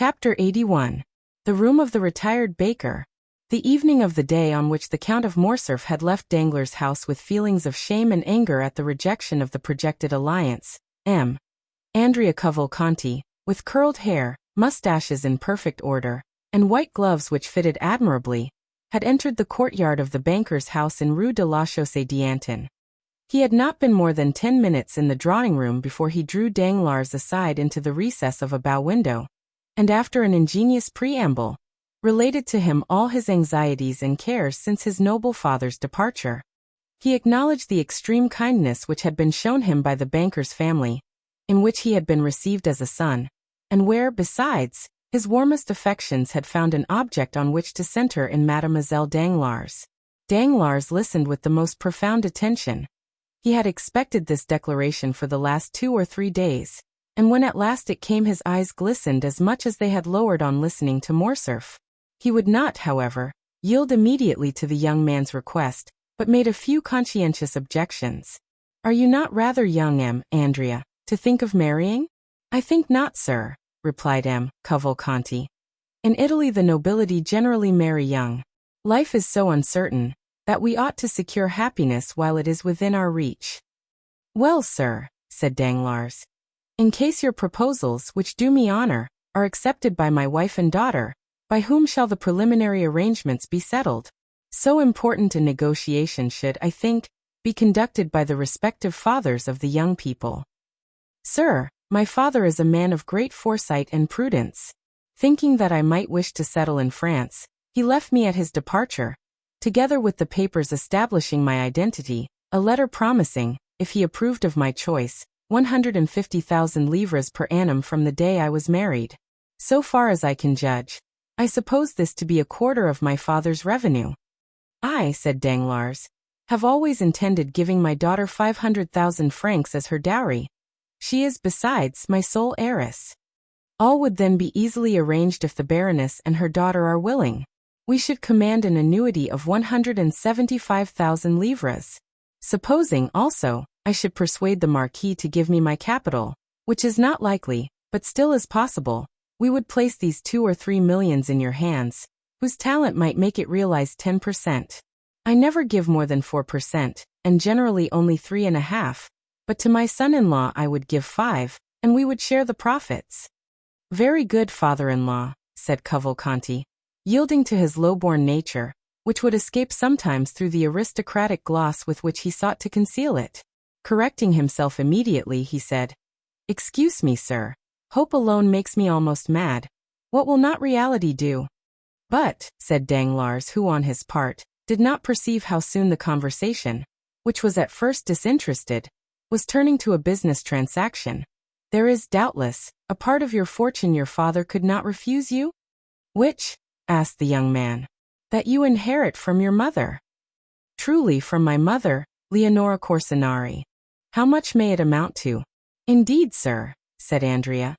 Chapter 81. The Room of the Retired Baker. The evening of the day on which the Count of Morcerf had left Danglars' house with feelings of shame and anger at the rejection of the projected alliance, Andrea Cavalcanti, with curled hair, mustaches in perfect order, and white gloves which fitted admirably, had entered the courtyard of the banker's house in Rue de la Chaussée-d'Antin. He had not been more than 10 minutes in the drawing-room before he drew Danglars aside into the recess of a bow window, and after an ingenious preamble, related to him all his anxieties and cares since his noble father's departure. He acknowledged the extreme kindness which had been shown him by the banker's family, in which he had been received as a son, and where, besides, his warmest affections had found an object on which to center in Mademoiselle Danglars. Danglars listened with the most profound attention. He had expected this declaration for the last 2 or 3 days, and when at last it came his eyes glistened as much as they had lowered on listening to Morcerf. He would not, however, yield immediately to the young man's request, but made a few conscientious objections. "Are you not rather young, Andrea, to think of marrying?" "I think not, sir," replied Cavalcanti. "In Italy the nobility generally marry young. Life is so uncertain that we ought to secure happiness while it is within our reach." "Well, sir," said Danglars, "in case your proposals, which do me honor, are accepted by my wife and daughter, by whom shall the preliminary arrangements be settled? So important a negotiation should, I think, be conducted by the respective fathers of the young people." "Sir, my father is a man of great foresight and prudence. Thinking that I might wish to settle in France, he left me at his departure, together with the papers establishing my identity, a letter promising, if he approved of my choice, 150,000 livres per annum from the day I was married. So far as I can judge, I suppose this to be a quarter of my father's revenue." "I," said Danglars, "have always intended giving my daughter 500,000 francs as her dowry. She is, besides, my sole heiress. All would then be easily arranged if the Baroness and her daughter are willing. We should command an annuity of 175,000 livres. Supposing, also, I should persuade the Marquis to give me my capital, which is not likely, but still is possible, we would place these 2 or 3 millions in your hands, whose talent might make it realize 10%. I never give more than 4%, and generally only 3.5%, but to my son-in-law I would give 5%, and we would share the profits." "Very good, father-in-law," said Cavalcanti, yielding to his low-born nature, which would escape sometimes through the aristocratic gloss with which he sought to conceal it. Correcting himself immediately, he said, "Excuse me, sir. Hope alone makes me almost mad. What will not reality do?" "But," said Danglars, who on his part, did not perceive how soon the conversation, which was at first disinterested, was turning to a business transaction, "there is, doubtless, a part of your fortune your father could not refuse you?" "Which?" asked the young man. "That you inherit from your mother." "Truly from my mother, Leonora Corsinari. How much may it amount to?" "Indeed, sir," said Andrea,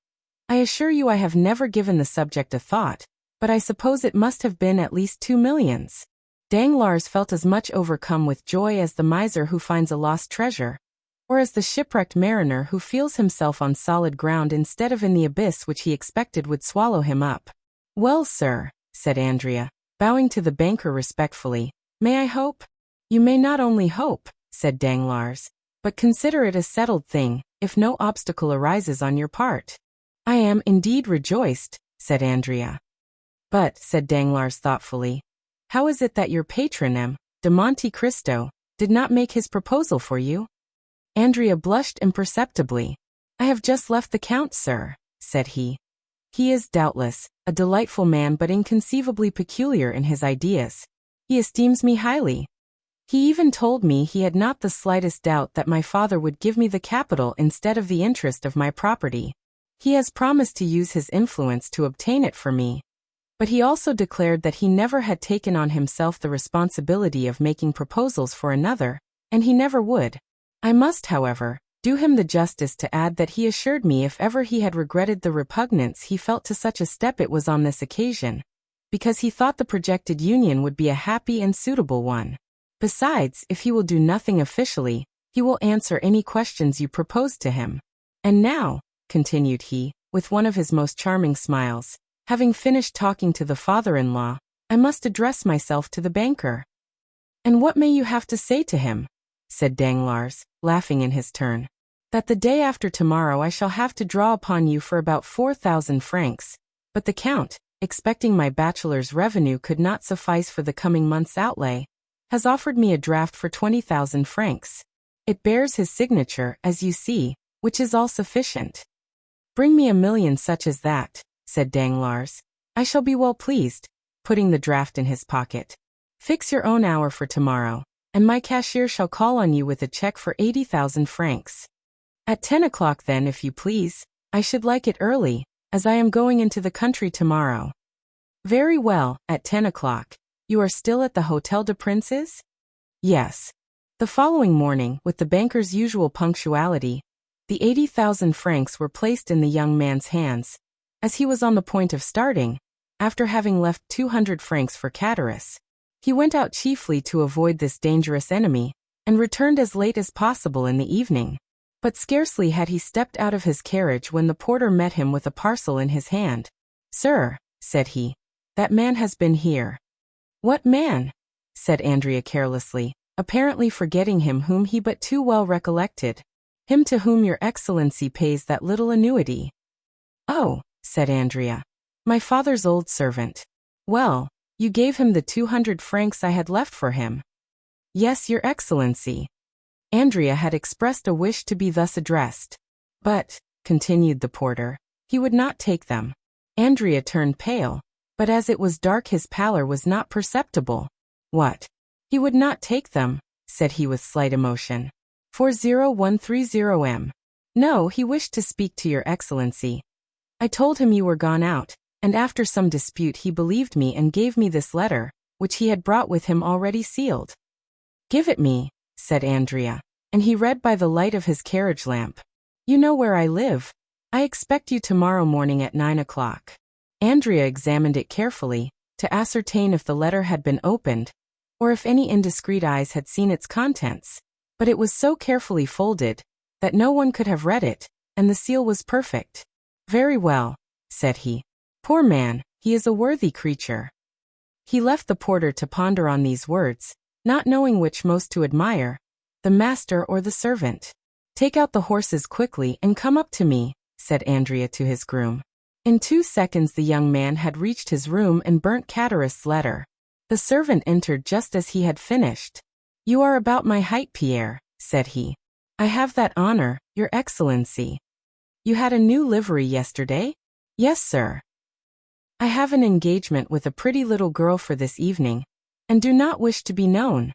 "I assure you I have never given the subject a thought, but I suppose it must have been at least 2 millions. Danglars felt as much overcome with joy as the miser who finds a lost treasure, or as the shipwrecked mariner who feels himself on solid ground instead of in the abyss which he expected would swallow him up. "Well, sir," said Andrea, bowing to the banker respectfully, "may I hope?" "You may not only hope," said Danglars, "but consider it a settled thing, if no obstacle arises on your part." "I am indeed rejoiced," said Andrea. "But," said Danglars thoughtfully, "how is it that your patron, de Monte Cristo, did not make his proposal for you?" Andrea blushed imperceptibly. "I have just left the Count, sir," said he. "He is, doubtless, a delightful man but inconceivably peculiar in his ideas. He esteems me highly. He even told me he had not the slightest doubt that my father would give me the capital instead of the interest of my property. He has promised to use his influence to obtain it for me. But he also declared that he never had taken on himself the responsibility of making proposals for another, and he never would. I must, however, do him the justice to add that he assured me if ever he had regretted the repugnance he felt to such a step it was on this occasion, because he thought the projected union would be a happy and suitable one. Besides, if he will do nothing officially, he will answer any questions you propose to him. And now," continued he, with one of his most charming smiles, Having finished talking to the father-in-law, I must address myself to the banker. And what may you have to say to him? Said Danglars, laughing in his turn. That the day after tomorrow I shall have to draw upon you for about 4,000 francs, but the Count, expecting my bachelor's revenue could not suffice for the coming month's outlay, has offered me a draft for 20,000 francs. It bears his signature, as you see, which is all sufficient. Bring me 1,000,000 such as that, said Danglars. I shall be well pleased, putting the draft in his pocket. Fix your own hour for tomorrow, and my cashier shall call on you with a check for 80,000 francs. At 10 o'clock then, if you please. I should like it early, as I am going into the country tomorrow. Very well, at 10 o'clock. You are still at the Hôtel des Princes? Yes. The following morning, with the banker's usual punctuality, the 80,000 francs were placed in the young man's hands, as he was on the point of starting, after having left 200 francs for Cadaris. He went out chiefly to avoid this dangerous enemy, and returned as late as possible in the evening. But scarcely had he stepped out of his carriage when the porter met him with a parcel in his hand. Sir, said he, that man has been here. What man? Said Andrea carelessly, apparently forgetting him whom he but too well recollected. Him to whom your excellency pays that little annuity. Oh, said Andrea, my father's old servant. Well, you gave him the 200 francs I had left for him. Yes, your excellency. Andrea had expressed a wish to be thus addressed. But, continued the porter, he would not take them. Andrea turned pale, but as it was dark his pallor was not perceptible. What? He would not take them, said he with slight emotion. 40130M. No, he wished to speak to your excellency. I told him you were gone out, and after some dispute he believed me and gave me this letter, which he had brought with him already sealed. Give it me, said Andrea, and he read by the light of his carriage lamp. You know where I live. I expect you tomorrow morning at 9 o'clock. Andrea examined it carefully, to ascertain if the letter had been opened, or if any indiscreet eyes had seen its contents, but it was so carefully folded, that no one could have read it, and the seal was perfect. Very well, said he. Poor man, he is a worthy creature. He left the porter to ponder on these words, not knowing which most to admire, the master or the servant. Take out the horses quickly and come up to me, said Andrea to his groom. In 2 seconds the young man had reached his room and burnt Cadaris' letter. The servant entered just as he had finished. You are about my height, Pierre, said he. I have that honor, your excellency. You had a new livery yesterday? Yes, sir. I have an engagement with a pretty little girl for this evening, and do not wish to be known.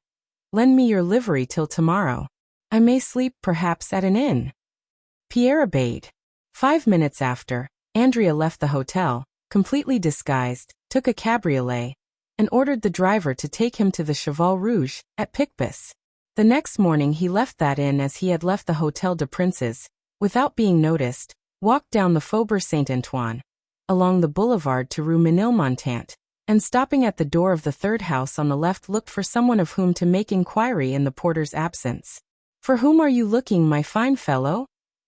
Lend me your livery till tomorrow. I may sleep perhaps at an inn. Pierre obeyed. 5 minutes after, Andrea left the hotel, completely disguised, took a cabriolet, and ordered the driver to take him to the Cheval Rouge, at Picpus. The next morning he left that inn as he had left the Hôtel des Princes, without being noticed, walked down the Faubourg Saint-Antoine, along the boulevard to Rue Ménilmontant, and stopping at the door of the third house on the left looked for someone of whom to make inquiry in the porter's absence. For whom are you looking, my fine fellow?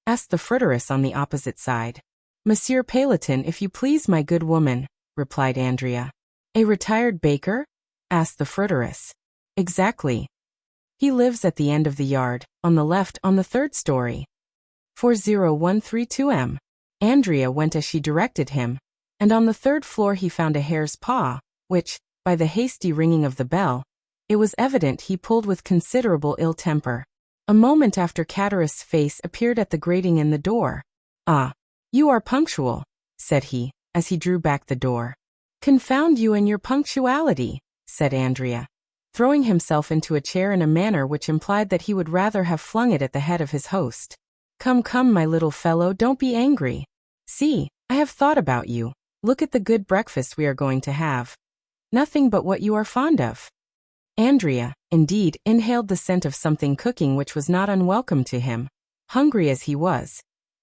Asked the fruiteress on the opposite side. Monsieur Pélotin, if you please, my good woman, replied Andrea. A retired baker? Asked the fruiteress. Exactly. He lives at the end of the yard, on the left, on the third story. 40132M. Andrea went as she directed him, and on the third floor he found a hare's paw, which, by the hasty ringing of the bell, it was evident he pulled with considerable ill temper. A moment after Cadaris' face appeared at the grating in the door. Ah, you are punctual, said he, as he drew back the door. Confound you and your punctuality, said Andrea, throwing himself into a chair in a manner which implied that he would rather have flung it at the head of his host. Come, come, my little fellow, don't be angry. See, I have thought about you. Look at the good breakfast we are going to have. Nothing but what you are fond of. Andrea, indeed, inhaled the scent of something cooking which was not unwelcome to him, hungry as he was.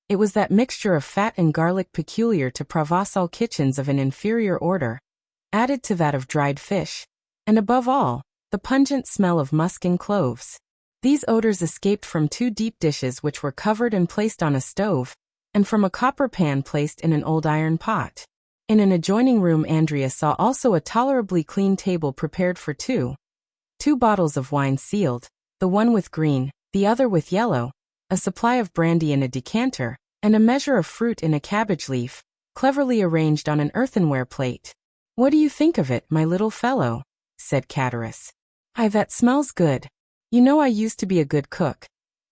It was that mixture of fat and garlic peculiar to Provençal kitchens of an inferior order, added to that of dried fish, and above all, the pungent smell of musk and cloves. These odors escaped from 2 deep dishes which were covered and placed on a stove, and from a copper pan placed in an old iron pot. In an adjoining room Andrea saw also a tolerably clean table prepared for two. 2 bottles of wine sealed, the one with green, the other with yellow, a supply of brandy in a decanter, and a measure of fruit in a cabbage leaf, cleverly arranged on an earthenware plate. "What do you think of it, my little fellow?" said Chatteris. "That smells good. You know I used to be a good cook.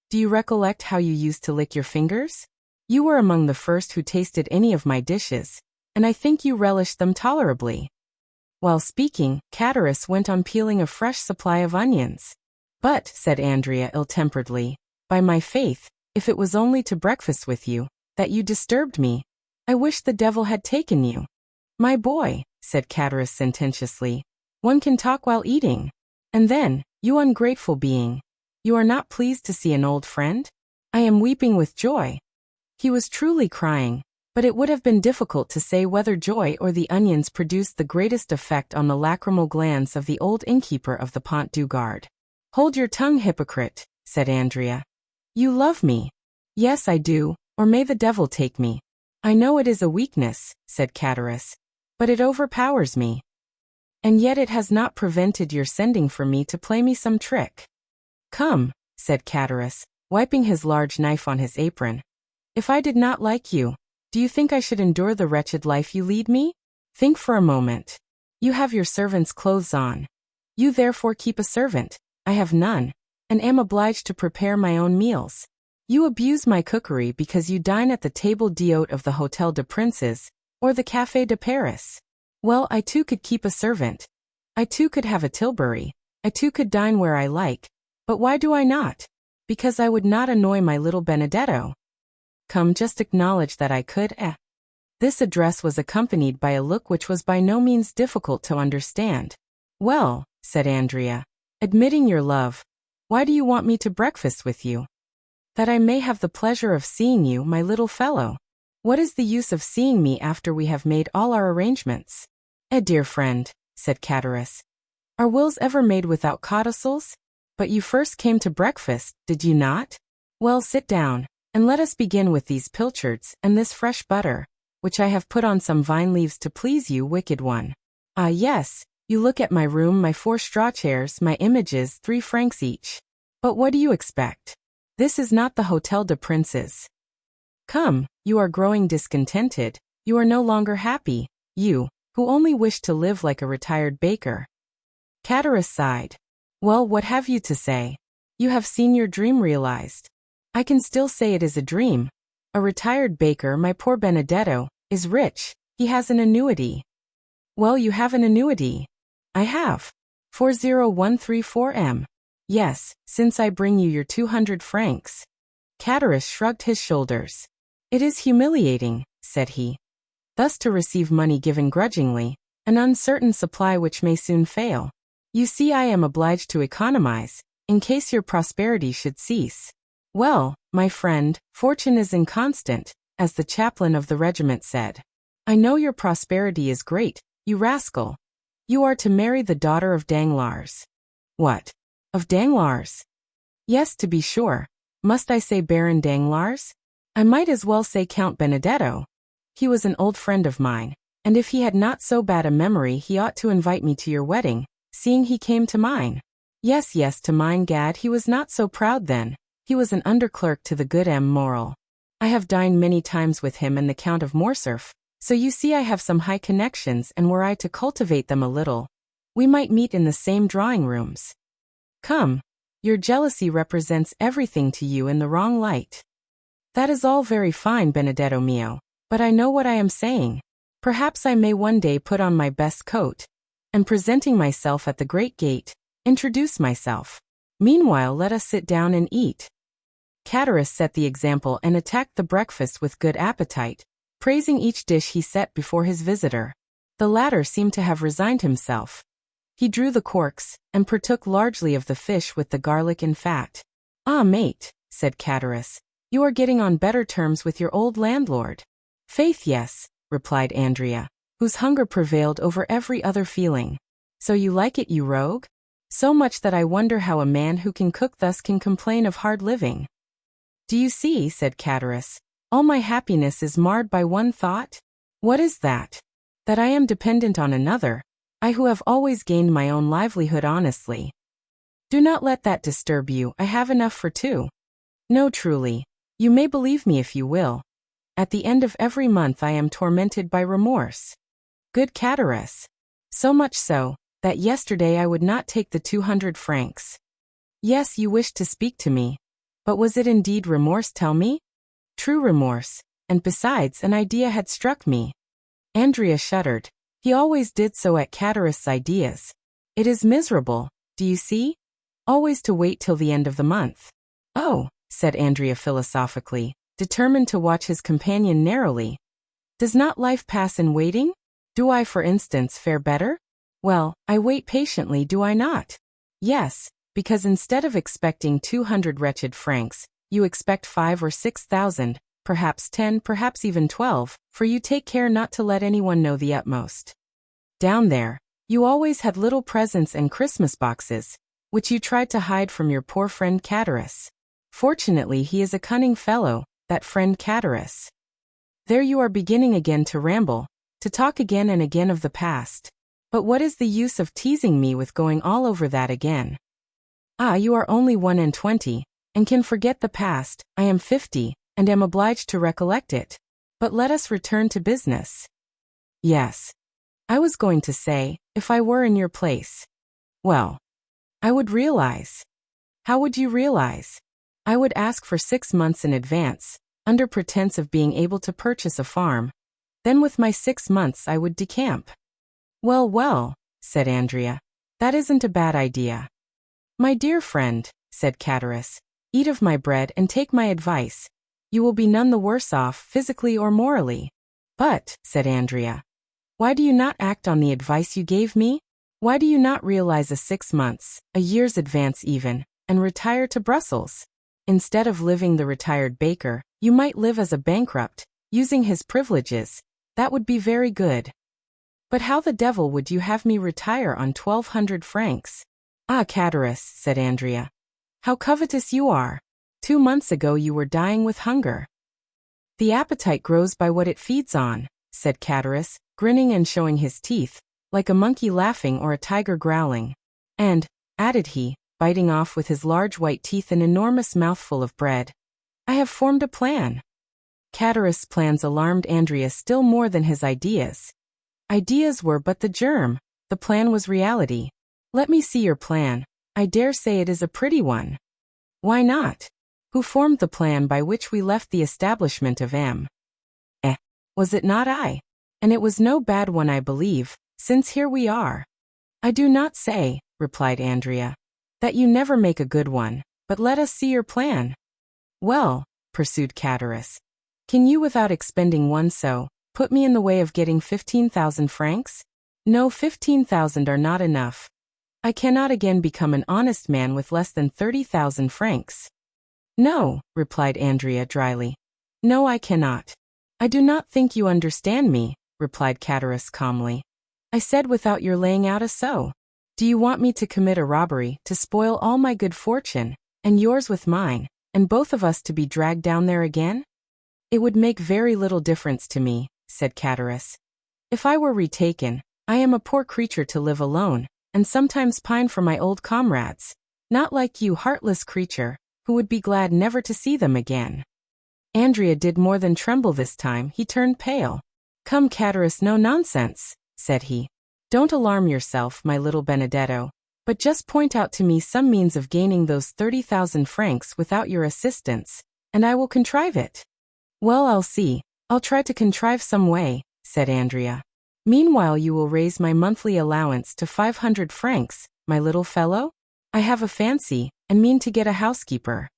Do you recollect how you used to lick your fingers? You were among the first who tasted any of my dishes, and I think you relished them tolerably." While speaking, Chatteris went on peeling a fresh supply of onions. "But," said Andrea ill-temperedly, "by my faith, if it was only to breakfast with you, that you disturbed me, I wish the devil had taken you." "My boy," said Chatteris sententiously, "one can talk while eating. And then, you ungrateful being, you are not pleased to see an old friend? I am weeping with joy." He was truly crying, but it would have been difficult to say whether joy or the onions produced the greatest effect on the lacrimal glands of the old innkeeper of the Pont du Gard. "Hold your tongue, hypocrite," said Andrea. "You love me." "Yes, I do, or may the devil take me." "I know it is a weakness," said Chatteris, "but it overpowers me. And yet it has not prevented your sending for me to play me some trick." "Come," said Chatteris, wiping his large knife on his apron. "If I did not like you, do you think I should endure the wretched life you lead me? Think for a moment. You have your servant's clothes on. You therefore keep a servant. I have none, and am obliged to prepare my own meals. You abuse my cookery because you dine at the table d'hôte of the Hôtel de Princes, or the Café de Paris. Well, I too could keep a servant. I too could have a Tilbury. I too could dine where I like. But why do I not? Because I would not annoy my little Benedetto. Come, just acknowledge that I could, This address was accompanied by a look which was by no means difficult to understand. "Well," said Andrea, "admitting your love, why do you want me to breakfast with you?" "That I may have the pleasure of seeing you, my little fellow. What is the use of seeing me after we have made all our arrangements?" Dear friend," said Chatteris, "are wills ever made without codicils? But you first came to breakfast, did you not? Well, sit down, and let us begin with these pilchards and this fresh butter, which I have put on some vine leaves to please you, wicked one. Ah yes, you look at my room, my 4 straw chairs, my images, 3 francs each. But what do you expect? This is not the Hôtel de Princes. Come, you are growing discontented, you are no longer happy, you, who only wish to live like a retired baker." Chatteris sighed. "Well, what have you to say? You have seen your dream realized." "I can still say it is a dream. A retired baker, my poor Benedetto, is rich, he has an annuity." "Well, you have an annuity." "I have. 40134 M. Yes, since I bring you your 200 francs. Chatteris shrugged his shoulders. "It is humiliating," said he, "thus to receive money given grudgingly, an uncertain supply which may soon fail. You see I am obliged to economize, in case your prosperity should cease. Well, my friend, fortune is inconstant, as the chaplain of the regiment said. I know your prosperity is great, you rascal. You are to marry the daughter of Danglars." "What? Of Danglars?" "Yes, to be sure. Must I say Baron Danglars? I might as well say Count Benedetto. He was an old friend of mine, and if he had not so bad a memory he ought to invite me to your wedding, seeing he came to mine." Yes, to mine, gad, he was not so proud then. He was an underclerk to the good M. Morel. I have dined many times with him and the Count of Morcerf, so you see I have some high connections, and were I to cultivate them a little, we might meet in the same drawing rooms. Come, your jealousy represents everything to you in the wrong light. That is all very fine, Benedetto mio, but I know what I am saying. Perhaps I may one day put on my best coat, and presenting myself at the great gate, introduce myself. Meanwhile let us sit down and eat. Chatteris set the example and attacked the breakfast with good appetite, praising each dish he set before his visitor. The latter seemed to have resigned himself. He drew the corks, and partook largely of the fish with the garlic and fat. "Ah, mate," said Chatteris, "you are getting on better terms with your old landlord." "Faith, yes," replied Andrea, whose hunger prevailed over every other feeling. "So you like it, you rogue? So much that I wonder how a man who can cook thus can complain of hard living." "Do you see," said Chatteris, "all my happiness is marred by one thought?" "What is that?" That I am dependent on another, I who have always gained my own livelihood honestly. Do not let that disturb you, I have enough for two. No, truly. You may believe me if you will. At the end of every month I am tormented by remorse. Good Catarus. So much so, that yesterday I would not take the 200 francs. Yes, you wished to speak to me. But was it indeed remorse, tell me? True remorse, and besides an idea had struck me. Andrea shuddered. He always did so at Catarus' ideas. It is miserable, do you see? Always to wait till the end of the month. Oh, said Andrea philosophically, determined to watch his companion narrowly. Does not life pass in waiting? Do I, for instance, fare better? Well, I wait patiently, do I not? Yes, because instead of expecting 200 wretched francs, you expect 5 or 6,000, perhaps 10, perhaps even 12, for you take care not to let anyone know the utmost. Down there, you always had little presents and Christmas boxes, which you tried to hide from your poor friend Catarus. Fortunately, he is a cunning fellow, that friend Catarus. There you are beginning again to ramble, to talk again and again of the past. But what is the use of teasing me with going all over that again? Ah, you are only 21, and can forget the past. I am 50, and am obliged to recollect it. But let us return to business. Yes. I was going to say, if I were in your place. Well, I would realize. How would you realize? I would ask for 6 months in advance, under pretense of being able to purchase a farm. Then with my 6 months I would decamp. Well, well, said Andrea. That isn't a bad idea. My dear friend, said Catarus, eat of my bread and take my advice. You will be none the worse off, physically or morally. But, said Andrea, why do you not act on the advice you gave me? Why do you not realize a 6 months, a year's advance even, and retire to Brussels? Instead of living the retired baker, you might live as a bankrupt, using his privileges. That would be very good. But how the devil would you have me retire on 1,200 francs? Ah, Catarus, said Andrea. How covetous you are. 2 months ago you were dying with hunger. The appetite grows by what it feeds on, said Catarus, grinning and showing his teeth, like a monkey laughing or a tiger growling. And, added he, biting off with his large white teeth an enormous mouthful of bread, I have formed a plan. Catarus' plans alarmed Andrea still more than his ideas. Ideas were but the germ, the plan was reality. Let me see your plan. I dare say it is a pretty one. Why not? Who formed the plan by which we left the establishment of M? Was it not I? And it was no bad one, I believe, since here we are. I do not say, replied Andrea, that you never make a good one, but let us see your plan. Well, pursued Catarus, can you without expending one so, put me in the way of getting 15,000 francs? No, 15,000 are not enough. I cannot again become an honest man with less than 30,000 francs. No, replied Andrea dryly. No, I cannot. I do not think you understand me, replied Catarus calmly. I said without your laying out a sou. Do you want me to commit a robbery, to spoil all my good fortune, and yours with mine, and both of us to be dragged down there again? It would make very little difference to me, said Catarus. If I were retaken, I am a poor creature to live alone, and sometimes pine for my old comrades, not like you, heartless creature, who would be glad never to see them again. Andrea did more than tremble this time, he turned pale. Come, Catarus, no nonsense, said he. Don't alarm yourself, my little Benedetto, but just point out to me some means of gaining those 30,000 francs without your assistance, and I will contrive it. Well, I'll see. I'll try to contrive some way, said Andrea. Meanwhile you will raise my monthly allowance to 500 francs, my little fellow? I have a fancy, and mean to get a housekeeper.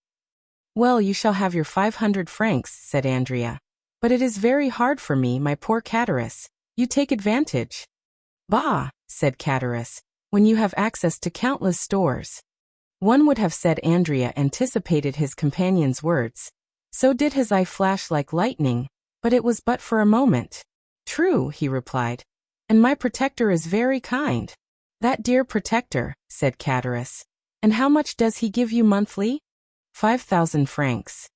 Well, you shall have your 500 francs, said Andrea. But it is very hard for me, my poor Catarus. You take advantage. Bah, said Catarus, when you have access to countless stores. One would have said Andrea anticipated his companion's words. So did his eye flash like lightning, but it was but for a moment. True, he replied. And my protector is very kind. That dear protector, said Catarus. And how much does he give you monthly? 5,000 francs.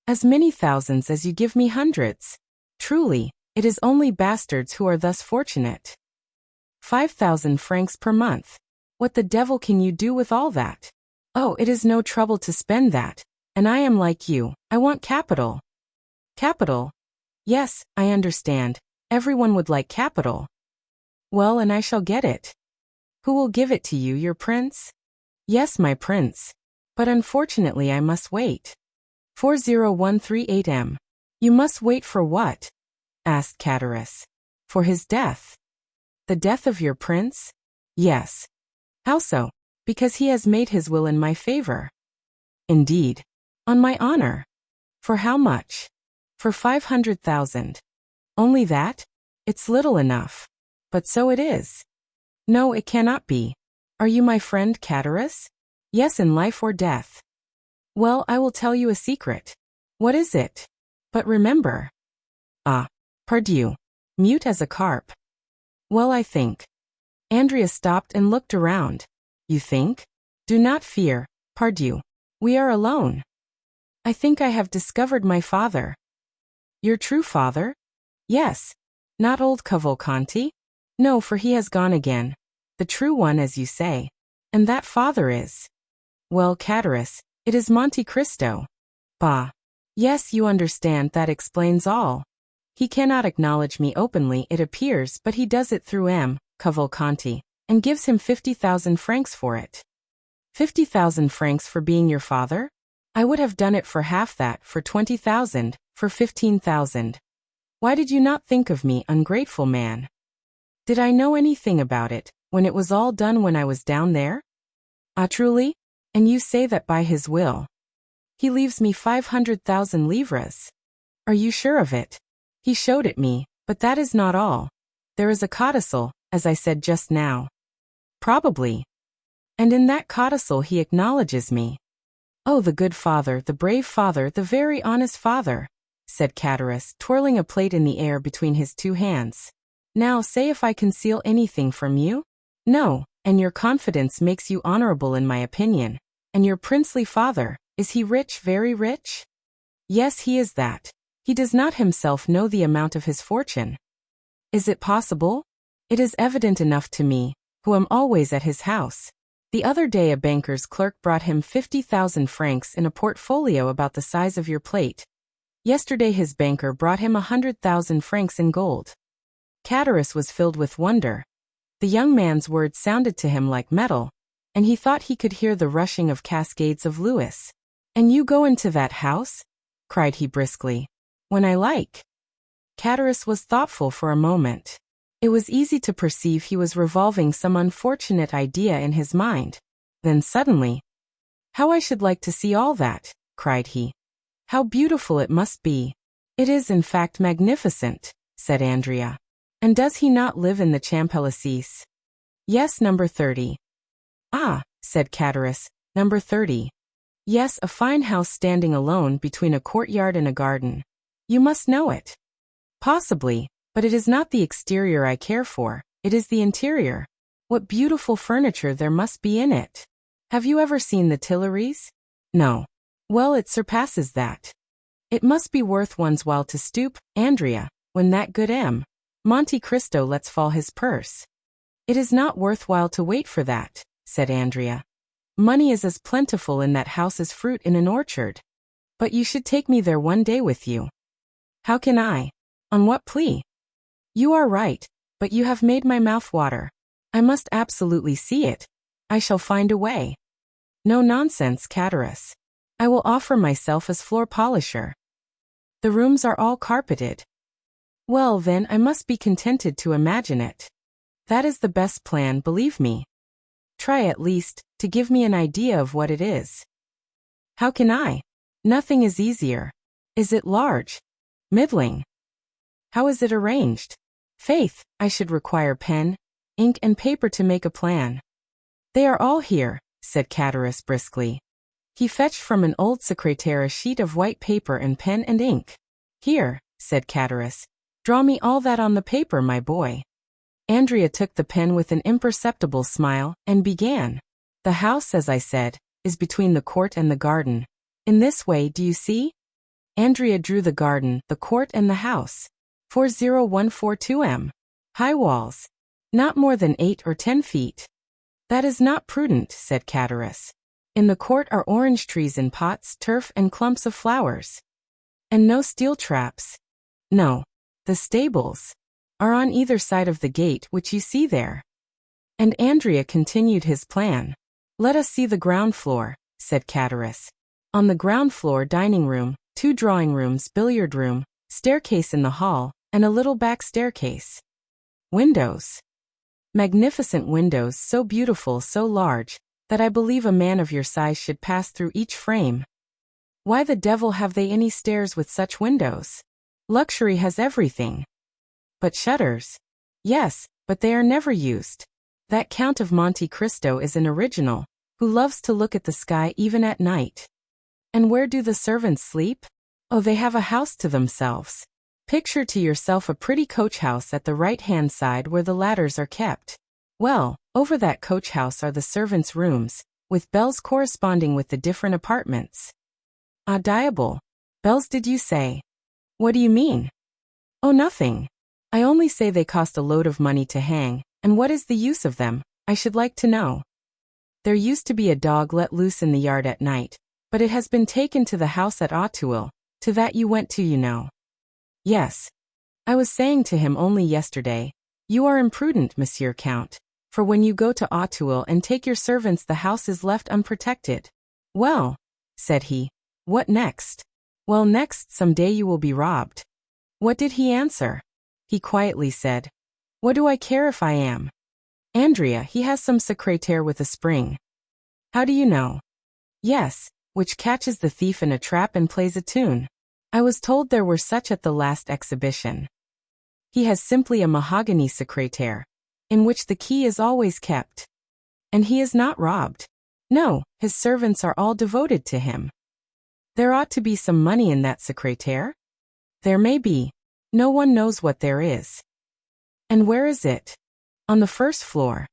As many thousands as you give me hundreds. Truly, It is only bastards who are thus fortunate. 5,000 francs per month. What the devil can you do with all that? Oh, it is no trouble to spend that. And I am like you, I want capital. Capital? Yes, I understand. Everyone would like capital. Well, and I shall get it. Who will give it to you, your prince? Yes, my prince. But unfortunately I must wait. 40138M. You must wait for what? Asked Catullus. For his death. The death of your prince? Yes. How so? Because he has made his will in my favor. Indeed. On my honor. For how much? For 500,000. Only that? It's little enough. But so it is. No, it cannot be. Are you my friend, Catullus? Yes, in life or death. Well, I will tell you a secret. What is it? But remember. Ah, pardieu. Mute as a carp. Well, I think. Andrea stopped and looked around. You think? Do not fear, pardieu. We are alone. I think I have discovered my father. Your true father? Yes. Not old Cavalcanti? No, for he has gone again. The true one, as you say. And that father is. Well, Catullus, it is Monte Cristo. Bah. Yes, you understand, that explains all. He cannot acknowledge me openly, it appears, but he does it through M. Cavalcanti, and gives him 50,000 francs for it. 50,000 francs for being your father? I would have done it for half that, for 20,000, for 15,000. Why did you not think of me, ungrateful man? Did I know anything about it, when it was all done when I was down there? Ah, truly? And you say that by his will. He leaves me 500,000 livres. Are you sure of it? He showed it me, but that is not all. There is a codicil, as I said just now. Probably. And in that codicil he acknowledges me. Oh, the good father, the brave father, the very honest father, said Catullus, twirling a plate in the air between his two hands. Now say if I conceal anything from you? No, and your confidence makes you honorable in my opinion. And your princely father, is he rich, very rich? Yes, he is that. He does not himself know the amount of his fortune. Is it possible? It is evident enough to me, who am always at his house. The other day a banker's clerk brought him 50,000 francs in a portfolio about the size of your plate. Yesterday his banker brought him 100,000 francs in gold. Catullus was filled with wonder. The young man's words sounded to him like metal, and he thought he could hear the rushing of cascades of Lewis. And you go into that house? Cried he briskly. When I like. Catullus was thoughtful for a moment. It was easy to perceive he was revolving some unfortunate idea in his mind. Then suddenly, how I should like to see all that, cried he. How beautiful it must be. It is in fact magnificent, said Andrea. And does he not live in the Champs-Élysées? Yes, number 30. Ah, said Catullus, number 30. Yes, a fine house standing alone between a courtyard and a garden. You must know it. Possibly, but it is not the exterior I care for, it is the interior. What beautiful furniture there must be in it. Have you ever seen the Tuileries? No. Well, it surpasses that. It must be worth one's while to stoop, Andrea, when that good M. Monte Cristo lets fall his purse. It is not worthwhile to wait for that, said Andrea. Money is as plentiful in that house as fruit in an orchard. But you should take me there one day with you. How can I? On what plea? You are right, but you have made my mouth water. I must absolutely see it. I shall find a way. No nonsense, Catullus. I will offer myself as floor polisher. The rooms are all carpeted. Well then, I must be contented to imagine it. That is the best plan, believe me. Try at least, to give me an idea of what it is. How can I? Nothing is easier. Is it large? Middling? How is it arranged? Faith, I should require pen, ink and paper to make a plan. They are all here, said Catullus briskly. He fetched from an old secretaire a sheet of white paper and pen and ink. Here, said Catullus. Draw me all that on the paper, my boy. Andrea took the pen with an imperceptible smile, and began. The house, as I said, is between the court and the garden. In this way, do you see? Andrea drew the garden, the court and the house. 40142 m. High walls. Not more than 8 or 10 feet. That is not prudent, said Chatteris. In the court are orange trees in pots, turf and clumps of flowers. And no steel traps. No. The stables are on either side of the gate which you see there. And Andrea continued his plan. Let us see the ground floor, said Chatteris. On the ground floor, dining room, 2 drawing rooms, billiard room, staircase in the hall, and a little back staircase. Windows. Magnificent windows, so beautiful, so large, that I believe a man of your size should pass through each frame. Why the devil have they any stairs with such windows? Luxury has everything. But shutters? Yes, but they are never used. That Count of Monte Cristo is an original, who loves to look at the sky even at night. And where do the servants sleep? Oh, they have a house to themselves. Picture to yourself a pretty coach house at the right-hand side where the ladders are kept. Well, over that coach house are the servants' rooms, with bells corresponding with the different apartments. Ah, diable. Bells, did you say? What do you mean? Oh, nothing. I only say they cost a load of money to hang, and what is the use of them, I should like to know. There used to be a dog let loose in the yard at night, but it has been taken to the house at Auteuil, to that you went to, you know. Yes. I was saying to him only yesterday, you are imprudent, Monsieur Count, for when you go to Auteuil and take your servants, the house is left unprotected. Well, said he, what next? Well, next, some day you will be robbed. What did he answer? He quietly said, what do I care if I am? Andrea, he has some secrétaire with a spring. How do you know? Yes, which catches the thief in a trap and plays a tune. I was told there were such at the last exhibition. He has simply a mahogany secrétaire, in which the key is always kept. And he is not robbed. No, his servants are all devoted to him. There ought to be some money in that secrétaire? There may be. No one knows what there is. And where is it? On the first floor.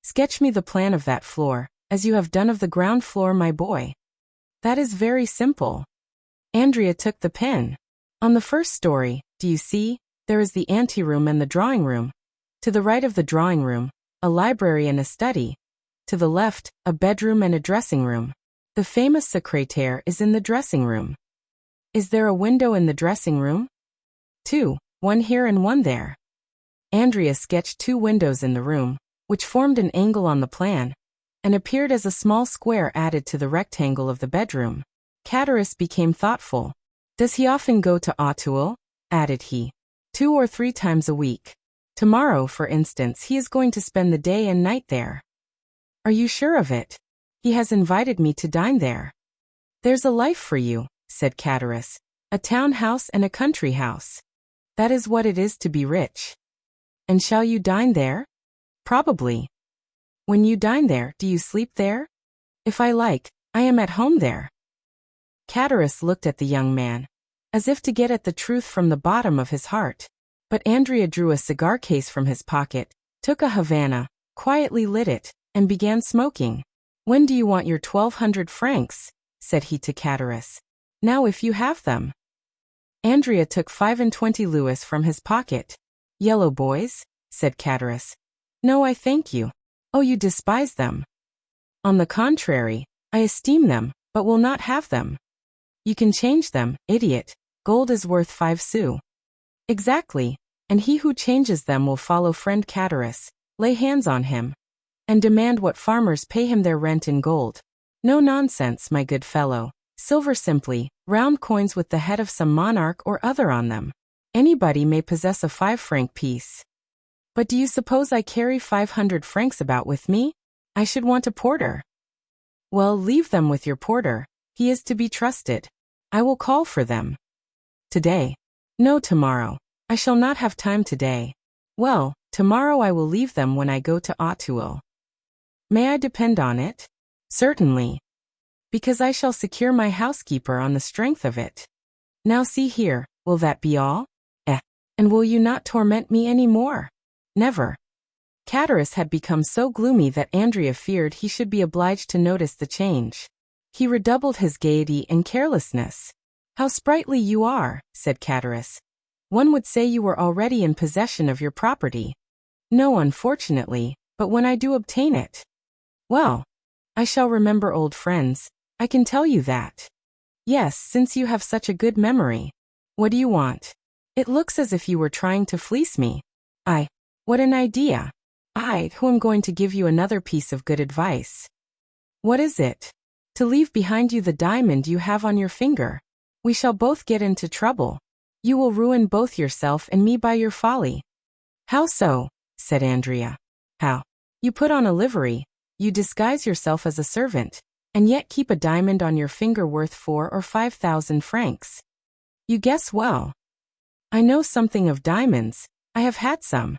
Sketch me the plan of that floor, as you have done of the ground floor, my boy. That is very simple. Andrea took the pen. On the first story, do you see, there is the anteroom and the drawing room. To the right of the drawing room, a library and a study. To the left, a bedroom and a dressing room. The famous secrétaire is in the dressing room. Is there a window in the dressing room? 2, one here and one there. Andrea sketched 2 windows in the room, which formed an angle on the plan, and appeared as a small square added to the rectangle of the bedroom. Chatteris became thoughtful. Does he often go to Auteuil? Added he. 2 or 3 times a week. Tomorrow, for instance, he is going to spend the day and night there. Are you sure of it? He has invited me to dine there. There's a life for you, said Chatteris. A town house and a country house. That is what it is to be rich. And shall you dine there? Probably. When you dine there, do you sleep there? If I like, I am at home there. Chatteris looked at the young man, as if to get at the truth from the bottom of his heart. But Andrea drew a cigar case from his pocket, took a Havana, quietly lit it, and began smoking. When do you want your 1,200 francs? Said he to Chatteris. Now if you have them. Andrea took 25 louis from his pocket. Yellow boys? Said Chatteris. No, I thank you. Oh, you despise them. On the contrary, I esteem them, but will not have them. You can change them, idiot. Gold is worth 5 sous. Exactly, and he who changes them will follow friend Chatteris, lay hands on him, and demand what farmers pay him their rent in gold. No nonsense, my good fellow. Silver simply, round coins with the head of some monarch or other on them. Anybody may possess a 5-franc piece. But do you suppose I carry 500 francs about with me? I should want a porter. Well, leave them with your porter. He is to be trusted. I will call for them. Today? No, tomorrow. I shall not have time today. Well, tomorrow I will leave them when I go to Auteuil. May I depend on it? Certainly. Because I shall secure my housekeeper on the strength of it. Now see here, will that be all? And will you not torment me any more? Never. Chatteris had become so gloomy that Andrea feared he should be obliged to notice the change. He redoubled his gaiety and carelessness. How sprightly you are, said Chatteris. One would say you were already in possession of your property. No, unfortunately, but when I do obtain it, well, I shall remember old friends, I can tell you that. Yes, since you have such a good memory. What do you want? It looks as if you were trying to fleece me. What an idea. I, who am going to give you another piece of good advice. What is it? To leave behind you the diamond you have on your finger. We shall both get into trouble. You will ruin both yourself and me by your folly. How so? Said Andrea. How? You put on a livery, you disguise yourself as a servant, and yet keep a diamond on your finger worth 4,000 or 5,000 francs. You guess well. I know something of diamonds, I have had some.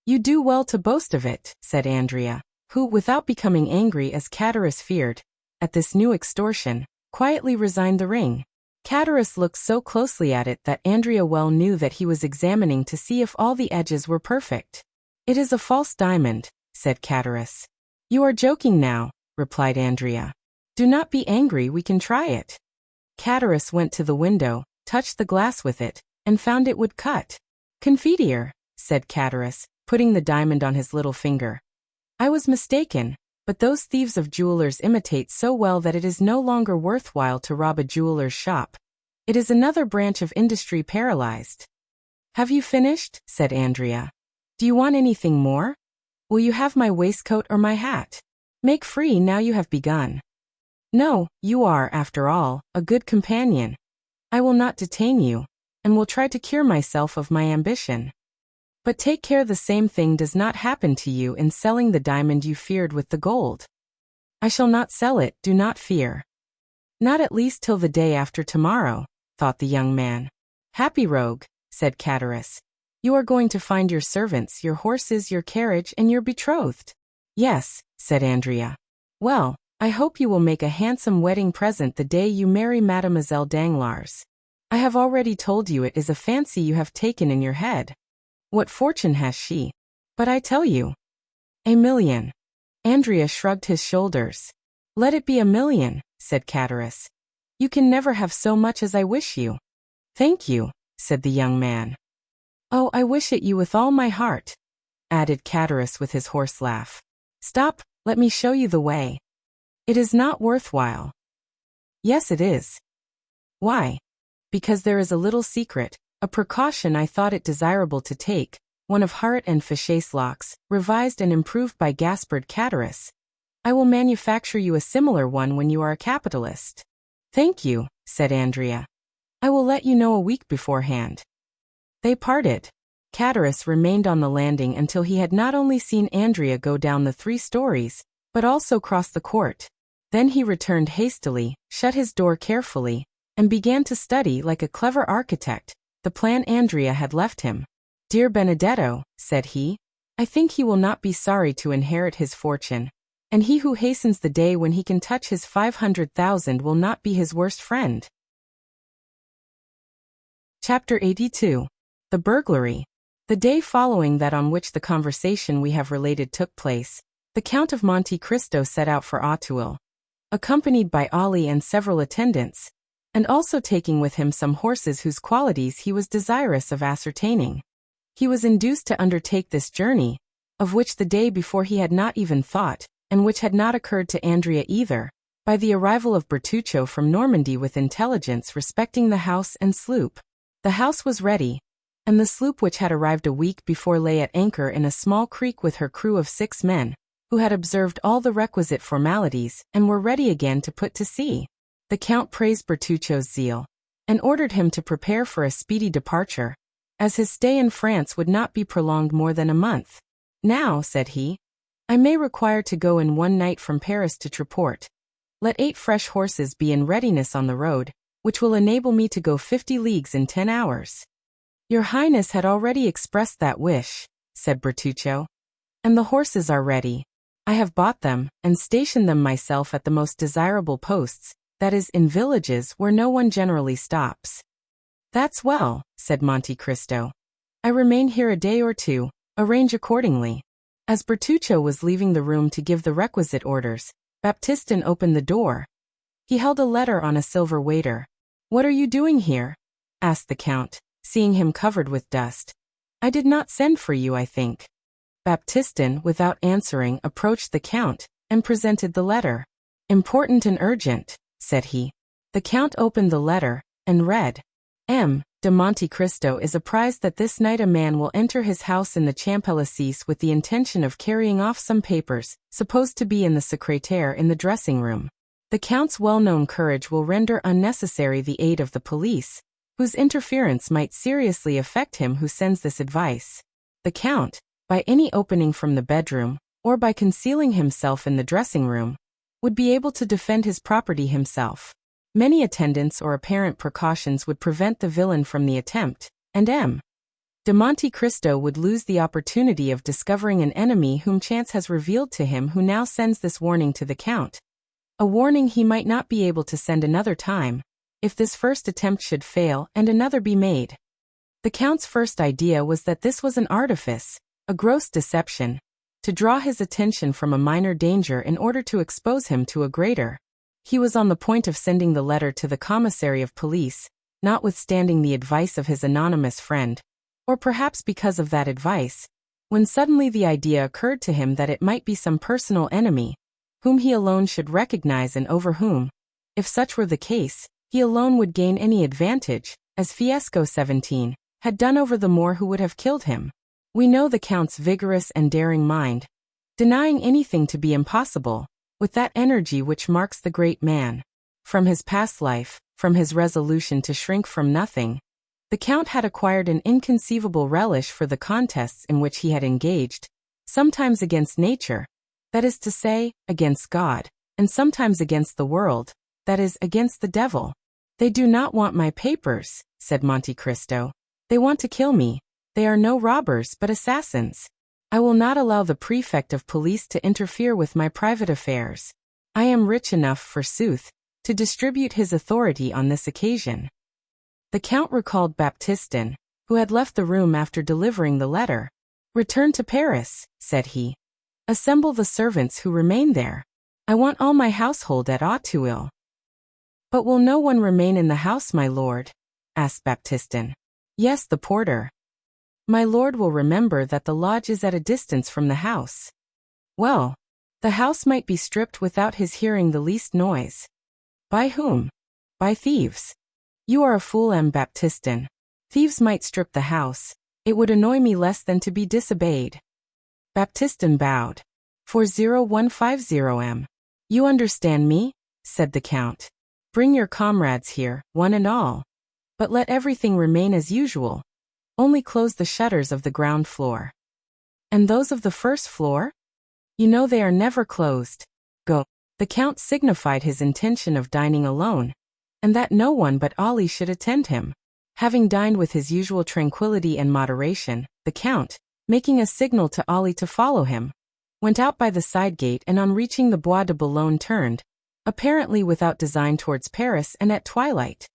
You do well to boast of it, said Andrea, who, without becoming angry as Catullus feared, at this new extortion, quietly resigned the ring. Catullus looked so closely at it that Andrea well knew that he was examining to see if all the edges were perfect. It is a false diamond, said Catullus. You are joking now, replied Andrea. Do not be angry, we can try it. Catullus went to the window, touched the glass with it, and found it would cut. Confiteor, said Catullus, putting the diamond on his little finger. I was mistaken, but those thieves of jewelers imitate so well that it is no longer worthwhile to rob a jeweler's shop. It is another branch of industry paralyzed. Have you finished? Said Andrea. Do you want anything more? Will you have my waistcoat or my hat? Make free now you have begun. No, you are, after all, a good companion. I will not detain you, and will try to cure myself of my ambition. But take care the same thing does not happen to you in selling the diamond you feared with the gold. I shall not sell it, do not fear. Not at least till the day after tomorrow, thought the young man. Happy rogue, said Catullus. You are going to find your servants, your horses, your carriage, and your betrothed. Yes, said Andrea. Well, I hope you will make a handsome wedding present the day you marry Mademoiselle Danglars. I have already told you it is a fancy you have taken in your head. What fortune has she? But I tell you. 1,000,000. Andrea shrugged his shoulders. Let it be 1,000,000, said Catullus. You can never have so much as I wish you. Thank you, said the young man. Oh, I wish it you with all my heart, added Catullus with his hoarse laugh. Stop, let me show you the way. It is not worthwhile. Yes, it is. Why? Because there is a little secret, a precaution I thought it desirable to take, one of Hart and Fichet's locks, revised and improved by Gaspard Catullus. I will manufacture you a similar one when you are a capitalist. Thank you, said Andrea. I will let you know a week beforehand. They parted. Catullus remained on the landing until he had not only seen Andrea go down the 3 stories, but also cross the court. Then he returned hastily, shut his door carefully, and began to study like a clever architect the plan Andrea had left him. Dear Benedetto, said he, I think he will not be sorry to inherit his fortune, and he who hastens the day when he can touch his 500,000 will not be his worst friend. Chapter 82. The burglary. The day following that on which the conversation we have related took place, the Count of Monte Cristo set out for Auteuil, accompanied by Ali and several attendants, and also taking with him some horses whose qualities he was desirous of ascertaining. He was induced to undertake this journey, of which the day before he had not even thought, and which had not occurred to Andrea either, by the arrival of Bertuccio from Normandy with intelligence respecting the house and sloop. The house was ready, and the sloop which had arrived a week before lay at anchor in a small creek with her crew of 6 men, who had observed all the requisite formalities and were ready again to put to sea. The Count praised Bertuccio's zeal, and ordered him to prepare for a speedy departure, as his stay in France would not be prolonged more than a month. Now, said he, I may require to go in one night from Paris to Treport. Let 8 fresh horses be in readiness on the road, which will enable me to go 50 leagues in 10 hours. Your Highness had already expressed that wish, said Bertuccio, and the horses are ready. I have bought them, and stationed them myself at the most desirable posts, that is, in villages where no one generally stops. That's well, said Monte Cristo. I remain here a day or 2, arrange accordingly. As Bertuccio was leaving the room to give the requisite orders, Baptistin opened the door. He held a letter on a silver waiter. What are you doing here? Asked the Count. seeing him covered with dust. "I did not send for you, I think." Baptistin, without answering, approached the Count and presented the letter. "Important and urgent," said he. The Count opened the letter and read, "M. de Monte Cristo is apprised that this night a man will enter his house in the Champs-Élysées with the intention of carrying off some papers, supposed to be in the secrétaire in the dressing-room. The Count's well-known courage will render unnecessary the aid of the police, whose interference might seriously affect him who sends this advice. The Count, by any opening from the bedroom, or by concealing himself in the dressing-room, would be able to defend his property himself. Many attendants or apparent precautions would prevent the villain from the attempt, and M. de Monte Cristo would lose the opportunity of discovering an enemy whom chance has revealed to him, who now sends this warning to the Count. A warning he might not be able to send another time, if this first attempt should fail and another be made." The Count's first idea was that this was an artifice, a gross deception, to draw his attention from a minor danger in order to expose him to a greater. He was on the point of sending the letter to the commissary of police, notwithstanding the advice of his anonymous friend, or perhaps because of that advice, when suddenly the idea occurred to him that it might be some personal enemy, whom he alone should recognize and over whom, if such were the case, he alone would gain any advantage, as Fiesco 17 had done over the Moor who would have killed him. We know the Count's vigorous and daring mind, denying anything to be impossible, with that energy which marks the great man. From his past life, from his resolution to shrink from nothing, the Count had acquired an inconceivable relish for the contests in which he had engaged, sometimes against nature, that is to say, against God, and sometimes against the world, that is, against the devil. "They do not want my papers," said Monte Cristo. "They want to kill me. They are no robbers but assassins. I will not allow the prefect of police to interfere with my private affairs. I am rich enough, forsooth, to distribute his authority on this occasion." The Count recalled Baptistin, who had left the room after delivering the letter. "Return to Paris," said he. "Assemble the servants who remain there. I want all my household at Auteuil." "But will no one remain in the house, my lord?" asked Baptistin. "Yes, the porter." "My lord will remember that the lodge is at a distance from the house." "Well, the house might be stripped without his hearing the least noise." "By whom?" "By thieves." "You are a fool, M. Baptistin. Thieves might strip the house. It would annoy me less than to be disobeyed." Baptistin bowed. "40,150 M. You understand me?" said the Count. "Bring your comrades here, one and all. But let everything remain as usual. Only close the shutters of the ground floor." "And those of the first floor?" "You know they are never closed. Go." The Count signified his intention of dining alone, and that no one but Ali should attend him. Having dined with his usual tranquility and moderation, the Count, making a signal to Ali to follow him, went out by the side gate and on reaching the Bois de Boulogne turned, apparently without design towards Paris, and at twilight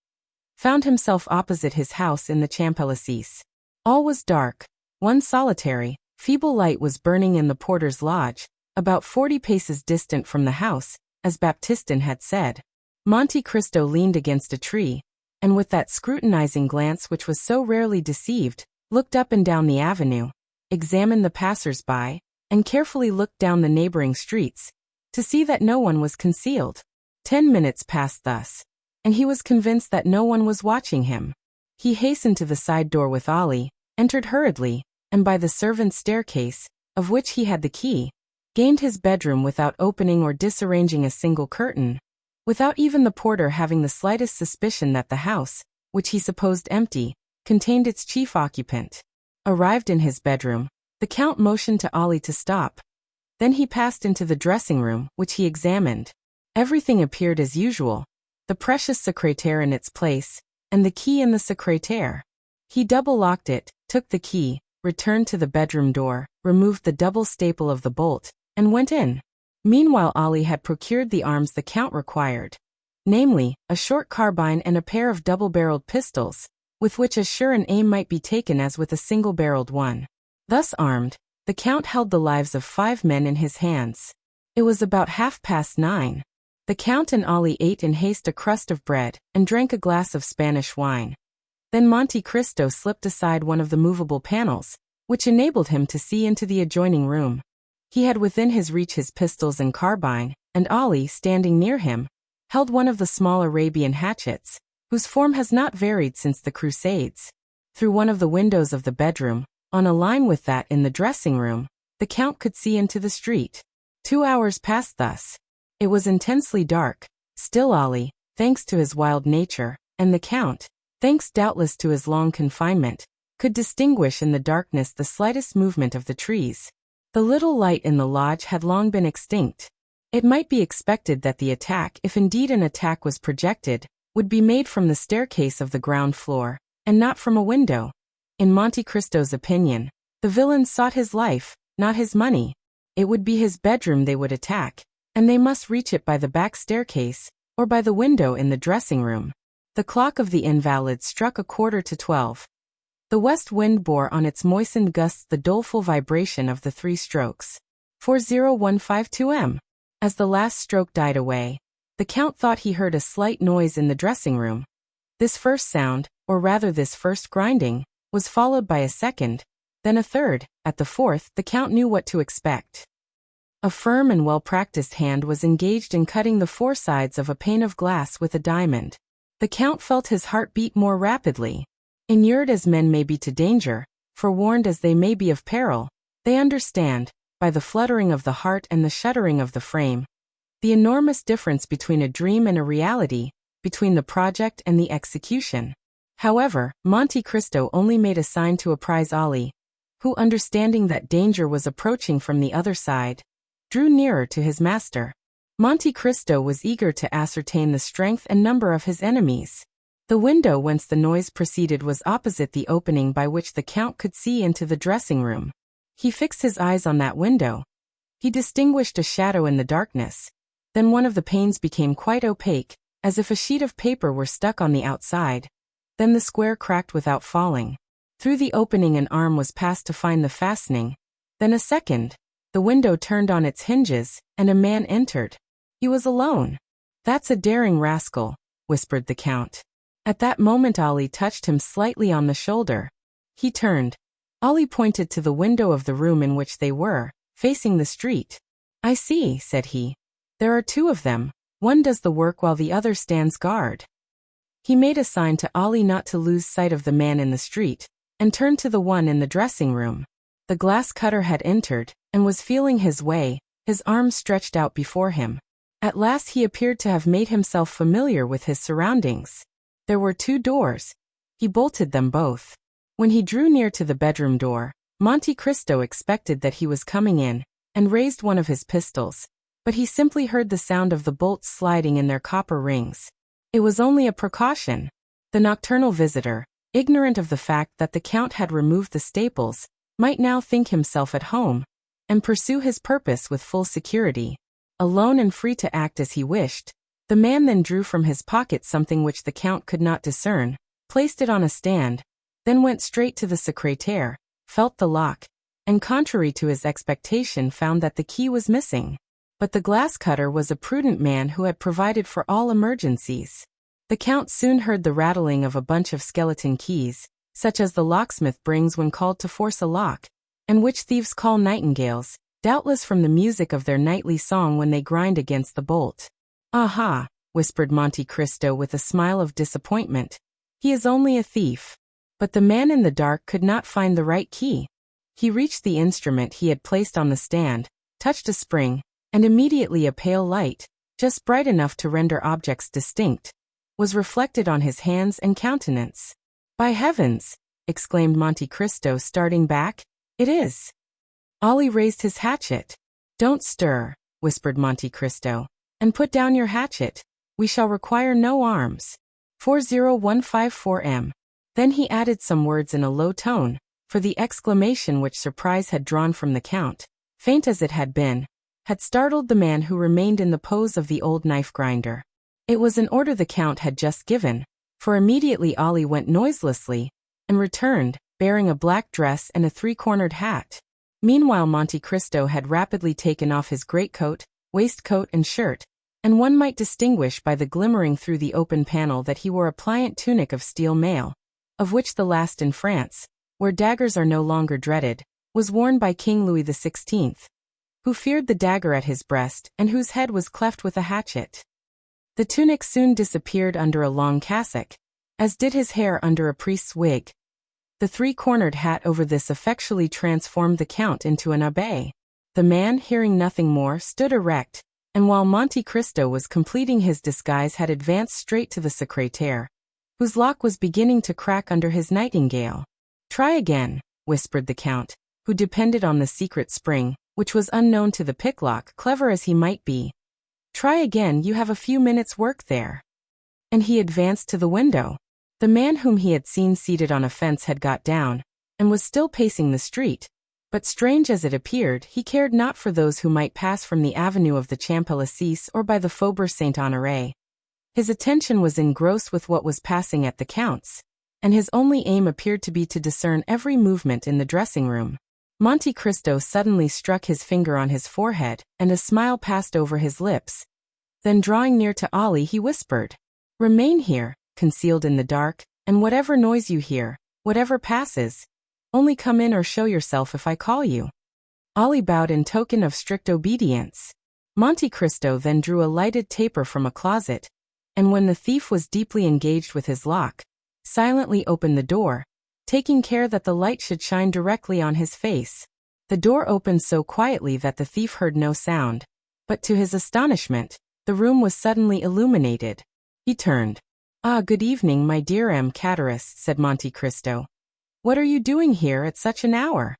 found himself opposite his house in the Champs-Élysées. All was dark. One solitary, feeble light was burning in the porter's lodge, about 40 paces distant from the house, as Baptistin had said. Monte Cristo leaned against a tree, and with that scrutinizing glance which was so rarely deceived, looked up and down the avenue, examined the passers-by, and carefully looked down the neighboring streets, to see that no one was concealed. 10 minutes passed thus, and he was convinced that no one was watching him. He hastened to the side door with Ali, entered hurriedly, and by the servants' staircase, of which he had the key, gained his bedroom without opening or disarranging a single curtain, without even the porter having the slightest suspicion that the house, which he supposed empty, contained its chief occupant. Arrived in his bedroom, the Count motioned to Ali to stop. Then he passed into the dressing-room, which he examined. Everything appeared as usual, the precious secrétaire in its place, and the key in the secrétaire. He double-locked it, took the key, returned to the bedroom door, removed the double staple of the bolt, and went in. Meanwhile Ali had procured the arms the Count required, namely, a short carbine and a pair of double-barreled pistols, with which as sure an aim might be taken as with a single-barreled one. Thus armed, the Count held the lives of 5 men in his hands. It was about 9:30. The Count and Ali ate in haste a crust of bread, and drank a glass of Spanish wine. Then Monte Cristo slipped aside one of the movable panels, which enabled him to see into the adjoining room. He had within his reach his pistols and carbine, and Ali, standing near him, held one of the small Arabian hatchets, whose form has not varied since the Crusades. Through one of the windows of the bedroom, on a line with that in the dressing room, the Count could see into the street. 2 hours passed thus. It was intensely dark. Still Ali, thanks to his wild nature, and the Count, thanks doubtless to his long confinement, could distinguish in the darkness the slightest movement of the trees. The little light in the lodge had long been extinct. It might be expected that the attack, if indeed an attack was projected, would be made from the staircase of the ground floor, and not from a window. In Monte Cristo's opinion, the villains sought his life, not his money. It would be his bedroom they would attack, and they must reach it by the back staircase, or by the window in the dressing room. The clock of the Invalides struck 11:45. The west wind bore on its moistened gusts the doleful vibration of the 3 strokes. 40152 m. As the last stroke died away, the Count thought he heard a slight noise in the dressing room. This first sound, or rather this first grinding, was followed by a second, then a third. At the fourth, the Count knew what to expect. A firm and well-practiced hand was engaged in cutting the 4 sides of a pane of glass with a diamond. The Count felt his heart beat more rapidly. Inured as men may be to danger, forewarned as they may be of peril, they understand, by the fluttering of the heart and the shuddering of the frame, the enormous difference between a dream and a reality, between the project and the execution. However, Monte Cristo only made a sign to apprise Ali, who, understanding that danger was approaching from the other side, drew nearer to his master. Monte Cristo was eager to ascertain the strength and number of his enemies. The window whence the noise proceeded was opposite the opening by which the Count could see into the dressing room. He fixed his eyes on that window. He distinguished a shadow in the darkness. Then one of the panes became quite opaque, as if a sheet of paper were stuck on the outside. Then the square cracked without falling. Through the opening an arm was passed to find the fastening. Then a second. The window turned on its hinges, and a man entered. He was alone. "That's a daring rascal," whispered the Count. At that moment Ali touched him slightly on the shoulder. He turned. Ali pointed to the window of the room in which they were, facing the street. "I see," said he. "There are 2 of them. One does the work while the other stands guard." He made a sign to Ali not to lose sight of the man in the street, and turned to the one in the dressing room. The glass cutter had entered, and was feeling his way, his arms stretched out before him. At last he appeared to have made himself familiar with his surroundings. There were 2 doors. He bolted them both. When he drew near to the bedroom door, Monte Cristo expected that he was coming in, and raised one of his pistols, but he simply heard the sound of the bolts sliding in their copper rings. It was only a precaution. The nocturnal visitor, ignorant of the fact that the Count had removed the staples, might now think himself at home, and pursue his purpose with full security. Alone and free to act as he wished, the man then drew from his pocket something which the Count could not discern, placed it on a stand, then went straight to the secrétaire, felt the lock, and contrary to his expectation found that the key was missing. But the glass cutter was a prudent man who had provided for all emergencies. The Count soon heard the rattling of a bunch of skeleton keys, such as the locksmith brings when called to force a lock, and which thieves call nightingales, doubtless from the music of their nightly song when they grind against the bolt. "Aha," whispered Monte Cristo with a smile of disappointment. "He is only a thief." But the man in the dark could not find the right key. He reached the instrument he had placed on the stand, touched a spring, and immediately a pale light, just bright enough to render objects distinct, was reflected on his hands and countenance. "By heavens!" exclaimed Monte Cristo, starting back. "It is." Ali raised his hatchet. "Don't stir," whispered Monte Cristo, "and put down your hatchet. We shall require no arms. 40154 m. Then he added some words in a low tone, for the exclamation which surprise had drawn from the Count, faint as it had been, had startled the man who remained in the pose of the old knife grinder. It was an order the Count had just given, for immediately Ali went noiselessly, and returned, bearing a black dress and a 3-cornered hat. Meanwhile Monte Cristo had rapidly taken off his greatcoat, waistcoat and shirt, and one might distinguish by the glimmering through the open panel that he wore a pliant tunic of steel mail. of which the last in France, where daggers are no longer dreaded, was worn by King Louis XVI, who feared the dagger at his breast and whose head was cleft with a hatchet. The tunic soon disappeared under a long cassock, as did his hair under a priest's wig. The three-cornered hat over this effectually transformed the Count into an abbé. The man, hearing nothing more, stood erect, and while Monte Cristo was completing his disguise had advanced straight to the secrétaire, whose lock was beginning to crack under his nightingale. "Try again," whispered the Count, who depended on the secret spring, which was unknown to the picklock, clever as he might be. "Try again, you have a few minutes' work there." And he advanced to the window. The man whom he had seen seated on a fence had got down, and was still pacing the street, but strange as it appeared, he cared not for those who might pass from the avenue of the Champs-Élysées or by the Faubourg Saint-Honoré. His attention was engrossed with what was passing at the Count's, and his only aim appeared to be to discern every movement in the dressing-room. Monte Cristo suddenly struck his finger on his forehead, and a smile passed over his lips. Then drawing near to Ollie he whispered, "Remain here, concealed in the dark, and whatever noise you hear, whatever passes, only come in or show yourself if I call you." Ollie bowed in token of strict obedience. Monte Cristo then drew a lighted taper from a closet, and when the thief was deeply engaged with his lock, silently opened the door, taking care that the light should shine directly on his face. The door opened so quietly that the thief heard no sound, but to his astonishment, the room was suddenly illuminated. He turned. "Ah, good evening, my dear M. Cataris," said Monte Cristo. "What are you doing here at such an hour?"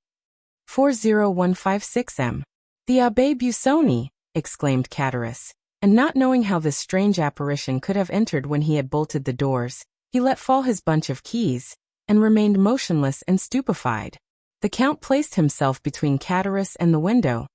40156 M. "The Abbé Busoni," exclaimed Cataris, and not knowing how this strange apparition could have entered when he had bolted the doors, he let fall his bunch of keys, and remained motionless and stupefied. The Count placed himself between Cataris and the window,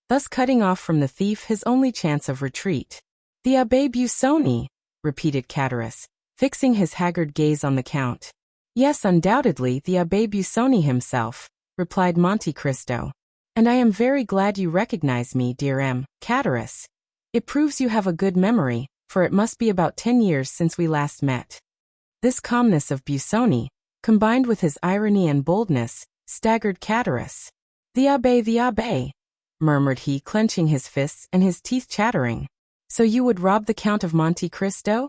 thus cutting off from the thief his only chance of retreat. "The Abbé Busoni," repeated Cataris, fixing his haggard gaze on the Count. "Yes, undoubtedly, the Abbé Busoni himself," replied Monte Cristo. "And I am very glad you recognize me, dear M. Cataris. It proves you have a good memory, for it must be about 10 years since we last met." This calmness of Busoni, combined with his irony and boldness, staggered Cataris. The Abbé," murmured he, clenching his fists and his teeth chattering. "So you would rob the Count of Monte Cristo?"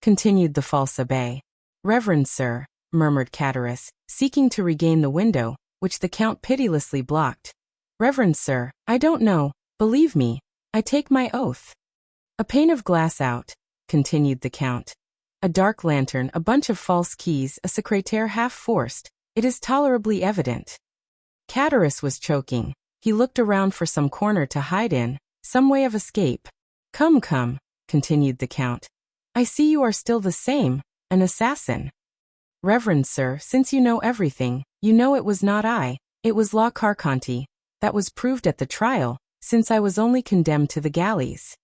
continued the false abbé. "Reverend sir," murmured Cataris, seeking to regain the window, which the Count pitilessly blocked. "Reverend sir, I don't know, believe me, I take my oath." "A pane of glass out," continued the Count. "A dark lantern, a bunch of false keys, a secrétaire half forced, it is tolerably evident." Cataris was choking. He looked around for some corner to hide in, some way of escape. Come, continued the Count. "I see you are still the same, an assassin." "Reverend sir, since you know everything, you know it was not I, it was La Carconte. That was proved at the trial, since I was only condemned to the galleys."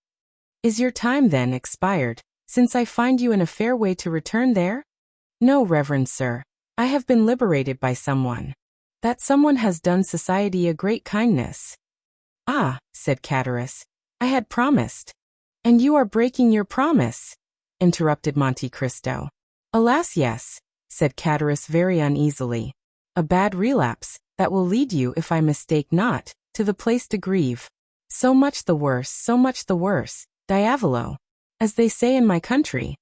"Is your time then expired, since I find you in a fair way to return there?" "No, reverend sir, I have been liberated by someone. That someone has done society a great kindness." "Ah," said Cataris, "I had promised." "And you are breaking your promise?" interrupted Monte Cristo. "Alas, yes," said Cataris very uneasily. "A bad relapse, that will lead you, if I mistake not, to the place de Grève. So much the worse, diavolo, as they say in my country."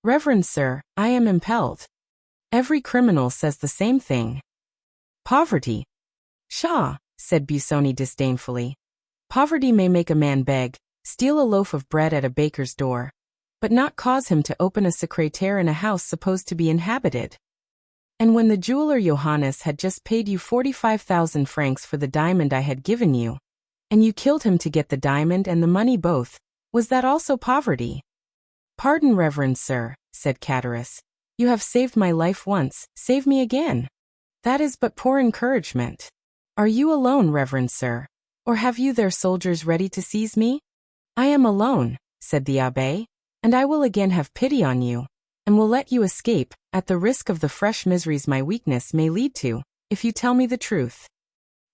"Reverend sir, I am impelled. Every criminal says the same thing." "Poverty." "Pshaw," said Busoni disdainfully. "Poverty may make a man beg, steal a loaf of bread at a baker's door, but not cause him to open a secrétaire in a house supposed to be inhabited." "And when the jeweler Johannes had just paid you 45,000 francs for the diamond I had given you, and you killed him to get the diamond and the money both, was that also poverty?" "Pardon, reverend sir," said Cataris. "You have saved my life once, save me again. That is but poor encouragement. Are you alone, reverend sir? Or have you their soldiers ready to seize me?" "I am alone," said the abbé, "and I will again have pity on you, and will let you escape, at the risk of the fresh miseries my weakness may lead to, if you tell me the truth."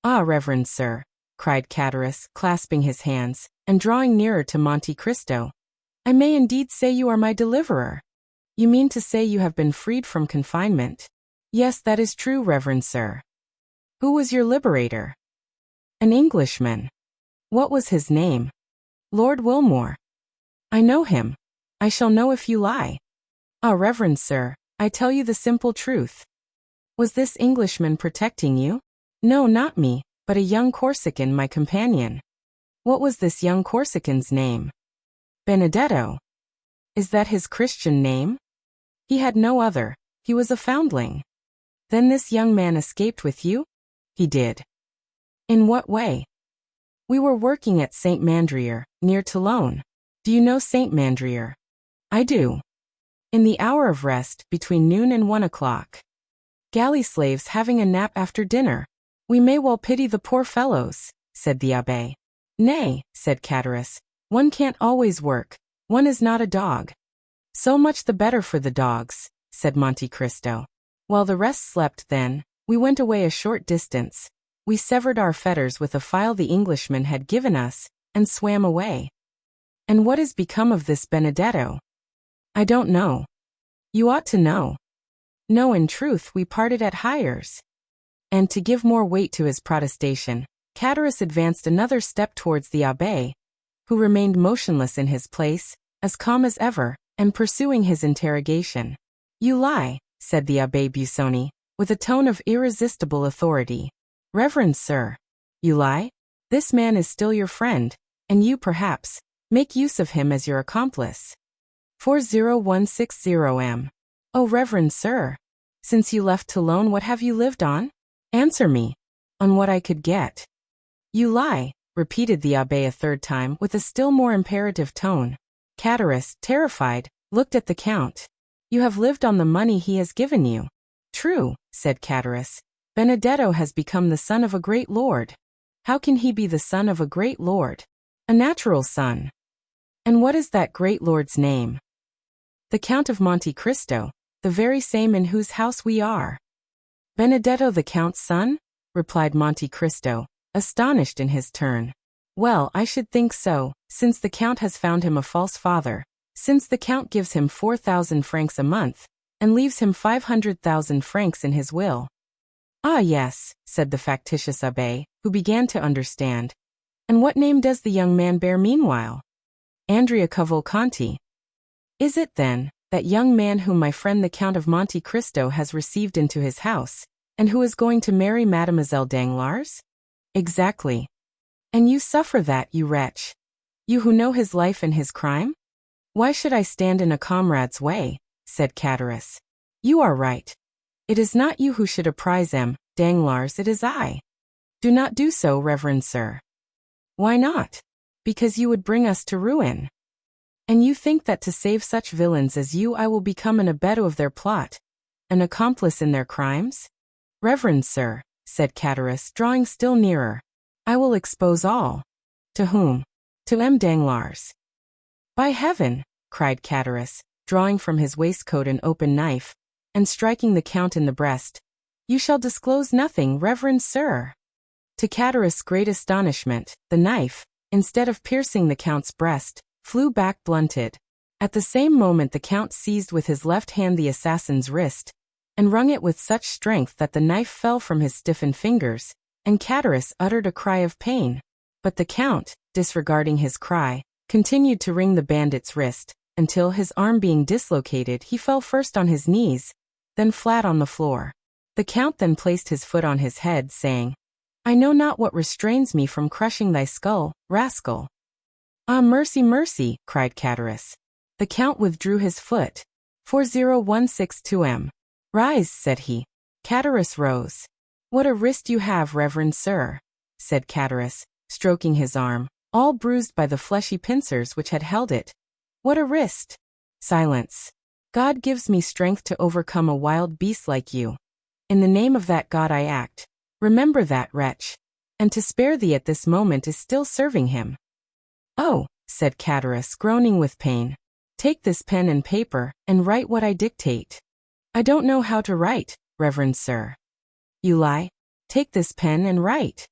"Ah, reverend sir," cried Cataris, clasping his hands, and drawing nearer to Monte Cristo, "I may indeed say you are my deliverer. You mean to say you have been freed from confinement? Yes, that is true, Reverend Sir. Who was your liberator? An Englishman. What was his name? Lord Wilmore. I know him. I shall know if you lie. Ah, Reverend Sir, I tell you the simple truth. Was this Englishman protecting you? No, not me, but a young Corsican, my companion. What was this young Corsican's name? Benedetto. Is that his Christian name? He had no other. He was a foundling. Then this young man escaped with you? He did. In what way? We were working at St. Mandrier, near Toulon. Do you know St. Mandrier? I do. In the hour of rest, between noon and 1 o'clock. Galley slaves having a nap after dinner. We may well pity the poor fellows, said the abbé. Nay, said Catullus, one can't always work. One is not a dog. So much the better for the dogs, said Monte Cristo. While the rest slept then, we went away a short distance. We severed our fetters with a file the Englishman had given us, and swam away. And what is become of this Benedetto? I don't know. You ought to know. No, in truth, we parted at Hyères. And to give more weight to his protestation, Catullus advanced another step towards the abbé, who remained motionless in his place, as calm as ever, and pursuing his interrogation. You lie, said the abbé Busoni, with a tone of irresistible authority. Reverend Sir, you lie? This man is still your friend, and you, perhaps, make use of him as your accomplice. 40160M. Oh, Reverend Sir, since you left Toulon, what have you lived on? Answer me. On what I could get. You lie, repeated the abbé a third time with a still more imperative tone. Catullus, terrified, looked at the count. You have lived on the money he has given you. True, said Catullus. Benedetto has become the son of a great lord. How can he be the son of a great lord? A natural son. And what is that great lord's name? The Count of Monte Cristo, the very same in whose house we are. Benedetto the Count's son? Replied Monte Cristo, astonished in his turn. Well, I should think so, since the Count has found him a false father, since the Count gives him 4,000 francs a month, and leaves him 500,000 francs in his will. Ah yes, said the factitious abbé, who began to understand. And what name does the young man bear meanwhile? Andrea Cavalcanti. Is it, then, that young man whom my friend the Count of Monte Cristo has received into his house, and who is going to marry Mademoiselle Danglars? Exactly. And you suffer that, you wretch? You who know his life and his crime? Why should I stand in a comrade's way? Said Catullus. You are right. It is not you who should apprise M. Danglars, it is I. Do not do so, Reverend Sir. Why not? Because you would bring us to ruin. And you think that to save such villains as you I will become an abettor of their plot, an accomplice in their crimes? Reverend Sir, said Catullus, drawing still nearer, I will expose all. To whom? To M. Danglars. By heaven, cried Catullus, drawing from his waistcoat an open knife, and striking the Count in the breast. You shall disclose nothing, Reverend Sir. To Catullus' great astonishment, the knife, instead of piercing the Count's breast, flew back blunted. At the same moment the Count seized with his left hand the assassin's wrist, and wrung it with such strength that the knife fell from his stiffened fingers, and Catullus uttered a cry of pain. But the Count, disregarding his cry, continued to wring the bandit's wrist, until his arm being dislocated he fell first on his knees, then flat on the floor. The Count then placed his foot on his head, saying, I know not what restrains me from crushing thy skull, rascal. Ah, mercy, mercy, cried Catullus. The Count withdrew his foot. 40162M. Rise, said he. Catullus rose. What a wrist you have, Reverend Sir, said Catullus, stroking his arm, all bruised by the fleshy pincers which had held it. What a wrist! Silence. God gives me strength to overcome a wild beast like you. In the name of that God I act. Remember that, wretch. And to spare thee at this moment is still serving him. Oh, said Catullus, groaning with pain. Take this pen and paper, and write what I dictate. I don't know how to write, Reverend Sir. You lie. Take this pen and write.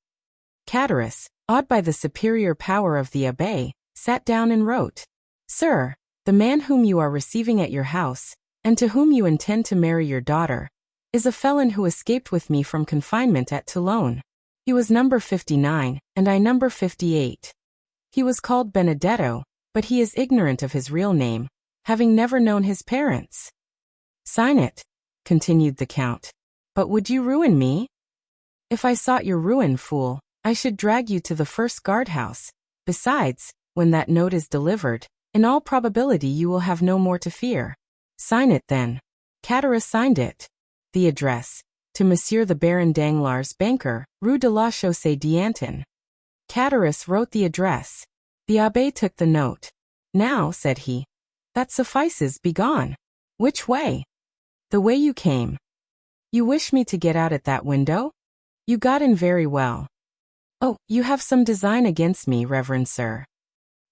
Catullus, awed by the superior power of the abbé, sat down and wrote. Sir, the man whom you are receiving at your house, and to whom you intend to marry your daughter, is a felon who escaped with me from confinement at Toulon. He was number 59, and I number 58. He was called Benedetto, but he is ignorant of his real name, having never known his parents. Sign it, continued the Count. But would you ruin me? If I sought your ruin, fool, I should drag you to the first guardhouse. Besides, when that note is delivered, in all probability you will have no more to fear. Sign it then. Cadaras signed it. The address: to Monsieur the Baron Danglars, banker, Rue de la Chaussée d'Antin. Cadaras wrote the address. The abbé took the note. Now, said he, that suffices, be gone. Which way? The way you came. You wish me to get out at that window? You got in very well. Oh, you have some design against me, reverend sir.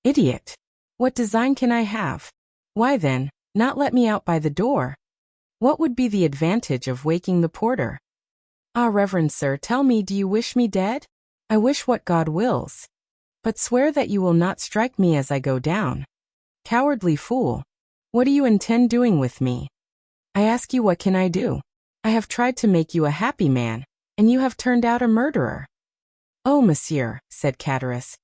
Idiot! What design can I have? Why then, not let me out by the door. What would be the advantage of waking the porter? Ah, reverend sir, tell me, do you wish me dead? I wish what God wills. But swear that you will not strike me as I go down. Cowardly fool! What do you intend doing with me? I ask you, what can I do? I have tried to make you a happy man, and you have turned out a murderer. Oh, monsieur, said Cadaras,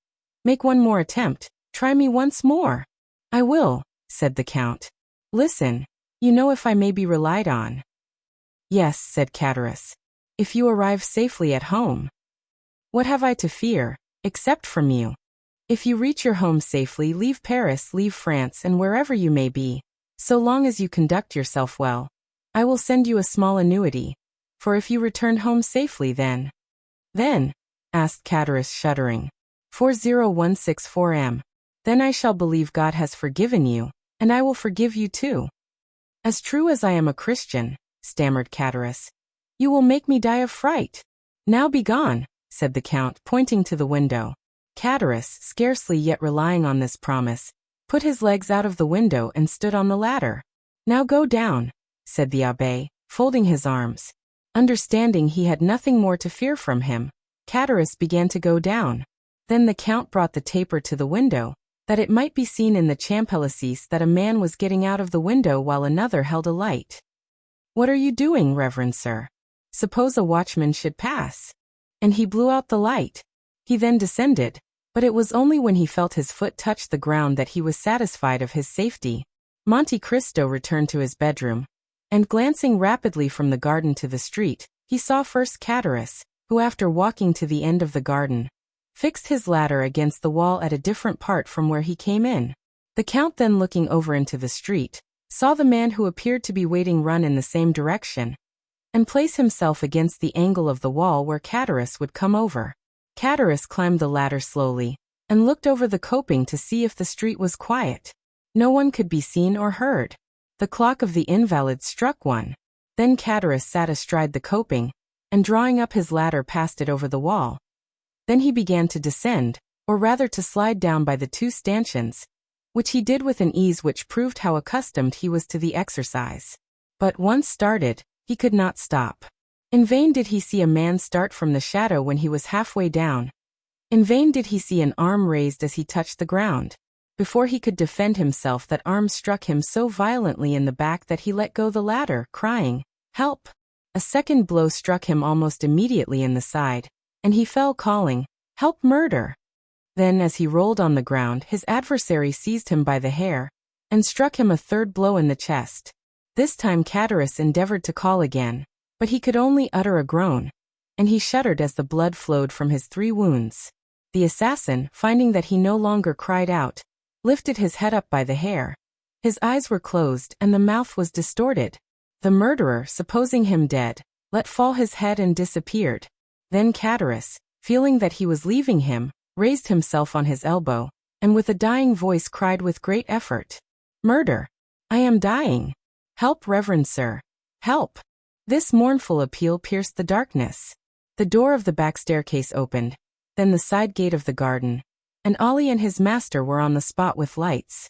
make one more attempt, try me once more. I will, said the Count. Listen, you know if I may be relied on. Yes, said Cadaras, if you arrive safely at home. What have I to fear, except from you? If you reach your home safely, leave Paris, leave France, and wherever you may be, so long as you conduct yourself well, I will send you a small annuity, for if you return home safely then, asked Cadaras shuddering, 40164 M. Then I shall believe God has forgiven you, and I will forgive you too. As true as I am a Christian, stammered Cadaras. You will make me die of fright. Now be gone, said the Count, pointing to the window. Cadaras, scarcely yet relying on this promise, put his legs out of the window and stood on the ladder. Now go down, said the abbé, folding his arms. Understanding he had nothing more to fear from him, Cadaras began to go down. Then the Count brought the taper to the window, that it might be seen in the Champs-Élysées that a man was getting out of the window while another held a light. What are you doing, reverend sir? Suppose a watchman should pass. And he blew out the light. He then descended, but it was only when he felt his foot touch the ground that he was satisfied of his safety. Monte Cristo returned to his bedroom, and glancing rapidly from the garden to the street, he saw first Cadaras, who after walking to the end of the garden, fixed his ladder against the wall at a different part from where he came in. The Count then looking over into the street, saw the man who appeared to be waiting run in the same direction, and place himself against the angle of the wall where Cadaras would come over. Cadaras climbed the ladder slowly, and looked over the coping to see if the street was quiet. No one could be seen or heard. The clock of the Invalides struck 1. Then Cadaras sat astride the coping, and drawing up his ladder passed it over the wall. Then he began to descend, or rather to slide down by the 2 stanchions, which he did with an ease which proved how accustomed he was to the exercise. But once started, he could not stop. In vain did he see a man start from the shadow when he was halfway down. In vain did he see an arm raised as he touched the ground. Before he could defend himself, that arm struck him so violently in the back that he let go the ladder, crying, "Help!" A second blow struck him almost immediately in the side, and he fell calling, "Help, murder!" Then as he rolled on the ground, his adversary seized him by the hair, and struck him a third blow in the chest. This time Cadaras endeavored to call again, but he could only utter a groan, and he shuddered as the blood flowed from his 3 wounds. The assassin, finding that he no longer cried out, lifted his head up by the hair. His eyes were closed and the mouth was distorted. The murderer, supposing him dead, let fall his head and disappeared. Then Cadaras, feeling that he was leaving him, raised himself on his elbow, and with a dying voice cried with great effort, "Murder! I am dying! Help, reverend sir! Help!" This mournful appeal pierced the darkness. The door of the back staircase opened, then the side gate of the garden, and Ali and his master were on the spot with lights.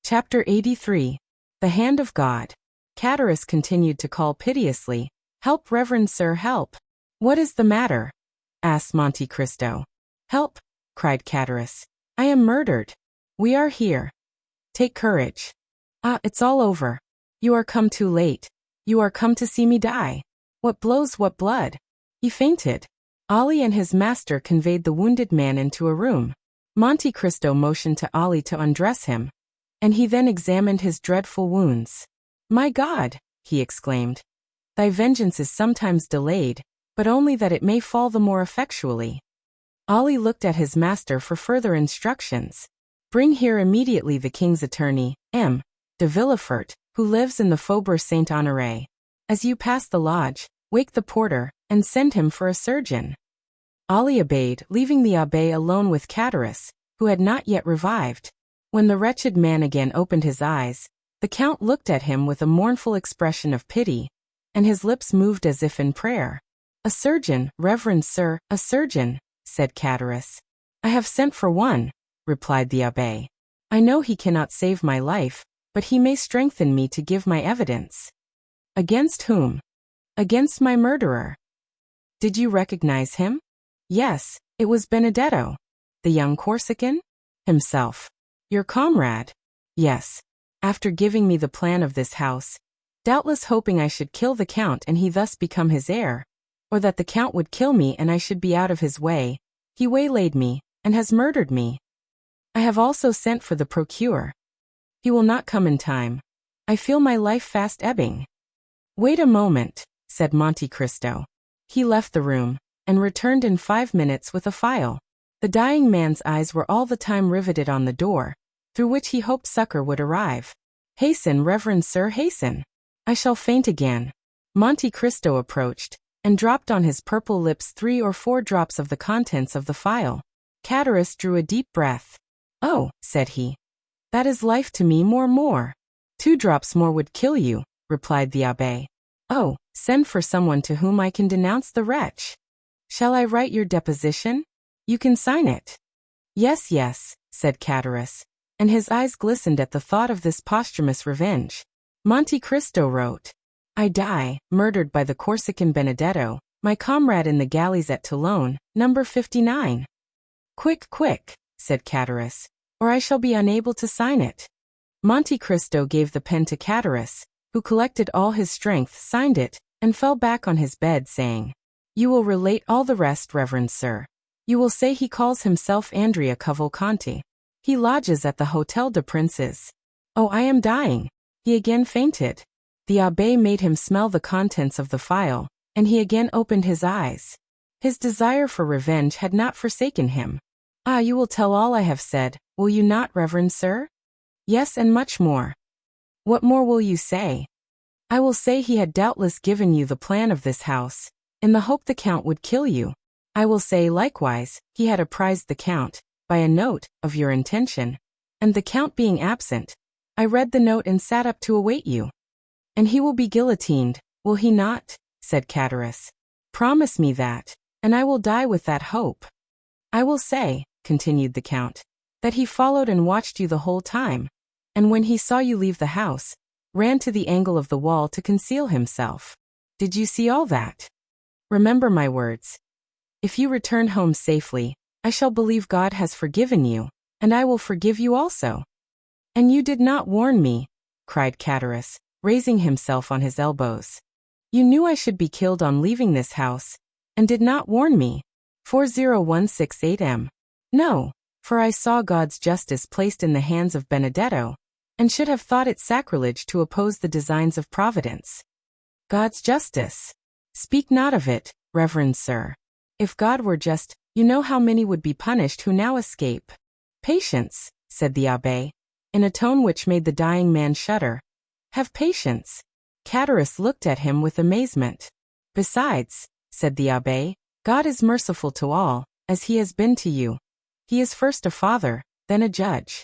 Chapter 83. The Hand of God. Cadaras continued to call piteously, "Help, reverend sir, help!" "What is the matter?" asked Monte Cristo. "Help!" cried Cadaras. "I am murdered. We are here. Take courage. Ah, it's all over. You are come too late. You are come to see me die. What blows, what blood. He fainted. Ali and his master conveyed the wounded man into a room. Monte Cristo motioned to Ali to undress him, and he then examined his dreadful wounds. My God, he exclaimed, thy vengeance is sometimes delayed, but only that it may fall the more effectually. Ali looked at his master for further instructions. Bring here immediately the king's attorney, M. de Villefort, who lives in the Faubourg Saint-Honoré. As you pass the lodge, wake the porter, and send him for a surgeon. Ali obeyed, leaving the abbé alone with Cadaris, who had not yet revived. When the wretched man again opened his eyes, the count looked at him with a mournful expression of pity, and his lips moved as if in prayer. A surgeon, reverend sir, a surgeon, said Cadaris. I have sent for one, replied the abbé. I know he cannot save my life, but he may strengthen me to give my evidence. Against whom? Against my murderer. Did you recognize him? Yes, it was Benedetto. The young Corsican? Himself. Your comrade? Yes. After giving me the plan of this house, doubtless hoping I should kill the count and he thus become his heir, or that the count would kill me and I should be out of his way, he waylaid me, and has murdered me. I have also sent for the procureur. He will not come in time. I feel my life fast ebbing. Wait a moment, said Monte Cristo. He left the room, and returned in 5 minutes with a file. The dying man's eyes were all the time riveted on the door, through which he hoped succor would arrive. Hasten, reverend sir, hasten. I shall faint again. Monte Cristo approached, and dropped on his purple lips 3 or 4 drops of the contents of the file. Cadaris drew a deep breath. Oh, said he. That is life to me more. 2 drops more would kill you, replied the abbé. Oh, send for someone to whom I can denounce the wretch. Shall I write your deposition? You can sign it. Yes, said Cadaris, and his eyes glistened at the thought of this posthumous revenge. Monte Cristo wrote, I die, murdered by the Corsican Benedetto, my comrade in the galleys at Toulon, number 59. Quick, said Cadaris, or I shall be unable to sign it. Monte Cristo gave the pen to Cadaris, who collected all his strength, signed it, and fell back on his bed, saying, You will relate all the rest, reverend sir. You will say he calls himself Andrea Cavalcanti. He lodges at the Hôtel de Princes. Oh, I am dying. He again fainted. The abbé made him smell the contents of the file, and he again opened his eyes. His desire for revenge had not forsaken him. Ah, you will tell all I have said, will you not, reverend sir? Yes, and much more. What more will you say? I will say he had doubtless given you the plan of this house, in the hope the count would kill you. I will say, likewise, he had apprised the count, by a note, of your intention, and the count being absent, I read the note and sat up to await you. And he will be guillotined, will he not? Said Cadaris. Promise me that, and I will die with that hope. I will say, continued the count, that he followed and watched you the whole time, and when he saw you leave the house, ran to the angle of the wall to conceal himself. Did you see all that? Remember my words. If you return home safely, I shall believe God has forgiven you, and I will forgive you also. And you did not warn me, cried Cadaris, raising himself on his elbows. You knew I should be killed on leaving this house, and did not warn me. 40168M. No, for I saw God's justice placed in the hands of Benedetto, and should have thought it sacrilege to oppose the designs of Providence. God's justice. Speak not of it, reverend sir. If God were just, you know how many would be punished who now escape. Patience, said the abbé, in a tone which made the dying man shudder. Have patience. Cadaris looked at him with amazement. Besides, said the abbé, God is merciful to all, as he has been to you. He is first a father, then a judge.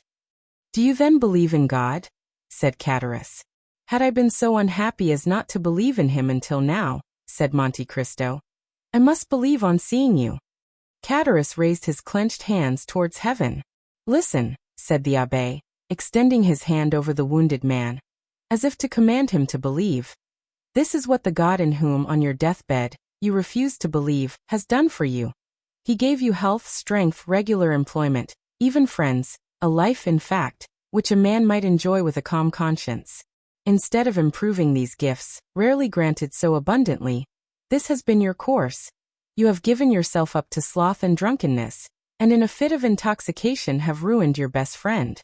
Do you then believe in God? Said Cadaris. Had I been so unhappy as not to believe in him until now, said Monte Cristo, I must believe on seeing you. Cadaris raised his clenched hands towards heaven. Listen, said the abbé, extending his hand over the wounded man, as if to command him to believe. This is what the God in whom, on your deathbed, you refused to believe, has done for you. He gave you health, strength, regular employment, even friends, a life in fact, which a man might enjoy with a calm conscience. Instead of improving these gifts, rarely granted so abundantly, this has been your course. You have given yourself up to sloth and drunkenness, and in a fit of intoxication have ruined your best friend.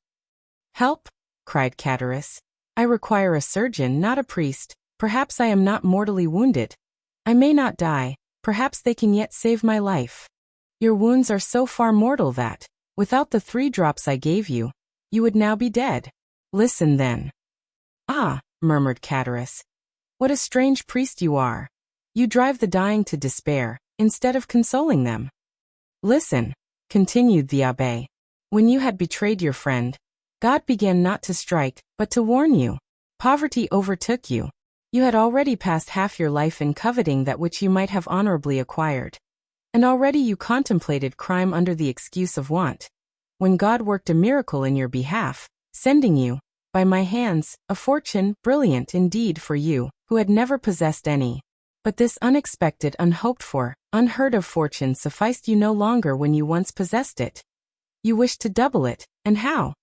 Help! Cried Chatteris. I require a surgeon, not a priest. Perhaps I am not mortally wounded. I may not die. Perhaps they can yet save my life. Your wounds are so far mortal that, without the 3 drops I gave you, you would now be dead. Listen then. Ah, murmured Chatteris. What a strange priest you are. You drive the dying to despair, instead of consoling them. Listen, continued the abbé. When you had betrayed your friend, God began not to strike, but to warn you. Poverty overtook you. You had already passed half your life in coveting that which you might have honorably acquired. And already you contemplated crime under the excuse of want, when God worked a miracle in your behalf, sending you, by my hands, a fortune, brilliant indeed for you, who had never possessed any. But this unexpected, unhoped for, unheard of fortune sufficed you no longer when you once possessed it. You wished to double it, and how?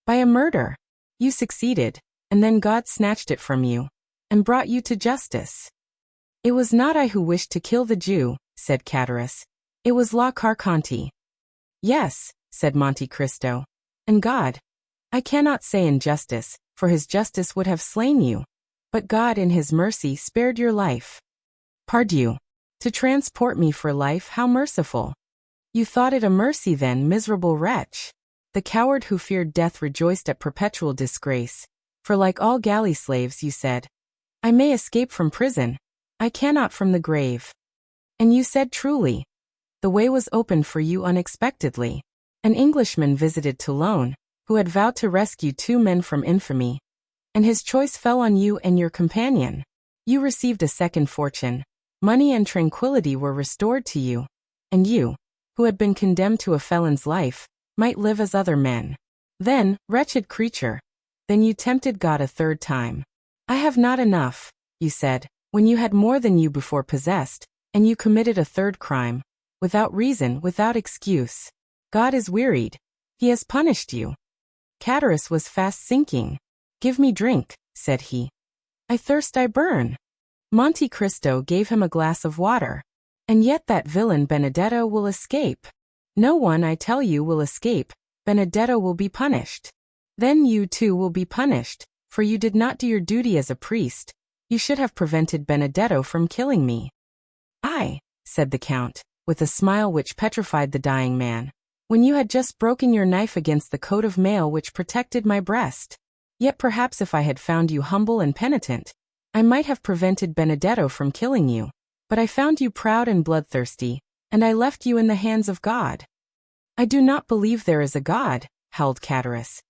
By a murder. You succeeded, and then God snatched it from you, and brought you to justice. It was not I who wished to kill the Jew, said Chatteris. It was La Carconte. Yes, said Monte Cristo. And God. I cannot say injustice, for his justice would have slain you. But God in his mercy spared your life. Pardieu. To transport me for life, how merciful. You thought it a mercy then, miserable wretch. The coward who feared death rejoiced at perpetual disgrace. For like all galley slaves, you said, I may escape from prison. I cannot from the grave. And you said truly. The way was opened for you unexpectedly. An Englishman visited Toulon, who had vowed to rescue 2 men from infamy. And his choice fell on you and your companion. You received a second fortune. Money and tranquility were restored to you. And you, who had been condemned to a felon's life, might live as other men. Then, wretched creature, then you tempted God a 3rd time. I have not enough, you said, when you had more than you before possessed, and you committed a 3rd crime, without reason, without excuse. God is wearied. He has punished you. Chatteris was fast sinking. Give me drink, said he. I thirst, I burn. Monte Cristo gave him a glass of water. And yet that villain Benedetto will escape. No one, I tell you, will escape. Benedetto will be punished. Then you too will be punished, for you did not do your duty as a priest. You should have prevented Benedetto from killing me. I, said the Count, with a smile which petrified the dying man, when you had just broken your knife against the coat of mail which protected my breast. Yet perhaps if I had found you humble and penitent, I might have prevented Benedetto from killing you. But I found you proud and bloodthirsty, and I left you in the hands of God. I do not believe there is a God, howled Chatteris.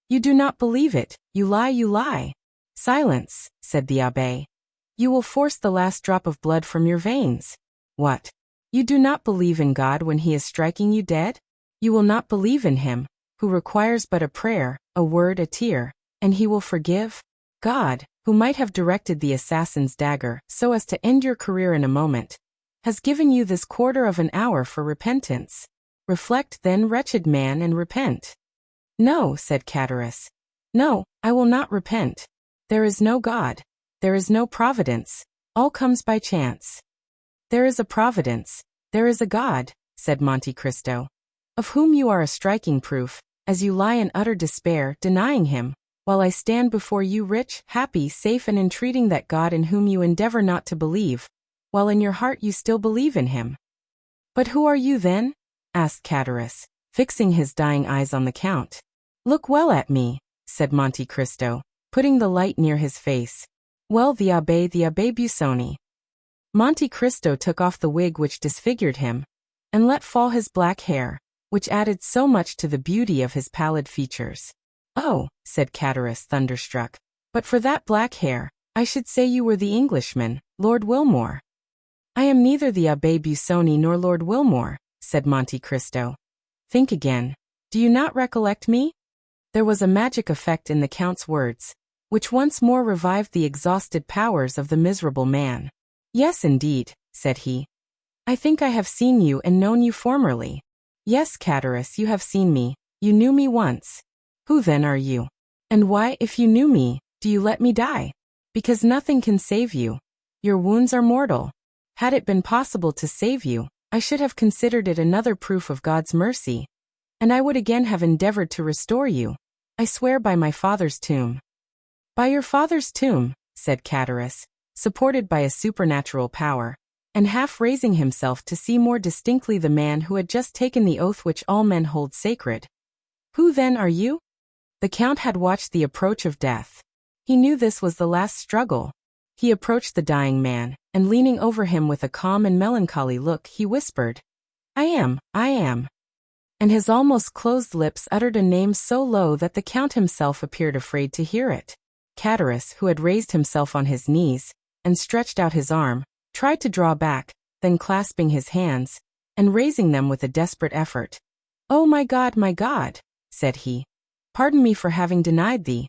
You do not believe it, you lie, you lie. Silence, said the abbé. You will force the last drop of blood from your veins. What? You do not believe in God when he is striking you dead? You will not believe in him, who requires but a prayer, a word, a tear, and he will forgive? God, who might have directed the assassin's dagger so as to end your career in a moment, has given you this quarter of an hour for repentance. Reflect then, wretched man, and repent. No, said Chatteris. No, I will not repent. There is no God. There is no providence. All comes by chance. There is a providence. There is a God, said Monte Cristo, of whom you are a striking proof, as you lie in utter despair, denying him, while I stand before you rich, happy, safe, and entreating that God in whom you endeavor not to believe, while in your heart you still believe in him. But who are you then? Asked Chatteris, fixing his dying eyes on the Count. Look well at me, said Monte Cristo, putting the light near his face. Well, the Abbé Busoni. Monte Cristo took off the wig which disfigured him, and let fall his black hair, which added so much to the beauty of his pallid features. Oh, said Chatteris, thunderstruck, but for that black hair, I should say you were the Englishman, Lord Wilmore. I am neither the Abbé Busoni nor Lord Wilmore, said Monte Cristo. Think again. Do you not recollect me? There was a magic effect in the Count's words, which once more revived the exhausted powers of the miserable man. Yes, indeed, said he. I think I have seen you and known you formerly. Yes, Chatteris, you have seen me. You knew me once. Who then are you? And why, if you knew me, do you let me die? Because nothing can save you. Your wounds are mortal. Had it been possible to save you, I should have considered it another proof of God's mercy, and I would again have endeavored to restore you. I swear by my father's tomb. By your father's tomb, said Catullus, supported by a supernatural power, and half raising himself to see more distinctly the man who had just taken the oath which all men hold sacred. Who then are you? The Count had watched the approach of death. He knew this was the last struggle. He approached the dying man, and leaning over him with a calm and melancholy look, he whispered, I am. And his almost closed lips uttered a name so low that the Count himself appeared afraid to hear it. Catullus, who had raised himself on his knees, and stretched out his arm, tried to draw back, then clasping his hands, and raising them with a desperate effort. Oh my God, said he. Pardon me for having denied thee.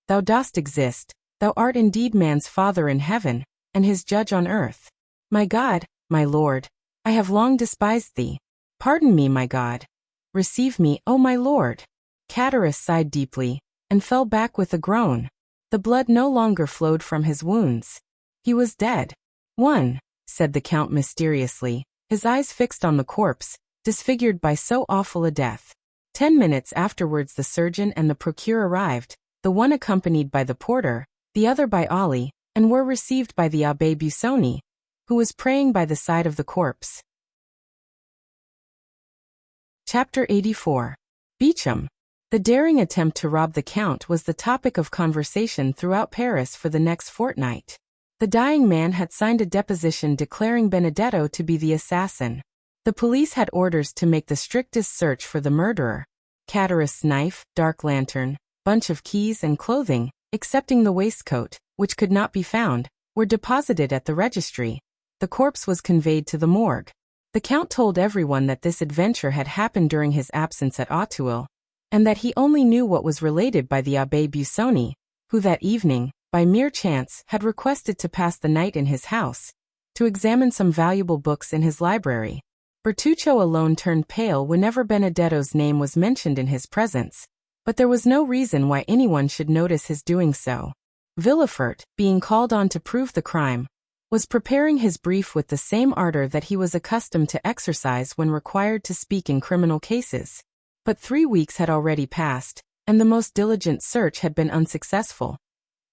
Thou dost exist, thou art indeed man's father in heaven, and his judge on earth. My God, my Lord, I have long despised thee. Pardon me, my God. Receive me, O my Lord. Catullus sighed deeply, and fell back with a groan. The blood no longer flowed from his wounds. He was dead. One, said the Count mysteriously, his eyes fixed on the corpse, disfigured by so awful a death. 10 minutes afterwards the surgeon and the procureur arrived, the one accompanied by the porter, the other by Ollie, and were received by the Abbé Busoni, who was praying by the side of the corpse. Chapter 84. Beauchamp. The daring attempt to rob the Count was the topic of conversation throughout Paris for the next fortnight. The dying man had signed a deposition declaring Benedetto to be the assassin. The police had orders to make the strictest search for the murderer. Catullus' knife, dark lantern, bunch of keys and clothing, excepting the waistcoat, which could not be found, were deposited at the registry. The corpse was conveyed to the morgue. The Count told everyone that this adventure had happened during his absence at Auteuil, and that he only knew what was related by the Abbé Busoni, who that evening, by mere chance, had requested to pass the night in his house, to examine some valuable books in his library. Bertuccio alone turned pale whenever Benedetto's name was mentioned in his presence, but there was no reason why anyone should notice his doing so. Villefort, being called on to prove the crime, was preparing his brief with the same ardor that he was accustomed to exercise when required to speak in criminal cases. But 3 weeks had already passed, and the most diligent search had been unsuccessful.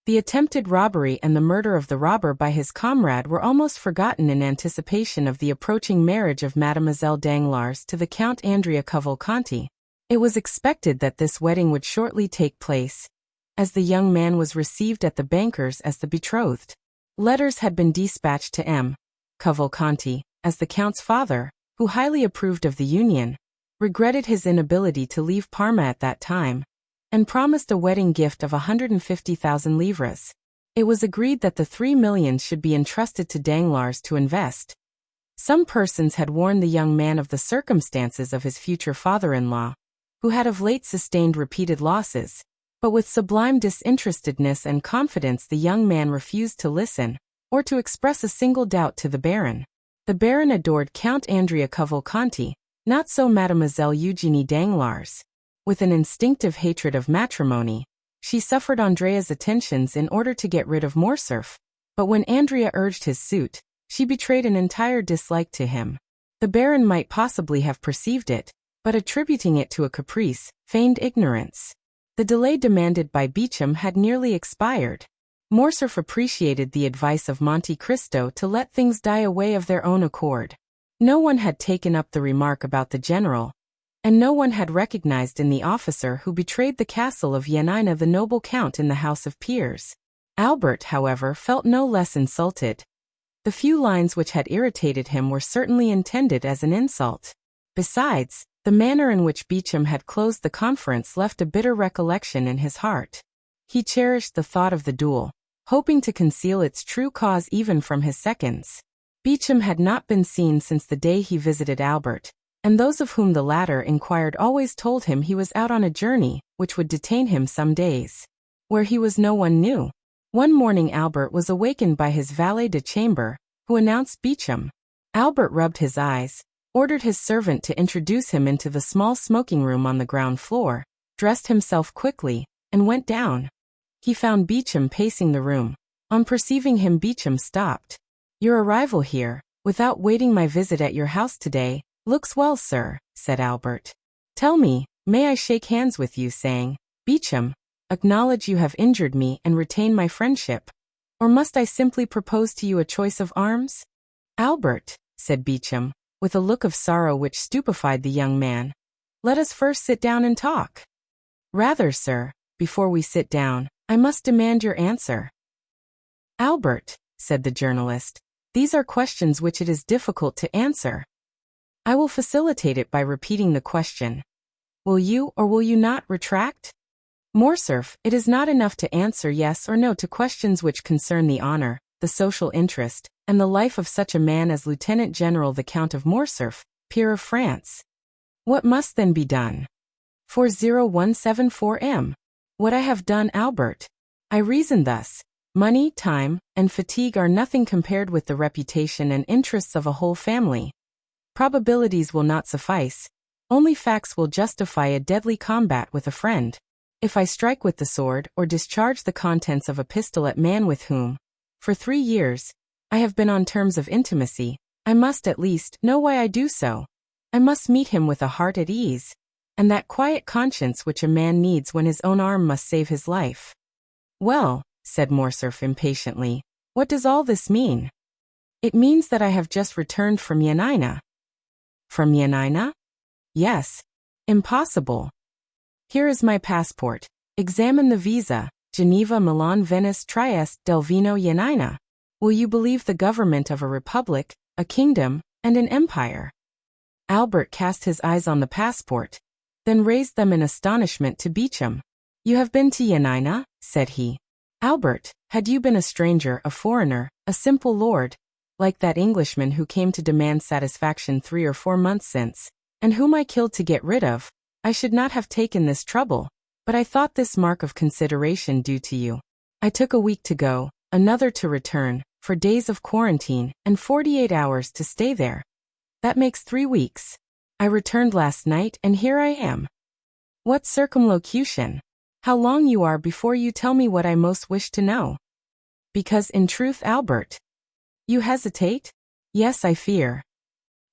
The attempted robbery and the murder of the robber by his comrade were almost forgotten in anticipation of the approaching marriage of Mademoiselle Danglars to the Count Andrea Cavalcanti. It was expected that this wedding would shortly take place, as the young man was received at the banker's as the betrothed. Letters had been dispatched to M. Cavalcanti, as the Count's father, who highly approved of the union, regretted his inability to leave Parma at that time, and promised a wedding gift of 150,000 livres. It was agreed that the 3 millions should be entrusted to Danglars to invest. Some persons had warned the young man of the circumstances of his future father-in-law, who had of late sustained repeated losses, but with sublime disinterestedness and confidence the young man refused to listen, or to express a single doubt to the Baron. The Baron adored Count Andrea Cavalcanti, not so Mademoiselle Eugénie Danglars. With an instinctive hatred of matrimony, she suffered Andrea's attentions in order to get rid of Morcerf, but when Andrea urged his suit, she betrayed an entire dislike to him. The Baron might possibly have perceived it, but attributing it to a caprice, feigned ignorance. The delay demanded by Beauchamp had nearly expired. Morcerf appreciated the advice of Monte Cristo to let things die away of their own accord. No one had taken up the remark about the general, and no one had recognized in the officer who betrayed the castle of Yanina the noble count in the House of Peers. Albert, however, felt no less insulted. The few lines which had irritated him were certainly intended as an insult. Besides, the manner in which Beauchamp had closed the conference left a bitter recollection in his heart. He cherished the thought of the duel, hoping to conceal its true cause even from his seconds. Beauchamp had not been seen since the day he visited Albert, and those of whom the latter inquired always told him he was out on a journey, which would detain him some days. Where he was no one knew. One morning Albert was awakened by his valet de chambre, who announced Beauchamp. Albert rubbed his eyes, ordered his servant to introduce him into the small smoking room on the ground floor, dressed himself quickly, and went down. He found Beauchamp pacing the room. On perceiving him, Beauchamp stopped. "Your arrival here, without waiting my visit at your house today, looks well, sir," said Albert. "Tell me, may I shake hands with you, saying, 'Beauchamp, acknowledge you have injured me and retain my friendship'? Or must I simply propose to you a choice of arms?" "Albert," said Beauchamp, with a look of sorrow which stupefied the young man, "let us first sit down and talk." "Rather, sir, before we sit down, I must demand your answer." "Albert," said the journalist, "these are questions which it is difficult to answer." "I will facilitate it by repeating the question. Will you or will you not retract?" "Morcerf, it is not enough to answer yes or no to questions which concern the honor, the social interest, and the life of such a man as Lieutenant General the Count of Morcerf, peer of France. What must then be done?" 40,174 What I have done, Albert. I reason thus. Money, time, and fatigue are nothing compared with the reputation and interests of a whole family. Probabilities will not suffice. Only facts will justify a deadly combat with a friend. If I strike with the sword or discharge the contents of a pistol at man with whom, for 3 years, I have been on terms of intimacy, I must at least know why I do so. I must meet him with a heart at ease, and that quiet conscience which a man needs when his own arm must save his life. "Well," said Morcerf impatiently, "what does all this mean?" "It means that I have just returned from Yanina." "From Yanina?" "Yes." "Impossible." "Here is my passport. Examine the visa, Geneva, Milan, Venice, Trieste, Delvino, Yanina. Will you believe the government of a republic, a kingdom, and an empire?" Albert cast his eyes on the passport, then raised them in astonishment to Beauchamp. "You have been to Yanina?" said he. "Albert, had you been a stranger, a foreigner, a simple lord, like that Englishman who came to demand satisfaction 3 or 4 months since, and whom I killed to get rid of, I should not have taken this trouble, but I thought this mark of consideration due to you. I took a week to go, another to return, for days of quarantine, and 48 hours to stay there. That makes 3 weeks. I returned last night, and here I am. What circumlocution! How long you are before you tell me what I most wish to know. Because in truth, Albert, you hesitate? Yes, I fear.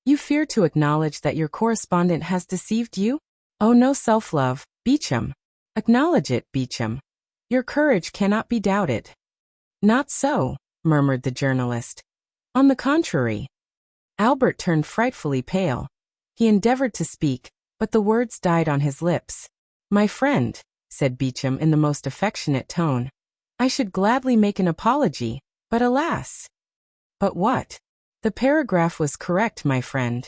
You fear to acknowledge that your correspondent has deceived you? Oh, no self-love, Beauchamp. Acknowledge it, Beauchamp. Your courage cannot be doubted." "Not so," murmured the journalist. "On the contrary." Albert turned frightfully pale. He endeavored to speak, but the words died on his lips. "My friend," said Beauchamp in the most affectionate tone, "I should gladly make an apology, but alas!" "But what?" "The paragraph was correct, my friend."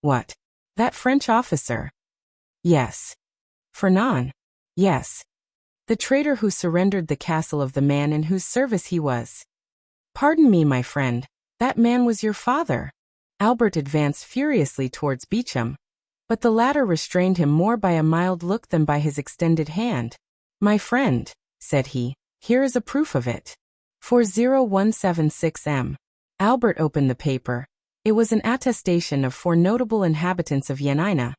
"What? That French officer?" "Yes." "Fernand?" "Yes." "The traitor who surrendered the castle of the man in whose service he was." "Pardon me, my friend, that man was your father." Albert advanced furiously towards Beauchamp, but the latter restrained him more by a mild look than by his extended hand. "My friend," said he, "here is a proof of it. 40,176 Albert opened the paper. It was an attestation of 4 notable inhabitants of Yanina,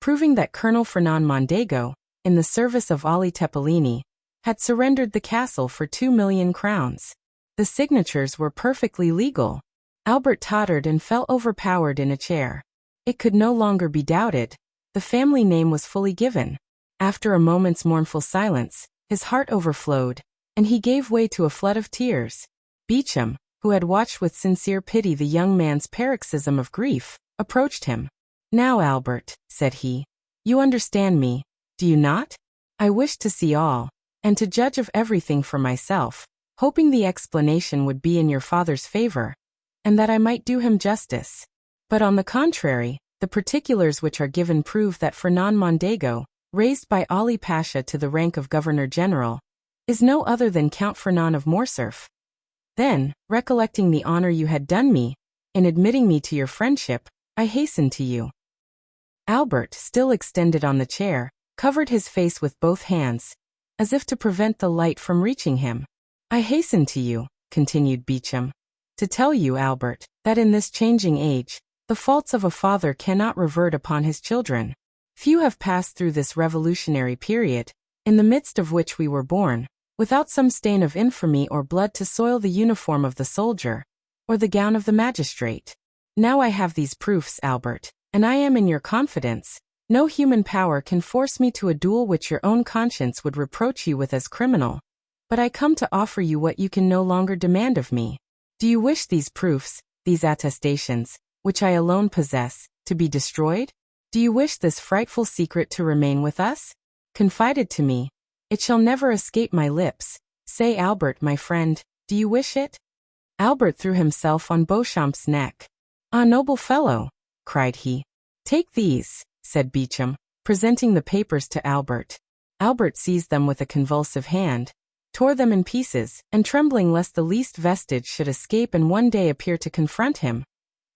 proving that Colonel Fernand Mondego, in the service of Ali Tepelini, had surrendered the castle for 2,000,000 crowns. The signatures were perfectly legal. Albert tottered and fell overpowered in a chair. It could no longer be doubted. The family name was fully given. After a moment's mournful silence, his heart overflowed, and he gave way to a flood of tears. Beauchamp, who had watched with sincere pity the young man's paroxysm of grief, approached him. "Now, Albert," said he, "you understand me, do you not? I wished to see all, and to judge of everything for myself, hoping the explanation would be in your father's favor, and that I might do him justice. But on the contrary, the particulars which are given prove that Fernand Mondego, raised by Ali Pasha to the rank of Governor-General, is no other than Count Fernand of Morcerf. Then, recollecting the honor you had done me, in admitting me to your friendship, I hastened to you." Albert, still extended on the chair, covered his face with both hands, as if to prevent the light from reaching him. "I hastened to you," continued Beauchamp, "to tell you, Albert, that in this changing age, the faults of a father cannot revert upon his children. Few have passed through this revolutionary period, in the midst of which we were born, without some stain of infamy or blood to soil the uniform of the soldier, or the gown of the magistrate. Now I have these proofs, Albert, and I am in your confidence. No human power can force me to a duel which your own conscience would reproach you with as criminal. But I come to offer you what you can no longer demand of me. Do you wish these proofs, these attestations, which I alone possess, to be destroyed? Do you wish this frightful secret to remain with us? Confided to me. It shall never escape my lips. Say, Albert, my friend, do you wish it? Albert threw himself on Beauchamp's neck. Ah, noble fellow, cried he. Take these, said Beauchamp, presenting the papers to Albert. Albert seized them with a convulsive hand, tore them in pieces, and trembling lest the least vestige should escape and one day appear to confront him,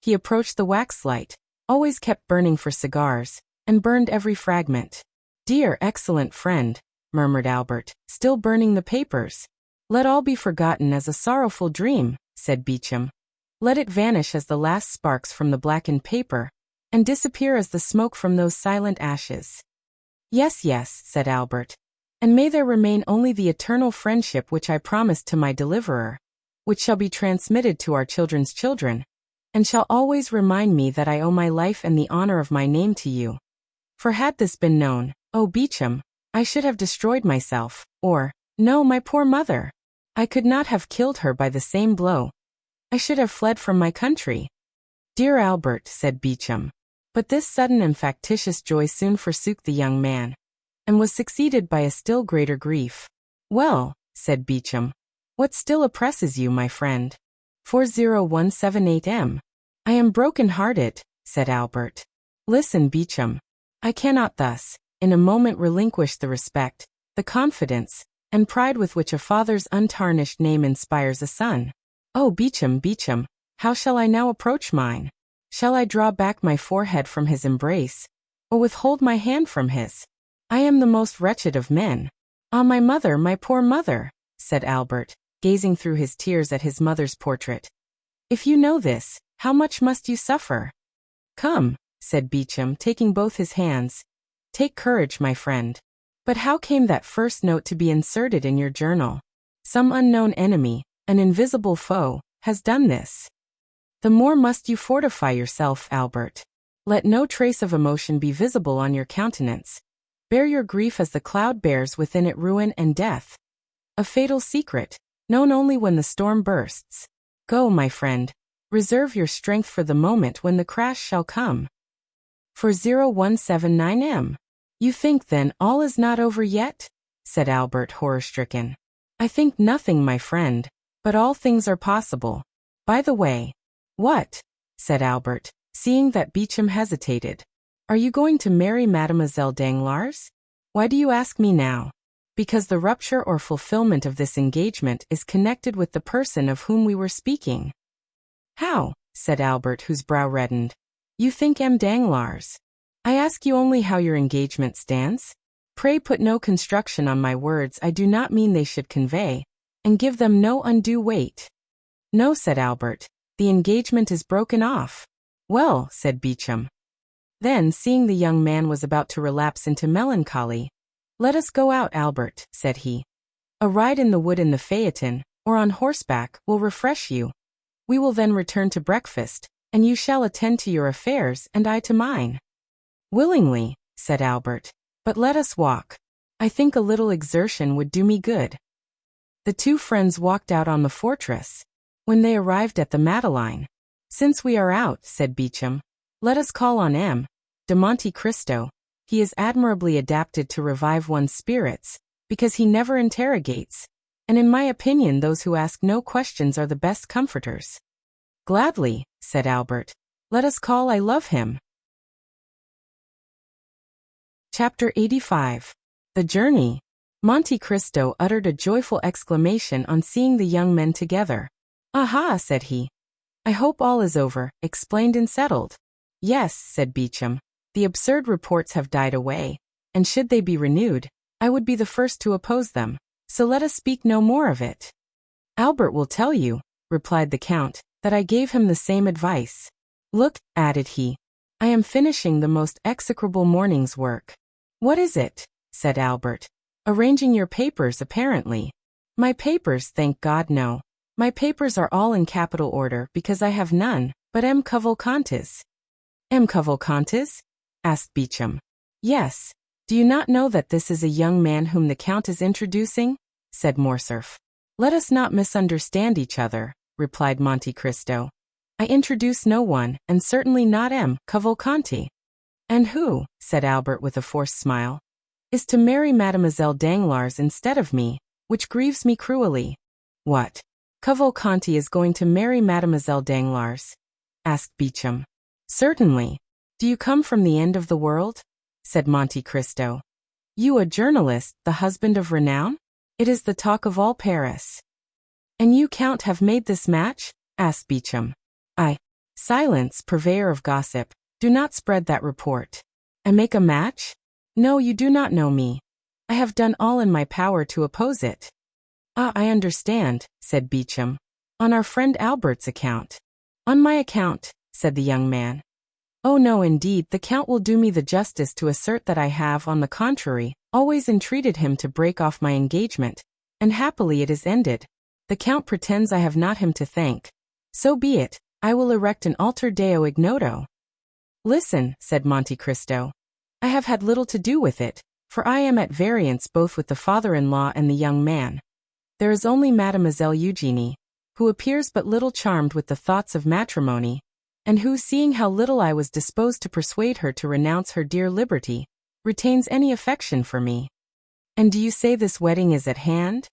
he approached the waxlight, always kept burning for cigars, and burned every fragment. Dear, excellent friend, murmured Albert, still burning the papers. Let all be forgotten as a sorrowful dream, said Beauchamp. Let it vanish as the last sparks from the blackened paper, and disappear as the smoke from those silent ashes. Yes, yes, said Albert, and may there remain only the eternal friendship which I promised to my deliverer, which shall be transmitted to our children's children, and shall always remind me that I owe my life and the honor of my name to you. For had this been known, O Beauchamp, I should have destroyed myself, or, no, my poor mother. I could not have killed her by the same blow. I should have fled from my country. Dear Albert, said Beauchamp. But this sudden and factitious joy soon forsook the young man, and was succeeded by a still greater grief. Well, said Beauchamp, what still oppresses you, my friend? 40178M. I am broken-hearted, said Albert. Listen, Beauchamp. I cannot thus, in a moment, relinquish the respect, the confidence, and pride with which a father's untarnished name inspires a son. Oh, Beauchamp, Beauchamp, how shall I now approach mine? Shall I draw back my forehead from his embrace, or withhold my hand from his? I am the most wretched of men. Ah, my mother, my poor mother, said Albert, gazing through his tears at his mother's portrait. If you know this, how much must you suffer? Come, said Beauchamp, taking both his hands. Take courage, my friend. But how came that first note to be inserted in your journal? Some unknown enemy, an invisible foe, has done this. The more must you fortify yourself, Albert. Let no trace of emotion be visible on your countenance. Bear your grief as the cloud bears within it ruin and death. A fatal secret, known only when the storm bursts. Go, my friend. Reserve your strength for the moment when the crash shall come. 40179M. You think, then, all is not over yet? Said Albert, horror-stricken. I think nothing, my friend, but all things are possible. By the way. What? Said Albert, seeing that Beauchamp hesitated. Are you going to marry Mademoiselle Danglars? Why do you ask me now? Because the rupture or fulfillment of this engagement is connected with the person of whom we were speaking. How? Said Albert, whose brow reddened. You think M. Danglars. I ask you only how your engagement stands. Pray put no construction on my words I do not mean they should convey, and give them no undue weight. No, said Albert, the engagement is broken off. Well, said Beauchamp. Then, seeing the young man was about to relapse into melancholy, let us go out, Albert, said he. A ride in the wood in the phaeton, or on horseback, will refresh you. We will then return to breakfast, and you shall attend to your affairs and I to mine. Willingly, said Albert, but let us walk. I think a little exertion would do me good. The two friends walked out on the fortress. When they arrived at the Madeleine, since we are out, said Beauchamp, let us call on M. de Monte Cristo. He is admirably adapted to revive one's spirits, because he never interrogates, and in my opinion those who ask no questions are the best comforters. Gladly, said Albert. Let us call. I love him. Chapter 85. The Journey. Monte Cristo uttered a joyful exclamation on seeing the young men together. Aha, said he. I hope all is over, explained and settled. Yes, said Beauchamp. The absurd reports have died away, and should they be renewed, I would be the first to oppose them, so let us speak no more of it. Albert will tell you, replied the Count, that I gave him the same advice. Look, added he, I am finishing the most execrable morning's work. What is it? Said Albert. Arranging your papers, apparently. My papers, thank God, no. My papers are all in capital order because I have none, but M. Cavalcantes. M. Cavalcantes? Asked Beauchamp. Yes. Do you not know that this is a young man whom the Count is introducing? Said Morcerf. Let us not misunderstand each other, replied Monte Cristo. I introduce no one, and certainly not M. Cavalcanti. And who, said Albert with a forced smile, is to marry Mademoiselle Danglars instead of me, which grieves me cruelly. What? Cavalcanti is going to marry Mademoiselle Danglars? Asked Beauchamp. Certainly. Do you come from the end of the world? Said Monte Cristo. You, a journalist, the husband of renown? It is the talk of all Paris. And you, Count, have made this match? Asked Beauchamp. I. Silence, purveyor of gossip. Do not spread that report. I make a match? No, you do not know me. I have done all in my power to oppose it. Ah, I understand, said Beauchamp. On our friend Albert's account. On my account, said the young man. Oh no, indeed, the Count will do me the justice to assert that I have, on the contrary, always entreated him to break off my engagement, and happily it is ended. The Count pretends I have not him to thank. So be it, I will erect an altar deo ignoto. Listen, said Monte Cristo. I have had little to do with it, for I am at variance both with the father-in-law and the young man. There is only Mademoiselle Eugénie, who appears but little charmed with the thoughts of matrimony, and who, seeing how little I was disposed to persuade her to renounce her dear liberty, retains any affection for me. And do you say this wedding is at hand?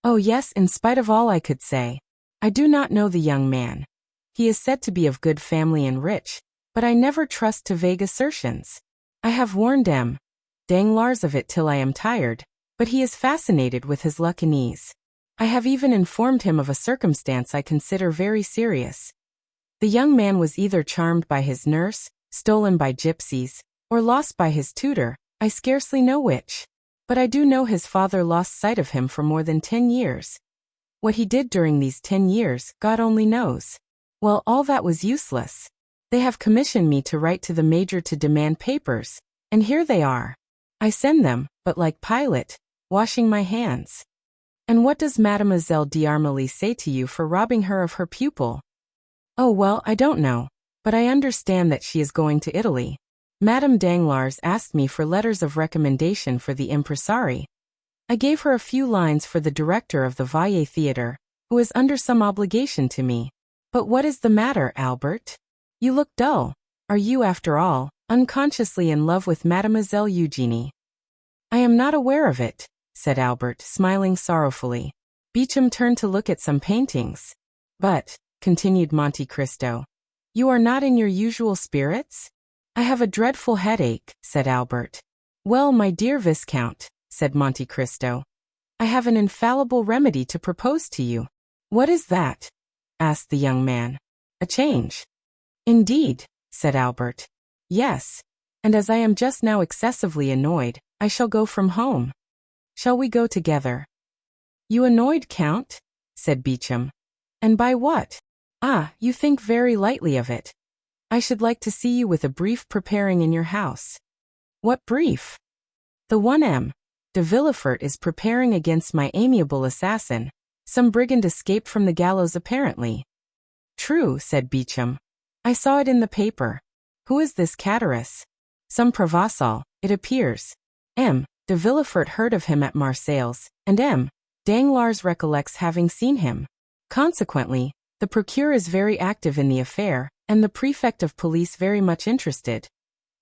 Oh yes, in spite of all I could say. I do not know the young man. He is said to be of good family and rich, but I never trust to vague assertions. I have warned M. Danglars of it till I am tired, but he is fascinated with his luck and ease. I have even informed him of a circumstance I consider very serious. The young man was either charmed by his nurse, stolen by gypsies, or lost by his tutor, I scarcely know which. But I do know his father lost sight of him for more than 10 years. What he did during these 10 years, God only knows. Well, all that was useless. They have commissioned me to write to the major to demand papers, and here they are. I send them, but like Pilate, washing my hands. And what does Mademoiselle d'Armilly say to you for robbing her of her pupil? Oh well, I don't know, but I understand that she is going to Italy. Madame Danglars asked me for letters of recommendation for the impresarii. I gave her a few lines for the director of the Valle Theatre, who is under some obligation to me. But what is the matter, Albert? You look dull. Are you, after all, unconsciously in love with Mademoiselle Eugénie? I am not aware of it, said Albert, smiling sorrowfully. Beauchamp turned to look at some paintings. But, continued Monte Cristo, you are not in your usual spirits? I have a dreadful headache, said Albert. Well, my dear Viscount, said Monte Cristo, I have an infallible remedy to propose to you. What is that? Asked the young man. A change. Indeed, said Albert. Yes, and as I am just now excessively annoyed, I shall go from home. Shall we go together? You annoyed, Count? Said Beauchamp. And by what? Ah, you think very lightly of it. I should like to see you with a brief preparing in your house. What brief? The one M. de Villefort is preparing against my amiable assassin. Some brigand escaped from the gallows apparently. True, said Beauchamp. I saw it in the paper. Who is this Cataris? Some Provençal, it appears. M. de Villefort heard of him at Marseilles, and M. Danglars recollects having seen him. Consequently, the procureur is very active in the affair, and the prefect of police very much interested.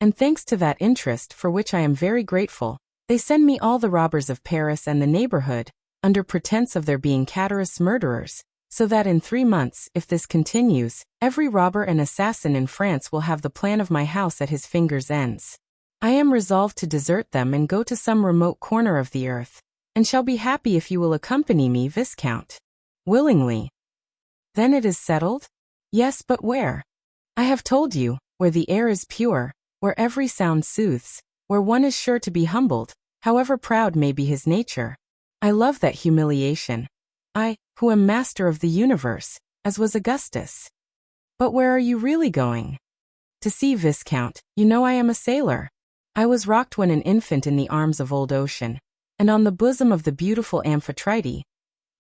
And thanks to that interest, for which I am very grateful, they send me all the robbers of Paris and the neighborhood, under pretense of their being Cataris murderers, so that in 3 months, if this continues, every robber and assassin in France will have the plan of my house at his fingers' ends. I am resolved to desert them and go to some remote corner of the earth, and shall be happy if you will accompany me, Viscount. Willingly. Then it is settled? Yes, but where? I have told you, where the air is pure, where every sound soothes, where one is sure to be humbled, however proud may be his nature. I love that humiliation. I, who am master of the universe, as was Augustus. But where are you really going? To sea, Viscount, you know I am a sailor. I was rocked when an infant in the arms of old ocean, and on the bosom of the beautiful Amphitrite.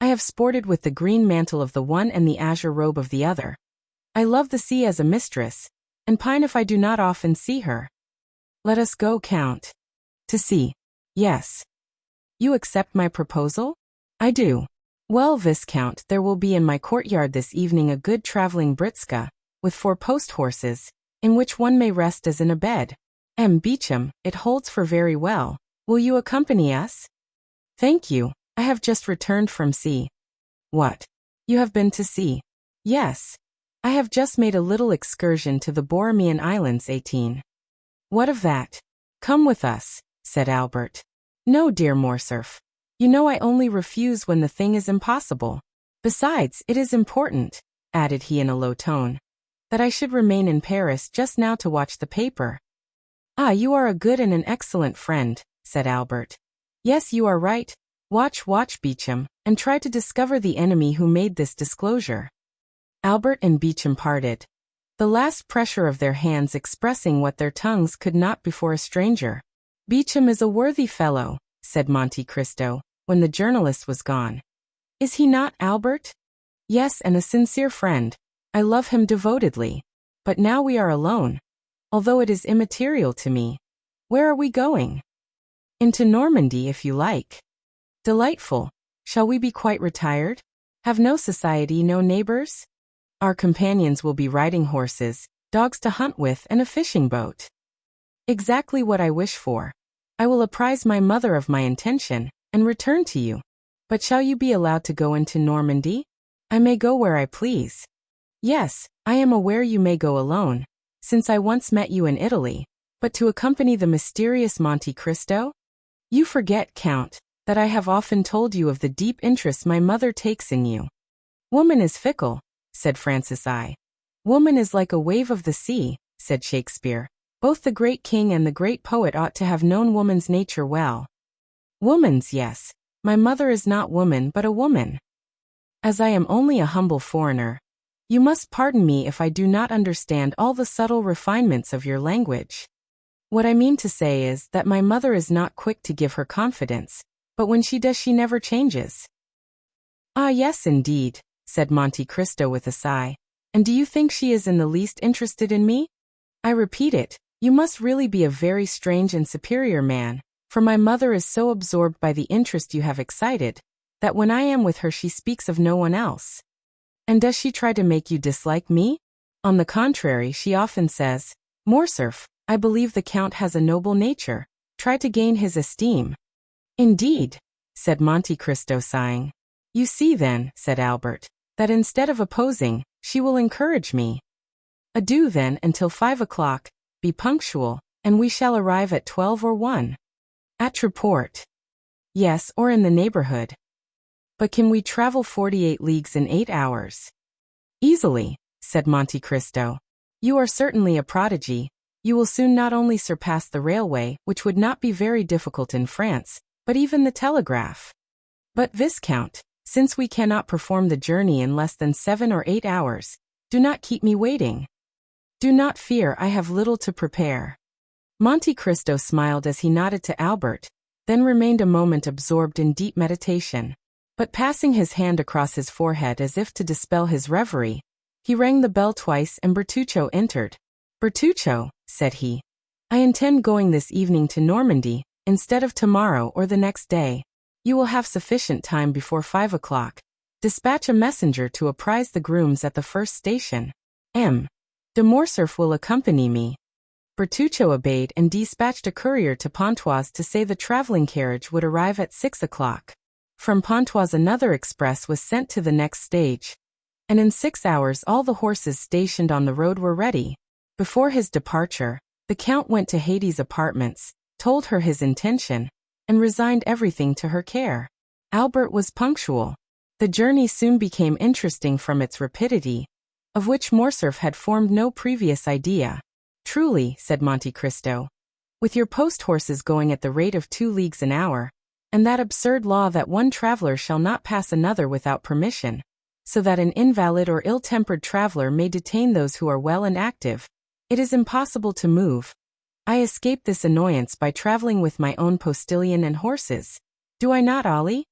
I have sported with the green mantle of the one and the azure robe of the other. I love the sea as a mistress, and pine if I do not often see her. Let us go, Count. To sea. Yes. You accept my proposal? I do. Well, Viscount, there will be in my courtyard this evening a good traveling britska, with 4 post horses, in which one may rest as in a bed. Beecham, it holds for very well. Will you accompany us? Thank you. I have just returned from sea. What? You have been to sea? Yes. I have just made a little excursion to the Borromean Islands, 18. What of that? Come with us, said Albert. No, dear Morcerf. You know I only refuse when the thing is impossible. Besides, it is important, added he in a low tone, that I should remain in Paris just now to watch the paper. Ah, you are a good and an excellent friend, said Albert. Yes, you are right. Watch Beecham, and try to discover the enemy who made this disclosure. Albert and Beecham parted, the last pressure of their hands expressing what their tongues could not before a stranger. Beecham is a worthy fellow, said Monte Cristo, when the journalist was gone. Is he not, Albert? Yes, and a sincere friend. I love him devotedly. But now we are alone. Although it is immaterial to me. Where are we going? Into Normandy, if you like. Delightful. Shall we be quite retired? Have no society, no neighbors? Our companions will be riding horses, dogs to hunt with, and a fishing boat. Exactly what I wish for. I will apprise my mother of my intention, and return to you. But shall you be allowed to go into Normandy? I may go where I please. Yes, I am aware you may go alone, since I once met you in Italy, but to accompany the mysterious Monte Cristo? You forget, Count, that I have often told you of the deep interest my mother takes in you. Woman is fickle, said Francis I. Woman is like a wave of the sea, said Shakespeare. Both the great king and the great poet ought to have known woman's nature well. Woman's, yes. My mother is not woman but a woman. As I am only a humble foreigner, you must pardon me if I do not understand all the subtle refinements of your language. What I mean to say is that my mother is not quick to give her confidence, but when she does she never changes. Ah, yes, indeed, said Monte Cristo with a sigh. And do you think she is in the least interested in me? I repeat it, you must really be a very strange and superior man, for my mother is so absorbed by the interest you have excited, that when I am with her she speaks of no one else. And does she try to make you dislike me? On the contrary, she often says, Morcerf, I believe the Count has a noble nature. Try to gain his esteem. Indeed, said Monte Cristo sighing. You see then, said Albert, that instead of opposing, she will encourage me. Adieu then until 5 o'clock, be punctual, and we shall arrive at 12 or 1. At Treport. Yes, or in the neighborhood. But can we travel 48 leagues in 8 hours? Easily, said Monte Cristo. You are certainly a prodigy. You will soon not only surpass the railway, which would not be very difficult in France, but even the telegraph. But Viscount, since we cannot perform the journey in less than 7 or 8 hours, do not keep me waiting. Do not fear, I have little to prepare. Monte Cristo smiled as he nodded to Albert, then remained a moment absorbed in deep meditation. But passing his hand across his forehead as if to dispel his reverie, he rang the bell twice and Bertuccio entered. Bertuccio, said he, I intend going this evening to Normandy, instead of tomorrow or the next day. You will have sufficient time before 5 o'clock. Dispatch a messenger to apprise the grooms at the first station. M. de Morcerf will accompany me. Bertuccio obeyed and dispatched a courier to Pontoise to say the traveling carriage would arrive at 6 o'clock. From Pontoise another express was sent to the next stage, and in 6 hours all the horses stationed on the road were ready. Before his departure, the Count went to Haydée's apartments, told her his intention, and resigned everything to her care. Albert was punctual. The journey soon became interesting from its rapidity, of which Morcerf had formed no previous idea. Truly, said Monte Cristo, with your post horses going at the rate of 2 leagues an hour, and that absurd law that one traveler shall not pass another without permission, so that an invalid or ill-tempered traveler may detain those who are well and active, It is impossible to move. I escape this annoyance by traveling with my own postilion and horses. Do I not, Ollie?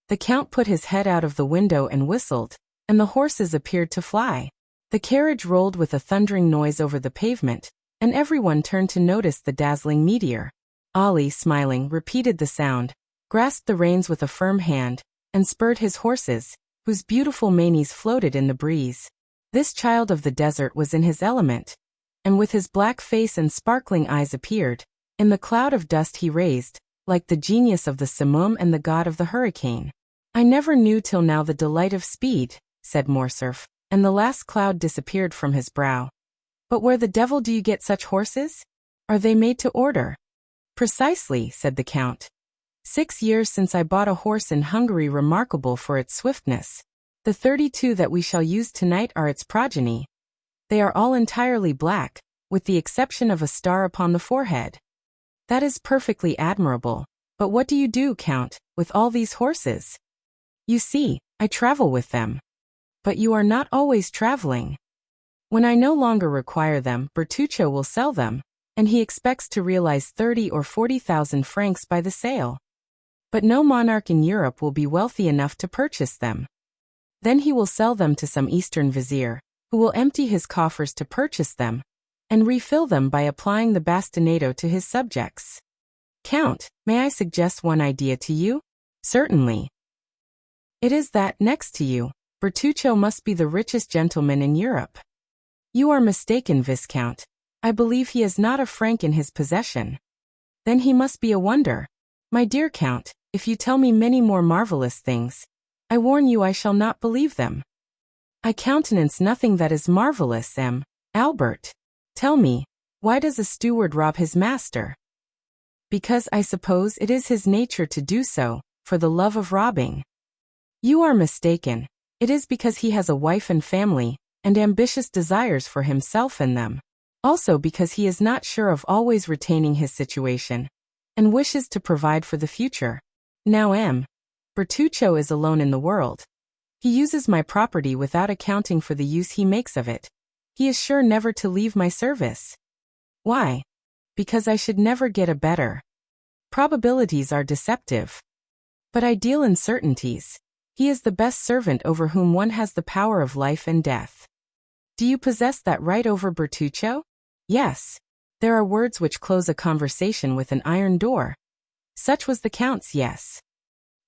The Count put his head out of the window and whistled, and the horses appeared to fly. The carriage rolled with a thundering noise over the pavement, and everyone turned to notice the dazzling meteor. Ollie, smiling, repeated the sound, grasped the reins with a firm hand, and spurred his horses, whose beautiful manes floated in the breeze. This child of the desert was in his element, and with his black face and sparkling eyes appeared, in the cloud of dust he raised, like the genius of the simoom and the god of the hurricane. I never knew till now the delight of speed, said Morcerf, and the last cloud disappeared from his brow. But where the devil do you get such horses? Are they made to order? Precisely, said the Count. 6 years since I bought a horse in Hungary remarkable for its swiftness. The 32 that we shall use tonight are its progeny. They are all entirely black, with the exception of a star upon the forehead. That is perfectly admirable. But what do you do, Count, with all these horses? You see, I travel with them. But you are not always traveling. When I no longer require them, Bertuccio will sell them, and he expects to realize 30 or 40,000 francs by the sale. But no monarch in Europe will be wealthy enough to purchase them. Then he will sell them to some Eastern vizier, who will empty his coffers to purchase them, and refill them by applying the bastinado to his subjects. Count, may I suggest one idea to you? Certainly. It is that, next to you, Bertuccio must be the richest gentleman in Europe. You are mistaken, Viscount. I believe he has not a franc in his possession. Then he must be a wonder. My dear Count, if you tell me many more marvelous things, I warn you I shall not believe them. I countenance nothing that is marvelous, Albert. Tell me, why does a steward rob his master? Because I suppose it is his nature to do so, for the love of robbing. You are mistaken. It is because he has a wife and family, and ambitious desires for himself and them. Also because he is not sure of always retaining his situation, and wishes to provide for the future. Now Bertuccio is alone in the world. He uses my property without accounting for the use he makes of it. He is sure never to leave my service. Why? Because I should never get a better. Probabilities are deceptive. But I deal in certainties. He is the best servant over whom one has the power of life and death. Do you possess that right over Bertuccio? Yes. There are words which close a conversation with an iron door. Such was the Count's yes.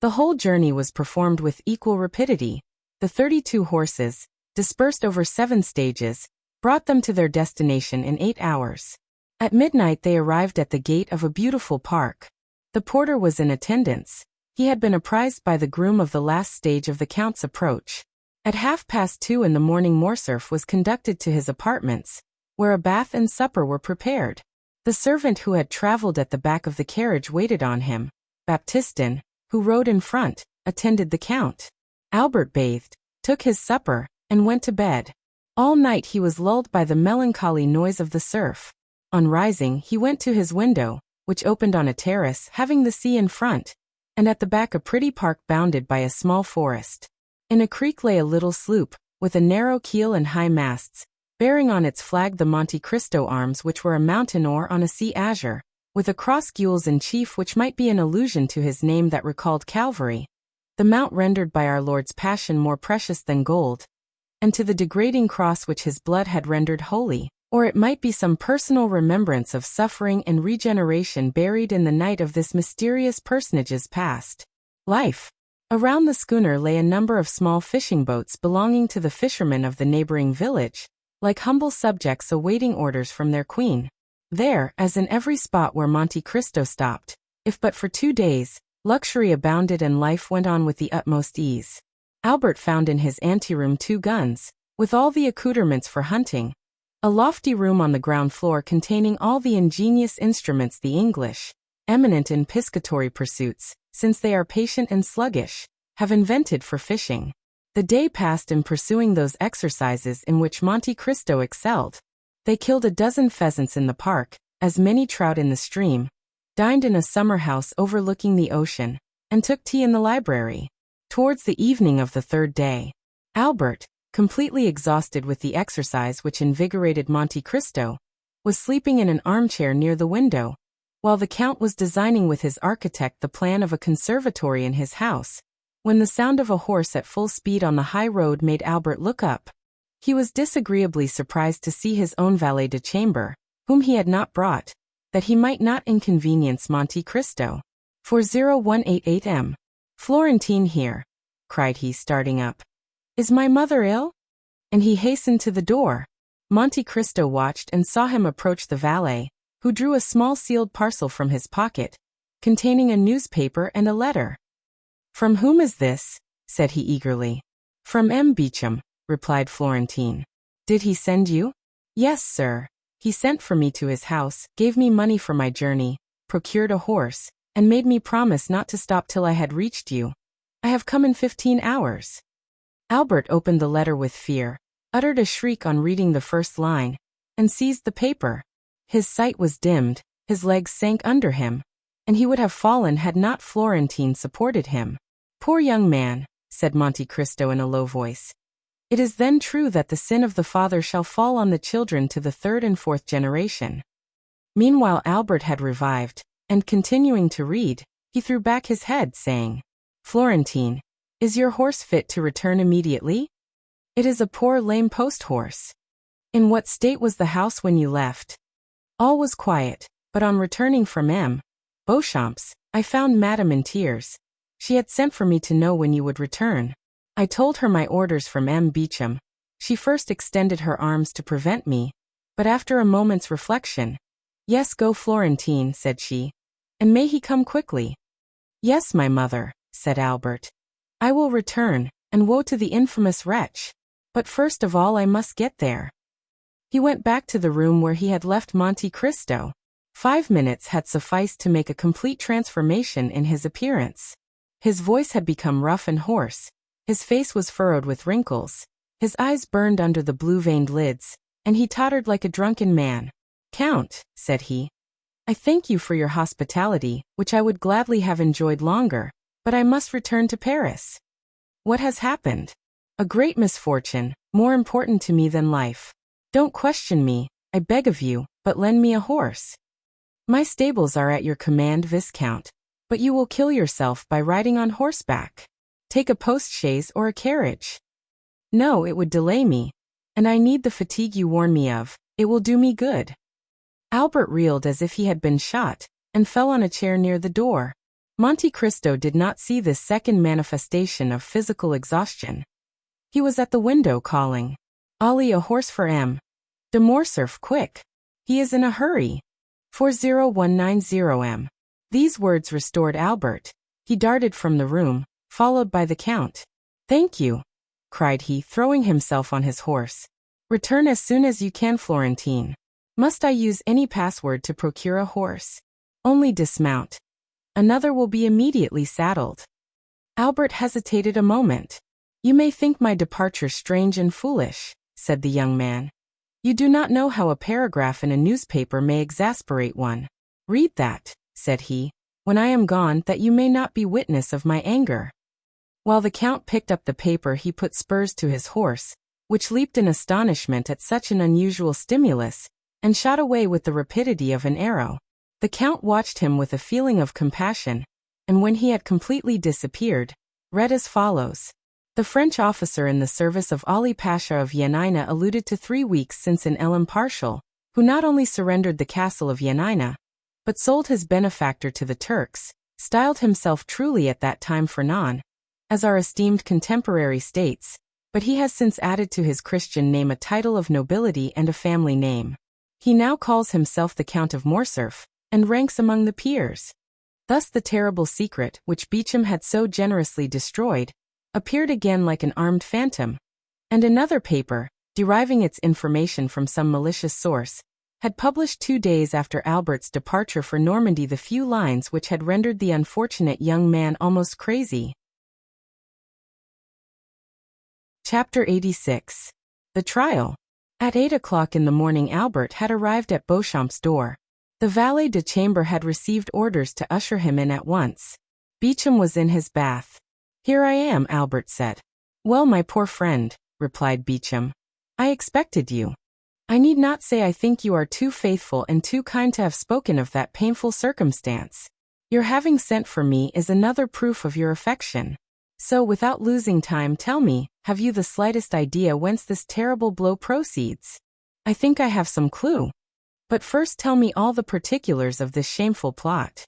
The whole journey was performed with equal rapidity. The 32 horses, dispersed over 7 stages, brought them to their destination in 8 hours. At midnight they arrived at the gate of a beautiful park. The porter was in attendance. He had been apprised by the groom of the last stage of the Count's approach. At 2:30 in the morning Morcerf was conducted to his apartments, where a bath and supper were prepared. The servant who had traveled at the back of the carriage waited on him. Baptistin, who rode in front, attended the Count. Albert bathed, took his supper, and went to bed. All night he was lulled by the melancholy noise of the surf. On rising he went to his window, which opened on a terrace having the sea in front, and at the back a pretty park bounded by a small forest. In a creek lay a little sloop, with a narrow keel and high masts, bearing on its flag the Monte Cristo arms which were a mountain or on a sea azure, with a cross gules in chief which might be an allusion to his name that recalled Calvary, the mount rendered by our Lord's passion more precious than gold, and to the degrading cross which his blood had rendered holy, or it might be some personal remembrance of suffering and regeneration buried in the night of this mysterious personage's past life. Around the schooner lay a number of small fishing boats belonging to the fishermen of the neighboring village, like humble subjects awaiting orders from their queen. There, as in every spot where Monte Cristo stopped, if but for 2 days, luxury abounded and life went on with the utmost ease. Albert found in his anteroom 2 guns, with all the accoutrements for hunting, a lofty room on the ground floor containing all the ingenious instruments the English, eminent in piscatory pursuits, since they are patient and sluggish, have invented for fishing. The day passed in pursuing those exercises in which Monte Cristo excelled. They killed a dozen pheasants in the park, as many trout in the stream, dined in a summer house overlooking the ocean, and took tea in the library. Towards the evening of the 3rd day, Albert, completely exhausted with the exercise which invigorated Monte Cristo, was sleeping in an armchair near the window, while the Count was designing with his architect the plan of a conservatory in his house, when the sound of a horse at full speed on the high road made Albert look up. He was disagreeably surprised to see his own valet de chambre, whom he had not brought, that he might not inconvenience Monte Cristo. 40188 M. Florentine here, cried he, starting up. Is my mother ill? And he hastened to the door. Monte Cristo watched and saw him approach the valet, who drew a small sealed parcel from his pocket, containing a newspaper and a letter. From whom is this? Said he eagerly. From M. Beauchamp, replied Florentine. Did he send you? Yes, sir. He sent for me to his house, gave me money for my journey, procured a horse, and made me promise not to stop till I had reached you. I have come in 15 hours. Albert opened the letter with fear, uttered a shriek on reading the first line, and seized the paper. His sight was dimmed, his legs sank under him, and he would have fallen had not Florentine supported him. Poor young man, said Monte Cristo in a low voice. It is then true that the sin of the father shall fall on the children to the 3rd and 4th generation. Meanwhile Albert had revived, and continuing to read, he threw back his head, saying, Florentine, is your horse fit to return immediately? It is a poor lame post horse. In what state was the house when you left? All was quiet, but on returning from M. Beauchamp's, I found Madame in tears. She had sent for me to know when you would return. I told her my orders from M. Beauchamp. She first extended her arms to prevent me, but after a moment's reflection, Yes, go Florentine, said she, and may he come quickly. Yes, my mother, said Albert. I will return, and woe to the infamous wretch. But first of all I must get there. He went back to the room where he had left Monte Cristo. 5 minutes had sufficed to make a complete transformation in his appearance. His voice had become rough and hoarse, his face was furrowed with wrinkles, his eyes burned under the blue-veined lids, and he tottered like a drunken man. Count, said he, I thank you for your hospitality, which I would gladly have enjoyed longer, but I must return to Paris. What has happened? A great misfortune, more important to me than life. Don't question me, I beg of you, but lend me a horse. My stables are at your command, Viscount, but you will kill yourself by riding on horseback. Take a post-chaise or a carriage. No, it would delay me, and I need the fatigue you warn me of. It will do me good. Albert reeled as if he had been shot, and fell on a chair near the door. Monte Cristo did not see this second manifestation of physical exhaustion. He was at the window calling, Ali, a horse for M. de Morcerf, quick. He is in a hurry. 40190 M. These words restored Albert. He darted from the room, followed by the Count. Thank you, cried he, throwing himself on his horse. Return as soon as you can, Florentine. Must I use any password to procure a horse? Only dismount. Another will be immediately saddled. Albert hesitated a moment. You may think my departure strange and foolish, said the young man. You do not know how a paragraph in a newspaper may exasperate one. Read that, said he, when I am gone, that you may not be witness of my anger. While the Count picked up the paper, he put spurs to his horse, which leaped in astonishment at such an unusual stimulus, and shot away with the rapidity of an arrow. The Count watched him with a feeling of compassion, and when he had completely disappeared, read as follows. The French officer in the service of Ali Pasha of Yanina alluded to 3 weeks since an El Impartial, who not only surrendered the castle of Yanina, but sold his benefactor to the Turks, styled himself truly at that time Fernand, as our esteemed contemporary states, but he has since added to his Christian name a title of nobility and a family name. He now calls himself the Count of Morcerf, and ranks among the peers. Thus the terrible secret, which Beauchamp had so generously destroyed, appeared again like an armed phantom, and another paper, deriving its information from some malicious source, had published 2 days after Albert's departure for Normandy the few lines which had rendered the unfortunate young man almost crazy. Chapter 86. The Trial. At 8 o'clock in the morning Albert had arrived at Beauchamp's door. The valet de chambre had received orders to usher him in at once. Beauchamp was in his bath. Here I am, Albert said. Well, my poor friend, replied Beauchamp. I expected you. I need not say I think you are too faithful and too kind to have spoken of that painful circumstance. Your having sent for me is another proof of your affection. So without losing time, tell me, have you the slightest idea whence this terrible blow proceeds? I think I have some clue. But first tell me all the particulars of this shameful plot.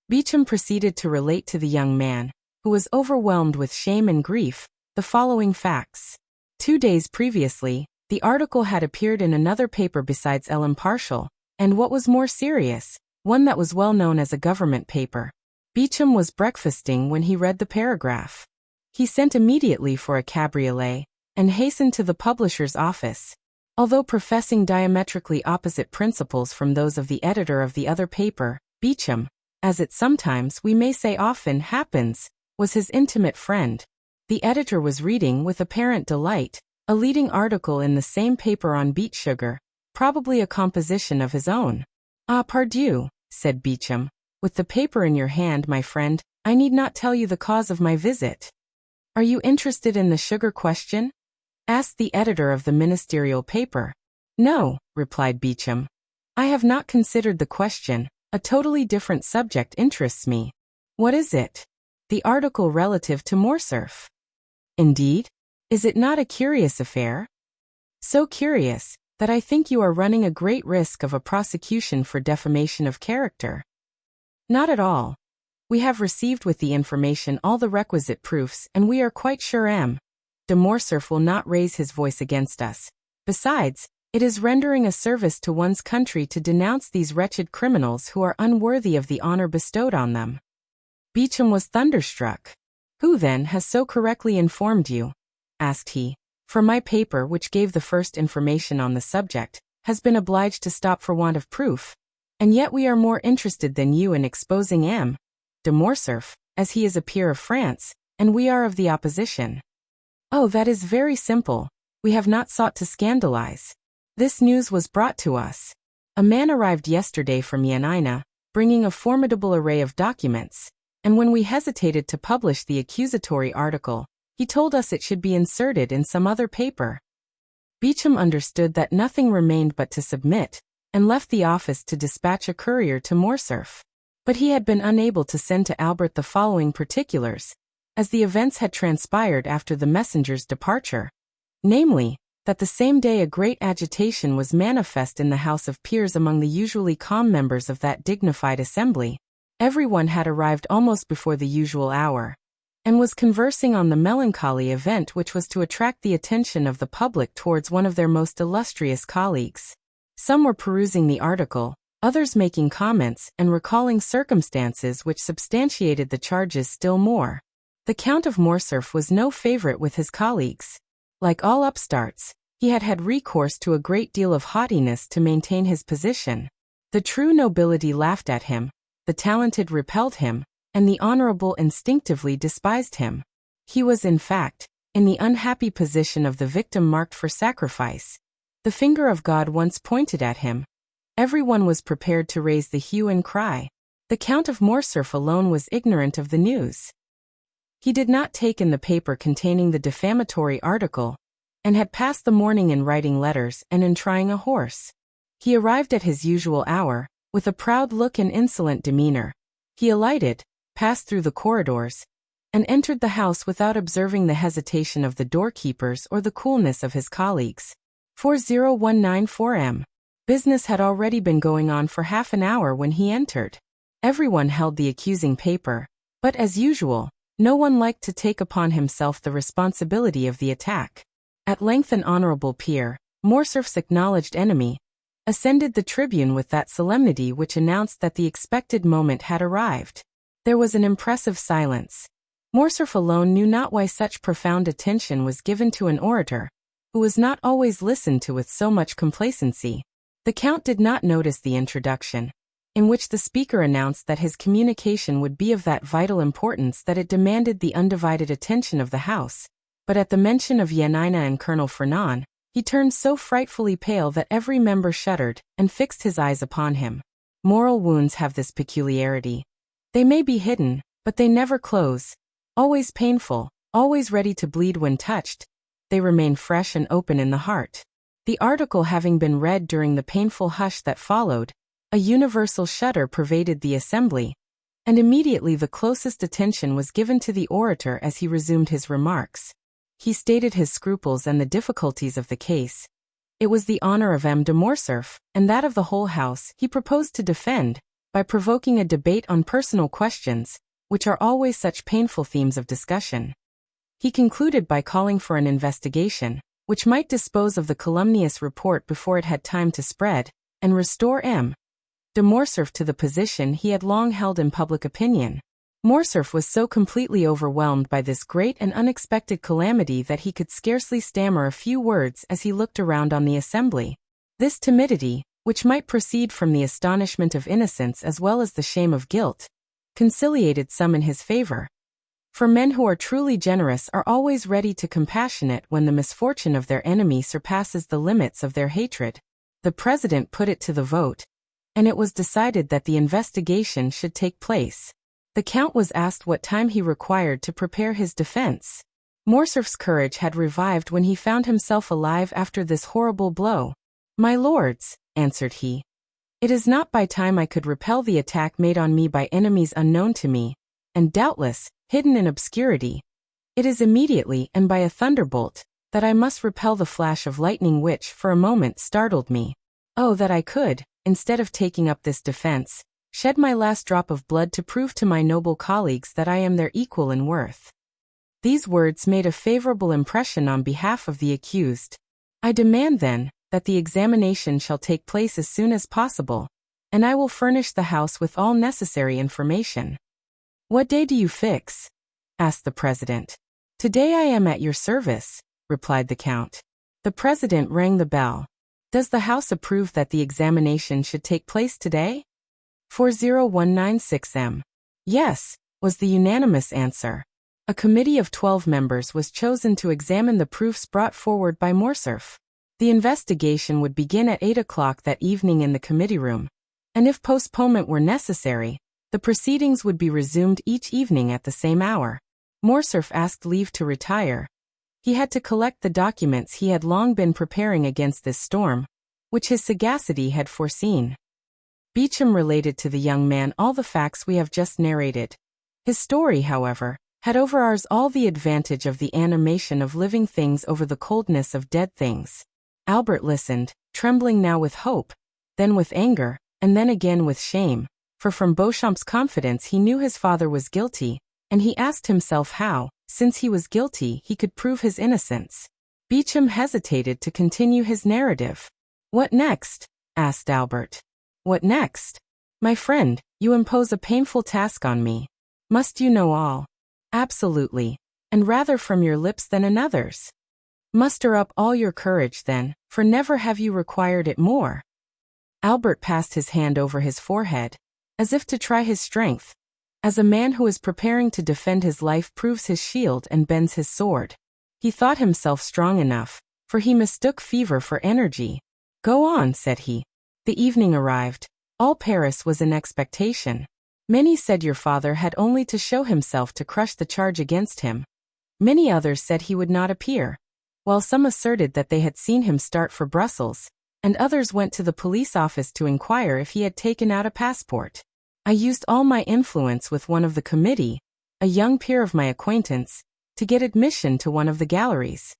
Beecham proceeded to relate to the young man, who was overwhelmed with shame and grief, the following facts. 2 days previously, the article had appeared in another paper besides El Impartial, and what was more serious, one that was well known as a government paper. Beecham was breakfasting when he read the paragraph. He sent immediately for a cabriolet, and hastened to the publisher's office. Although professing diametrically opposite principles from those of the editor of the other paper, Beecham, as it sometimes, we may say often, happens, was his intimate friend. The editor was reading with apparent delight a leading article in the same paper on beet sugar, probably a composition of his own. Ah, pardieu, said Beecham, with the paper in your hand, my friend, I need not tell you the cause of my visit. Are you interested in the sugar question? Asked the editor of the ministerial paper. No, replied Beecham. I have not considered the question. A totally different subject interests me. What is it? The article relative to Morcerf. Indeed? Is it not a curious affair? So curious, that I think you are running a great risk of a prosecution for defamation of character. Not at all. We have received with the information all the requisite proofs, and we are quite sure M. de Morcerf will not raise his voice against us. Besides, it is rendering a service to one's country to denounce these wretched criminals who are unworthy of the honor bestowed on them. Beecham was thunderstruck. Who then has so correctly informed you? Asked he. For my paper, which gave the first information on the subject, has been obliged to stop for want of proof. And yet we are more interested than you in exposing M. de Morcerf, as he is a peer of France, and we are of the opposition. Oh, that is very simple. We have not sought to scandalize. This news was brought to us. A man arrived yesterday from Yanina, bringing a formidable array of documents, and when we hesitated to publish the accusatory article, he told us it should be inserted in some other paper. Beecham understood that nothing remained but to submit, and left the office to dispatch a courier to Morcerf. But he had been unable to send to Albert the following particulars, as the events had transpired after the messenger's departure. Namely, that the same day a great agitation was manifest in the House of Peers among the usually calm members of that dignified assembly. Everyone had arrived almost before the usual hour, and was conversing on the melancholy event which was to attract the attention of the public towards one of their most illustrious colleagues. Some were perusing the article, others making comments and recalling circumstances which substantiated the charges still more. The Count of Morcerf was no favorite with his colleagues. Like all upstarts, he had had recourse to a great deal of haughtiness to maintain his position. The true nobility laughed at him, the talented repelled him, and the honorable instinctively despised him. He was, in fact, in the unhappy position of the victim marked for sacrifice. The finger of God once pointed at him. Everyone was prepared to raise the hue and cry. The Count of Morcerf alone was ignorant of the news. He did not take in the paper containing the defamatory article, and had passed the morning in writing letters and in trying a horse. He arrived at his usual hour, with a proud look and insolent demeanor. He alighted, passed through the corridors, and entered the house without observing the hesitation of the doorkeepers or the coolness of his colleagues. 40,194 M. Business had already been going on for half an hour when he entered. Everyone held the accusing paper, but as usual, no one liked to take upon himself the responsibility of the attack. At length an honorable peer, Morcerf's acknowledged enemy, ascended the tribune with that solemnity which announced that the expected moment had arrived. There was an impressive silence. Morcerf alone knew not why such profound attention was given to an orator, who was not always listened to with so much complacency. The Count did not notice the introduction, in which the speaker announced that his communication would be of that vital importance that it demanded the undivided attention of the House, but at the mention of Yanina and Colonel Fernand, he turned so frightfully pale that every member shuddered and fixed his eyes upon him. Moral wounds have this peculiarity. They may be hidden, but they never close. Always painful, always ready to bleed when touched, they remain fresh and open in the heart. The article having been read during the painful hush that followed, a universal shudder pervaded the assembly, and immediately the closest attention was given to the orator as he resumed his remarks. He stated his scruples and the difficulties of the case. It was the honor of M. de Morcerf, and that of the whole House, he proposed to defend, by provoking a debate on personal questions, which are always such painful themes of discussion. He concluded by calling for an investigation, which might dispose of the calumnious report before it had time to spread, and restore M. de Morcerf to the position he had long held in public opinion. Morcerf was so completely overwhelmed by this great and unexpected calamity that he could scarcely stammer a few words as he looked around on the assembly. This timidity, which might proceed from the astonishment of innocence as well as the shame of guilt, conciliated some in his favor. For men who are truly generous are always ready to compassionate when the misfortune of their enemy surpasses the limits of their hatred. The president put it to the vote, and it was decided that the investigation should take place. The count was asked what time he required to prepare his defense. Morcerf's courage had revived when he found himself alive after this horrible blow. "My lords," answered he, "it is not by time I could repel the attack made on me by enemies unknown to me, and doubtless, hidden in obscurity. It is immediately and by a thunderbolt, that I must repel the flash of lightning which, for a moment, startled me. Oh, that I could, instead of taking up this defense, shed my last drop of blood to prove to my noble colleagues that I am their equal in worth." These words made a favorable impression on behalf of the accused. "I demand, then, that the examination shall take place as soon as possible, and I will furnish the House with all necessary information." "What day do you fix?" asked the president. "Today I am at your service," replied the count. The president rang the bell. "Does the House approve that the examination should take place today?" 40196M. "Yes," was the unanimous answer. A committee of 12 members was chosen to examine the proofs brought forward by Morcerf. The investigation would begin at 8 o'clock that evening in the committee room, and if postponement were necessary, the proceedings would be resumed each evening at the same hour. Morcerf asked leave to retire. He had to collect the documents he had long been preparing against this storm, which his sagacity had foreseen. Beauchamp related to the young man all the facts we have just narrated. His story, however, had over ours all the advantage of the animation of living things over the coldness of dead things. Albert listened, trembling now with hope, then with anger, and then again with shame, for from Beauchamp's confidence he knew his father was guilty, and he asked himself how, since he was guilty, he could prove his innocence. Beauchamp hesitated to continue his narrative. "What next?" asked Albert. "What next? My friend, you impose a painful task on me. Must you know all?" "Absolutely, and rather from your lips than another's." "Muster up all your courage then, for never have you required it more." Albert passed his hand over his forehead, as if to try his strength, as a man who is preparing to defend his life proves his shield and bends his sword. He thought himself strong enough, for he mistook fever for energy. "Go on," said he. The evening arrived. All Paris was in expectation. Many said your father had only to show himself to crush the charge against him. Many others said he would not appear, while some asserted that they had seen him start for Brussels, and others went to the police office to inquire if he had taken out a passport. I used all my influence with one of the committee, a young peer of my acquaintance, to get admission to one of the galleries.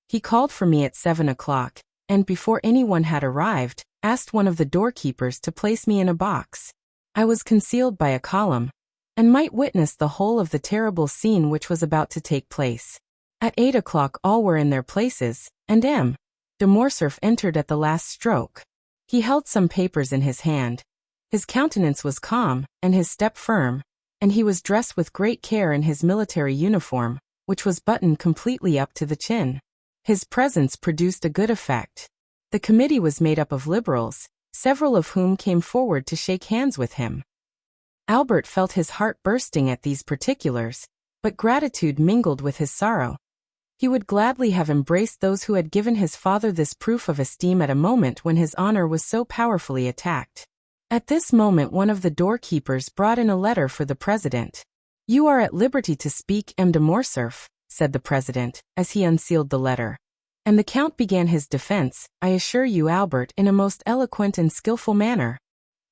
He called for me at 7 o'clock, and before anyone had arrived, asked one of the doorkeepers to place me in a box. I was concealed by a column, and might witness the whole of the terrible scene which was about to take place. At 8 o'clock all were in their places, and M. de Morcerf entered at the last stroke. He held some papers in his hand. His countenance was calm, and his step firm, and he was dressed with great care in his military uniform, which was buttoned completely up to the chin. His presence produced a good effect. The committee was made up of liberals, several of whom came forward to shake hands with him. Albert felt his heart bursting at these particulars, but gratitude mingled with his sorrow. He would gladly have embraced those who had given his father this proof of esteem at a moment when his honor was so powerfully attacked. At this moment one of the doorkeepers brought in a letter for the president. "You are at liberty to speak, M. de Morcerf," said the president, as he unsealed the letter. And the Count began his defense, I assure you, Albert, in a most eloquent and skillful manner.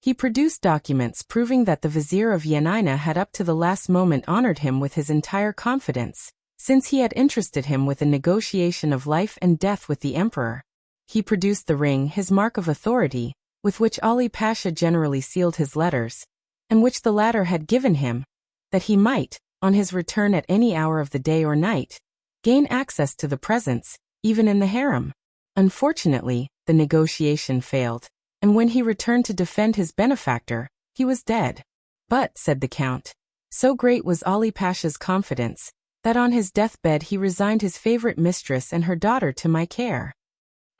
He produced documents proving that the Vizier of Yanina had up to the last moment honored him with his entire confidence, since he had entrusted him with a negotiation of life and death with the Emperor. He produced the ring, his mark of authority, with which Ali Pasha generally sealed his letters, and which the latter had given him, that he might, on his return at any hour of the day or night, gain access to the presents, even in the harem. Unfortunately, the negotiation failed, and when he returned to defend his benefactor, he was dead. But, said the Count, so great was Ali Pasha's confidence, that on his deathbed he resigned his favorite mistress and her daughter to my care.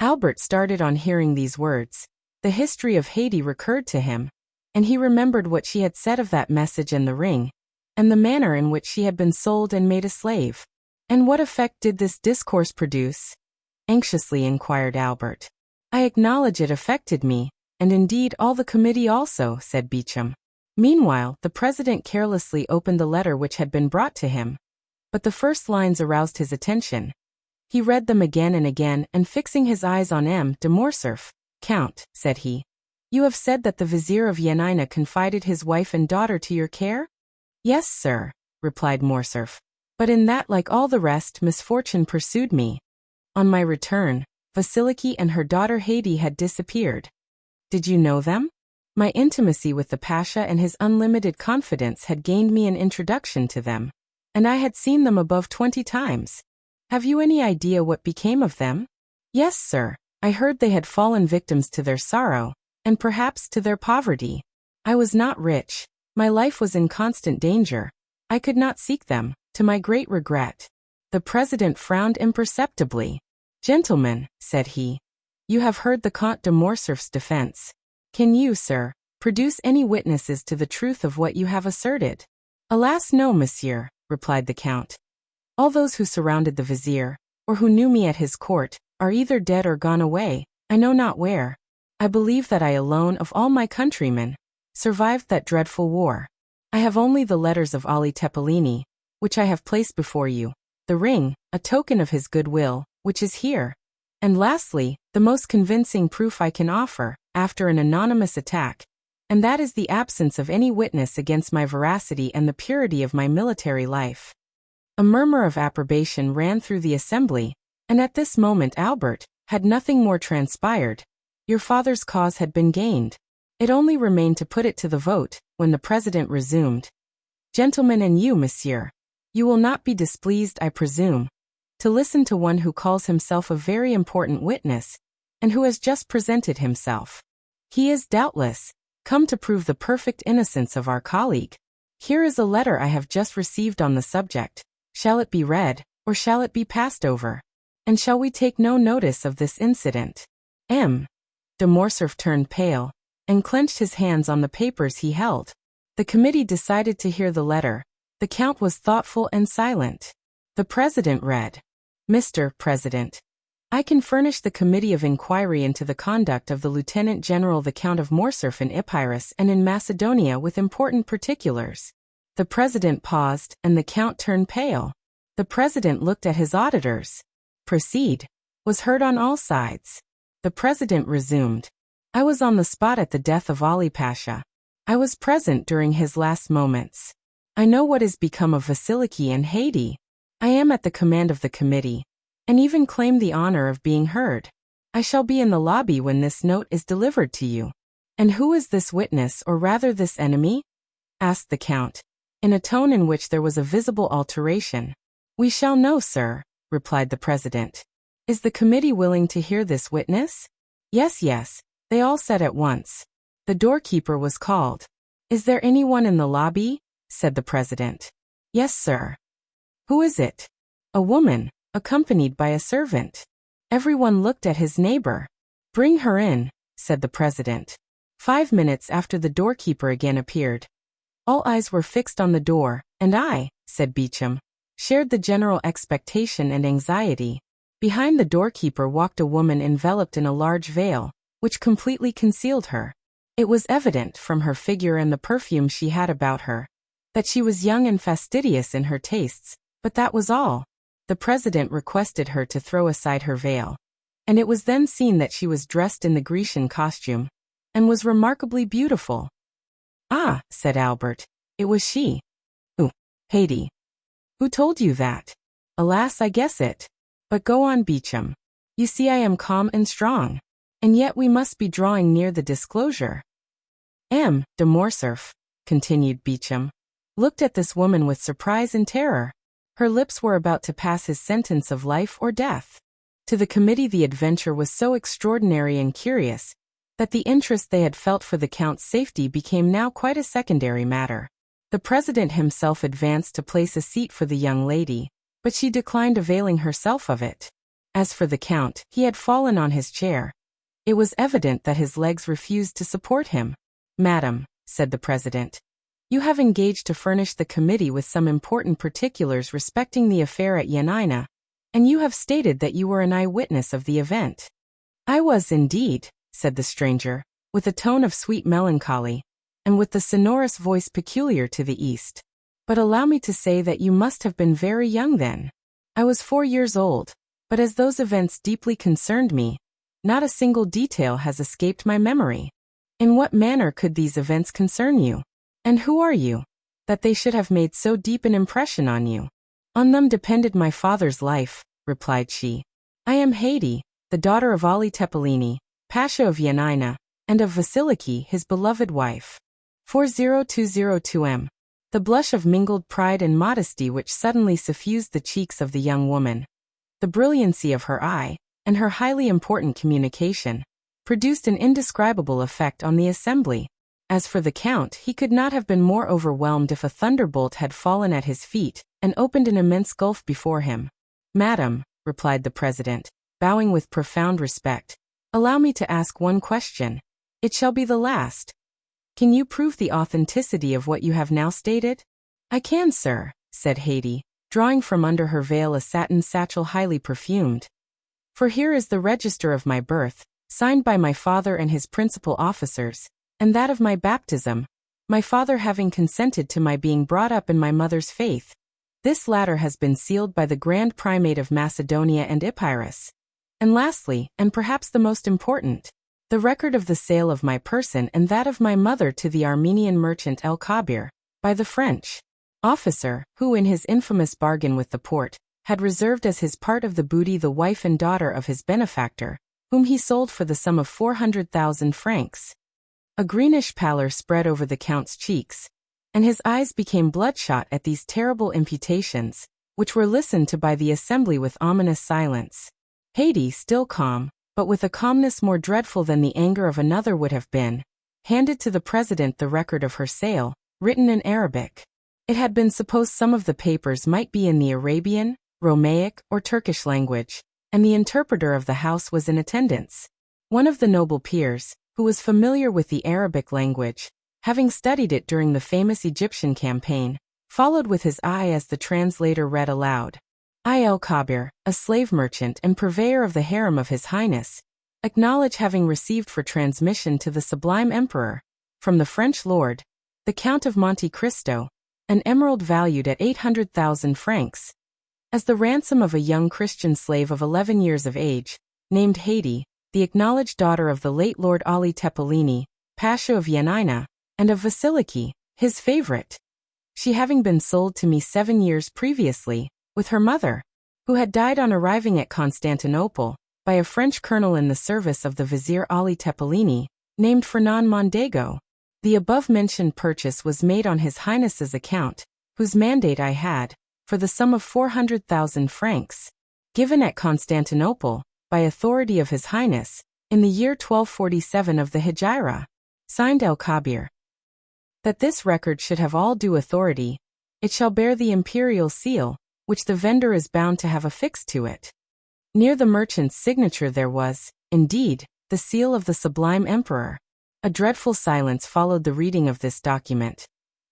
Albert started on hearing these words. The history of Haiti recurred to him, and he remembered what she had said of that message and the ring, and the manner in which she had been sold and made a slave. And what effect did this discourse produce? Anxiously inquired Albert. I acknowledge it affected me, and indeed all the committee also, said Beauchamp. Meanwhile, the president carelessly opened the letter which had been brought to him. But the first lines aroused his attention. He read them again and again, and fixing his eyes on M. de Morcerf, Count, said he, you have said that the Vizier of Yanina confided his wife and daughter to your care? Yes, sir, replied Morcerf. But in that, like all the rest, misfortune pursued me. On my return, Vasiliki and her daughter Haiti had disappeared. Did you know them? My intimacy with the Pasha and his unlimited confidence had gained me an introduction to them, and I had seen them above 20 times. Have you any idea what became of them? Yes, sir, I heard they had fallen victims to their sorrow, and perhaps to their poverty. I was not rich, my life was in constant danger, I could not seek them, to my great regret. The president frowned imperceptibly. Gentlemen, said he, you have heard the Comte de Morcerf's defense. Can you, sir, produce any witnesses to the truth of what you have asserted? Alas, no, monsieur, replied the Count. All those who surrounded the Vizier, or who knew me at his court, are either dead or gone away, I know not where. I believe that I alone of all my countrymen survived that dreadful war. I have only the letters of Ali Tepelini, which I have placed before you, the ring, a token of his goodwill, which is here, and lastly, the most convincing proof I can offer, after an anonymous attack, and that is the absence of any witness against my veracity and the purity of my military life. A murmur of approbation ran through the assembly, and at this moment Albert, had nothing more transpired, your father's cause had been gained. It only remained to put it to the vote, when the president resumed. Gentlemen, and you, monsieur, you will not be displeased, I presume, to listen to one who calls himself a very important witness, and who has just presented himself. He is, doubtless, come to prove the perfect innocence of our colleague. Here is a letter I have just received on the subject. Shall it be read, or shall it be passed over? And shall we take no notice of this incident? M. de Morcerf turned pale, and clenched his hands on the papers he held. The committee decided to hear the letter. The Count was thoughtful and silent. The President read, Mr. President, I can furnish the Committee of Inquiry into the conduct of the Lieutenant General the Count of Morcerf in Epirus and in Macedonia with important particulars. The President paused, and the Count turned pale. The President looked at his auditors. Proceed, was heard on all sides. The President resumed, I was on the spot at the death of Ali Pasha. I was present during his last moments. I know what is become of Vasiliki and Haiti. I am at the command of the committee, and even claim the honor of being heard. I shall be in the lobby when this note is delivered to you. And who is this witness, or rather this enemy? Asked the Count, in a tone in which there was a visible alteration. We shall know, sir, replied the President. Is the committee willing to hear this witness? Yes, yes, they all said at once. The doorkeeper was called. Is there anyone in the lobby? Said the President. Yes, sir. Who is it? A woman, accompanied by a servant. Everyone looked at his neighbor. Bring her in, said the President. 5 minutes after the doorkeeper again appeared. All eyes were fixed on the door, and I, said Beauchamp, shared the general expectation and anxiety. Behind the doorkeeper walked a woman enveloped in a large veil, which completely concealed her. It was evident from her figure and the perfume she had about her, that she was young and fastidious in her tastes, but that was all. The president requested her to throw aside her veil, and it was then seen that she was dressed in the Grecian costume, and was remarkably beautiful. "Ah," said Albert, "it was she." "Who?" "Haydée." "Who told you that?" "Alas, I guess it. But go on, Beauchamp. You see I am calm and strong. And yet we must be drawing near the disclosure." M. de Morcerf, continued Beauchamp, looked at this woman with surprise and terror. Her lips were about to pass his sentence of life or death. To the committee the adventure was so extraordinary and curious, that the interest they had felt for the Count's safety became now quite a secondary matter. The president himself advanced to place a seat for the young lady, but she declined availing herself of it. As for the Count, he had fallen on his chair. It was evident that his legs refused to support him. "Madam," said the president, "you have engaged to furnish the committee with some important particulars respecting the affair at Yanina, and you have stated that you were an eyewitness of the event." "I was indeed," said the stranger, with a tone of sweet melancholy, and with the sonorous voice peculiar to the East. "But allow me to say that you must have been very young then." "I was 4 years old, but as those events deeply concerned me, not a single detail has escaped my memory." "In what manner could these events concern you? And who are you, that they should have made so deep an impression on you?" "On them depended my father's life," replied she. "I am Haydée, the daughter of Ali Tepelini, Pasha of Yanina, and of Vasiliki, his beloved wife." 40202M. The blush of mingled pride and modesty which suddenly suffused the cheeks of the young woman, the brilliancy of her eye, and her highly important communication, produced an indescribable effect on the assembly. As for the Count, he could not have been more overwhelmed if a thunderbolt had fallen at his feet and opened an immense gulf before him. "Madam," replied the president, bowing with profound respect, "allow me to ask one question. It shall be the last. Can you prove the authenticity of what you have now stated?" "I can, sir," said Haydée, drawing from under her veil a satin satchel highly perfumed. "For here is the register of my birth, signed by my father and his principal officers, and that of my baptism, my father having consented to my being brought up in my mother's faith. This latter has been sealed by the Grand Primate of Macedonia and Epirus. And lastly, and perhaps the most important, the record of the sale of my person and that of my mother to the Armenian merchant El Kabir, by the French officer, who in his infamous bargain with the Porte, had reserved as his part of the booty the wife and daughter of his benefactor, whom he sold for the sum of 400,000 francs. A greenish pallor spread over the Count's cheeks, and his eyes became bloodshot at these terrible imputations, which were listened to by the assembly with ominous silence. Haydée, still calm, but with a calmness more dreadful than the anger of another would have been, handed to the president the record of her sale, written in Arabic. It had been supposed some of the papers might be in the Arabian, Romaic, or Turkish language, and the interpreter of the house was in attendance. One of the noble peers, who was familiar with the Arabic language, having studied it during the famous Egyptian campaign, followed with his eye as the translator read aloud. "I El Kabir, a slave merchant and purveyor of the harem of His Highness, acknowledge having received for transmission to the Sublime Emperor, from the French lord, the Count of Monte Cristo, an emerald valued at 800,000 francs, as the ransom of a young Christian slave of 11 years of age, named Haydée, the acknowledged daughter of the late Lord Ali Tepelini, Pasha of Yanina, and of Vasiliki, his favorite, she having been sold to me 7 years previously, with her mother, who had died on arriving at Constantinople, by a French colonel in the service of the Vizier Ali Tepelini, named Fernand Mondego. The above-mentioned purchase was made on His Highness's account, whose mandate I had, for the sum of 400,000 francs, given at Constantinople, by authority of His Highness, in the year 1247 of the Hijra. Signed El Kabir. That this record should have all due authority, it shall bear the imperial seal, which the vendor is bound to have affixed to it. Near the merchant's signature there was, indeed, the seal of the Sublime Emperor. A dreadful silence followed the reading of this document.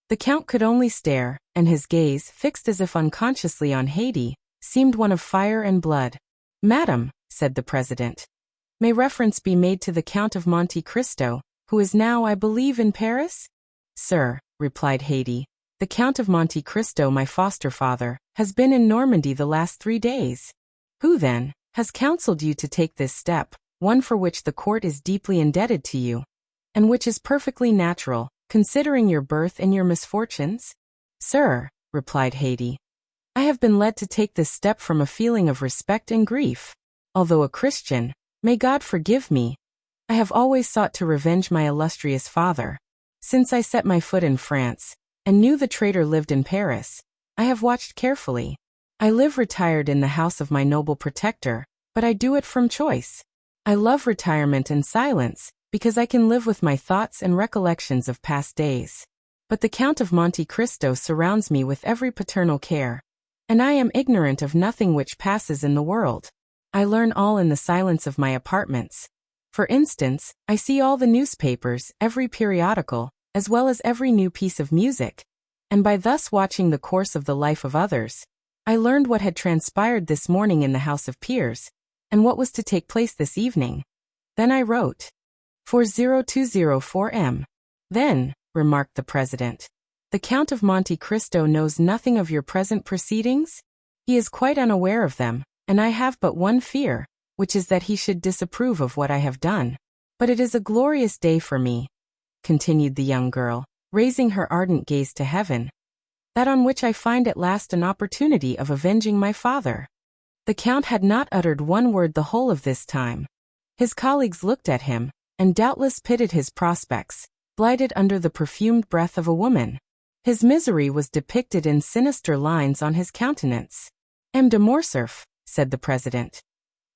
The Count could only stare, and his gaze, fixed as if unconsciously on Haydée, seemed one of fire and blood. "Madam," said the president, "may reference be made to the Count of Monte Cristo, who is now, I believe, in Paris?" "Sir," replied Haydée, The Count of Monte Cristo, my foster father, has been in Normandy the last 3 days. Who, then, has counseled you to take this step, one for which the court is deeply indebted to you, and which is perfectly natural, considering your birth and your misfortunes? Sir, replied Haydée, I have been led to take this step from a feeling of respect and grief. Although a Christian, may God forgive me, I have always sought to revenge my illustrious father. Since I set my foot in France, and knew the traitor lived in Paris, I have watched carefully. I live retired in the house of my noble protector, but I do it from choice. I love retirement and silence, because I can live with my thoughts and recollections of past days. But the Count of Monte Cristo surrounds me with every paternal care, and I am ignorant of nothing which passes in the world. I learn all in the silence of my apartments. For instance, I see all the newspapers, every periodical, as well as every new piece of music, and by thus watching the course of the life of others, I learned what had transpired this morning in the House of Peers, and what was to take place this evening. Then I wrote. 40204M. Then, remarked the President, the Count of Monte Cristo knows nothing of your present proceedings? He is quite unaware of them, and I have but one fear, which is that he should disapprove of what I have done. But it is a glorious day for me, continued the young girl, raising her ardent gaze to heaven, that on which I find at last an opportunity of avenging my father. The Count had not uttered one word the whole of this time. His colleagues looked at him, and doubtless pitied his prospects, blighted under the perfumed breath of a woman. His misery was depicted in sinister lines on his countenance. M. de Morcerf, said the President,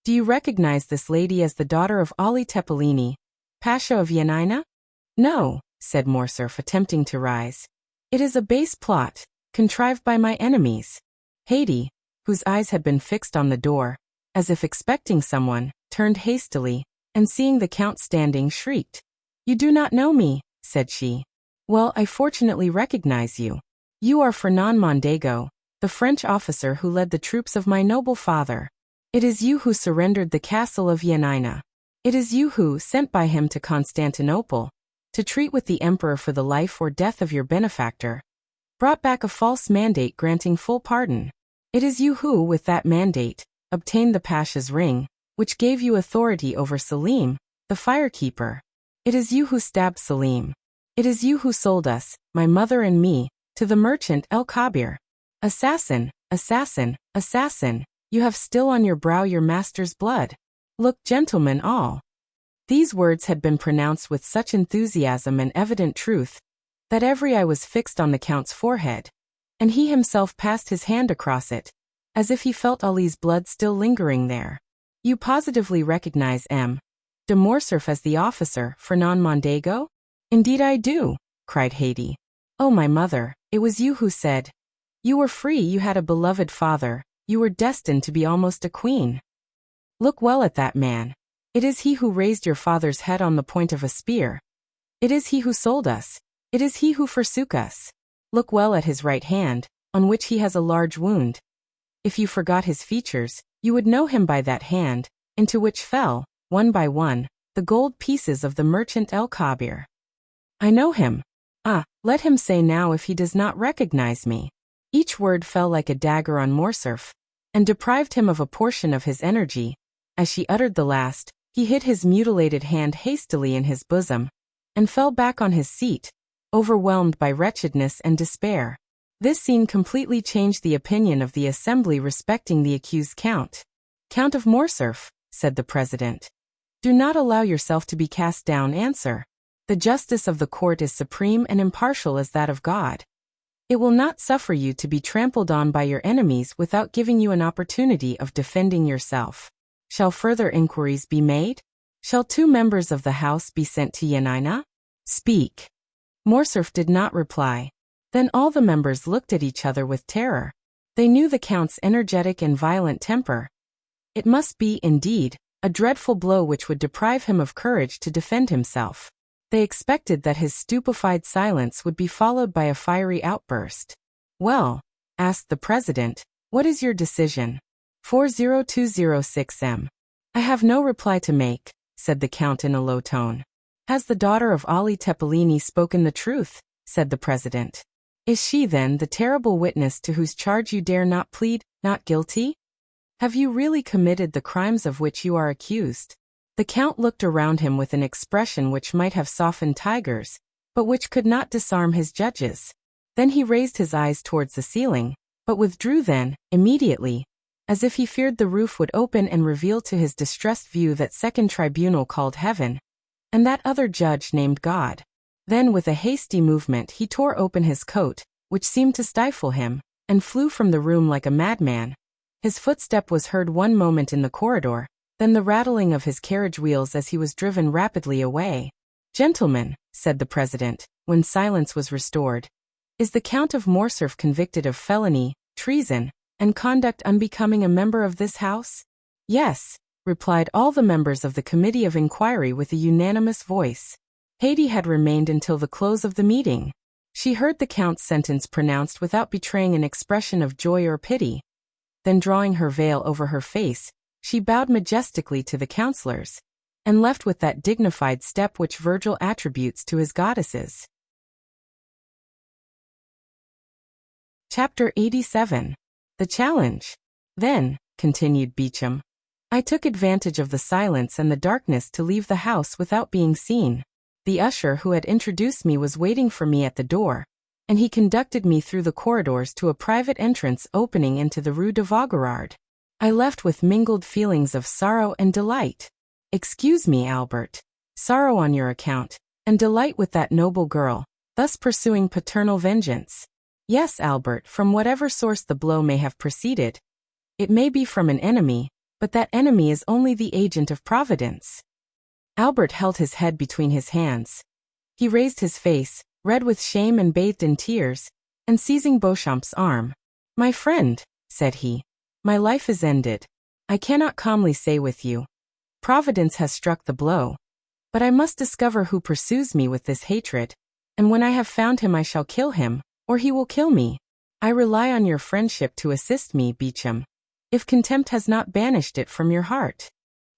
do you recognize this lady as the daughter of Ali Tepelini, Pasha of Yanina? No, said Morcerf, attempting to rise. It is a base plot, contrived by my enemies. Haydée, whose eyes had been fixed on the door, as if expecting someone, turned hastily, and seeing the Count standing, shrieked. You do not know me, said she. Well, I fortunately recognize you. You are Fernand Mondego, the French officer who led the troops of my noble father. It is you who surrendered the castle of Yanina. It is you who, sent by him to Constantinople, to treat with the emperor for the life or death of your benefactor, brought back a false mandate granting full pardon. It is you who, with that mandate, obtained the Pasha's ring, which gave you authority over Selim, the firekeeper. It is you who stabbed Selim. It is you who sold us, my mother and me, to the merchant El Kabir. Assassin, assassin, assassin, you have still on your brow your master's blood. Look, gentlemen all. These words had been pronounced with such enthusiasm and evident truth, that every eye was fixed on the Count's forehead, and he himself passed his hand across it, as if he felt Ali's blood still lingering there. You positively recognize M. de Morcerf as the officer, Fernand Mondego? Indeed I do, cried Haydée. Oh, my mother, it was you who said, you were free, you had a beloved father, you were destined to be almost a queen. Look well at that man. It is he who raised your father's head on the point of a spear. It is he who sold us. It is he who forsook us. Look well at his right hand, on which he has a large wound. If you forgot his features, you would know him by that hand, into which fell, one by one, the gold pieces of the merchant El Kabir. I know him. Ah, let him say now if he does not recognize me. Each word fell like a dagger on Morcerf, and deprived him of a portion of his energy. As she uttered the last, he hid his mutilated hand hastily in his bosom, and fell back on his seat, overwhelmed by wretchedness and despair. This scene completely changed the opinion of the assembly respecting the accused Count. Count of Morcerf, said the President, do not allow yourself to be cast down. Answer. The justice of the court is supreme and impartial as that of God. It will not suffer you to be trampled on by your enemies without giving you an opportunity of defending yourself. Shall further inquiries be made? Shall 2 members of the House be sent to Yanina? Speak. Morcerf did not reply. Then all the members looked at each other with terror. They knew the Count's energetic and violent temper. It must be, indeed, a dreadful blow which would deprive him of courage to defend himself. They expected that his stupefied silence would be followed by a fiery outburst. Well, asked the President, what is your decision? 40206M. I have no reply to make, said the Count in a low tone. Has the daughter of Ali Tepelini spoken the truth? Said the President. Is she, then, the terrible witness to whose charge you dare not plead, not guilty? Have you really committed the crimes of which you are accused? The Count looked around him with an expression which might have softened tigers, but which could not disarm his judges. Then he raised his eyes towards the ceiling, but withdrew then, immediately, as if he feared the roof would open and reveal to his distressed view that second tribunal called heaven, and that other judge named God. Then with a hasty movement he tore open his coat, which seemed to stifle him, and flew from the room like a madman. His footstep was heard one moment in the corridor, then the rattling of his carriage wheels as he was driven rapidly away. "Gentlemen," said the president, when silence was restored, "is the Count of Morcerf convicted of felony, treason, and conduct unbecoming a member of this house?" "Yes," replied all the members of the committee of inquiry with a unanimous voice. Haydée had remained until the close of the meeting. She heard the Count's sentence pronounced without betraying an expression of joy or pity. Then drawing her veil over her face, she bowed majestically to the councillors, and left with that dignified step which Virgil attributes to his goddesses. Chapter 87. The Challenge. "Then," continued Beauchamp, "I took advantage of the silence and the darkness to leave the house without being seen. The usher who had introduced me was waiting for me at the door, and he conducted me through the corridors to a private entrance opening into the Rue de Vaugirard. I left with mingled feelings of sorrow and delight. Excuse me, Albert. Sorrow on your account, and delight with that noble girl, thus pursuing paternal vengeance. Yes, Albert, from whatever source the blow may have proceeded. It may be from an enemy, but that enemy is only the agent of Providence." Albert held his head between his hands. He raised his face, red with shame and bathed in tears, and seizing Beauchamp's arm, "My friend," said he, "my life is ended. I cannot calmly say with you, Providence has struck the blow. But I must discover who pursues me with this hatred, and when I have found him I shall kill him, or he will kill me. I rely on your friendship to assist me, Beauchamp, if contempt has not banished it from your heart."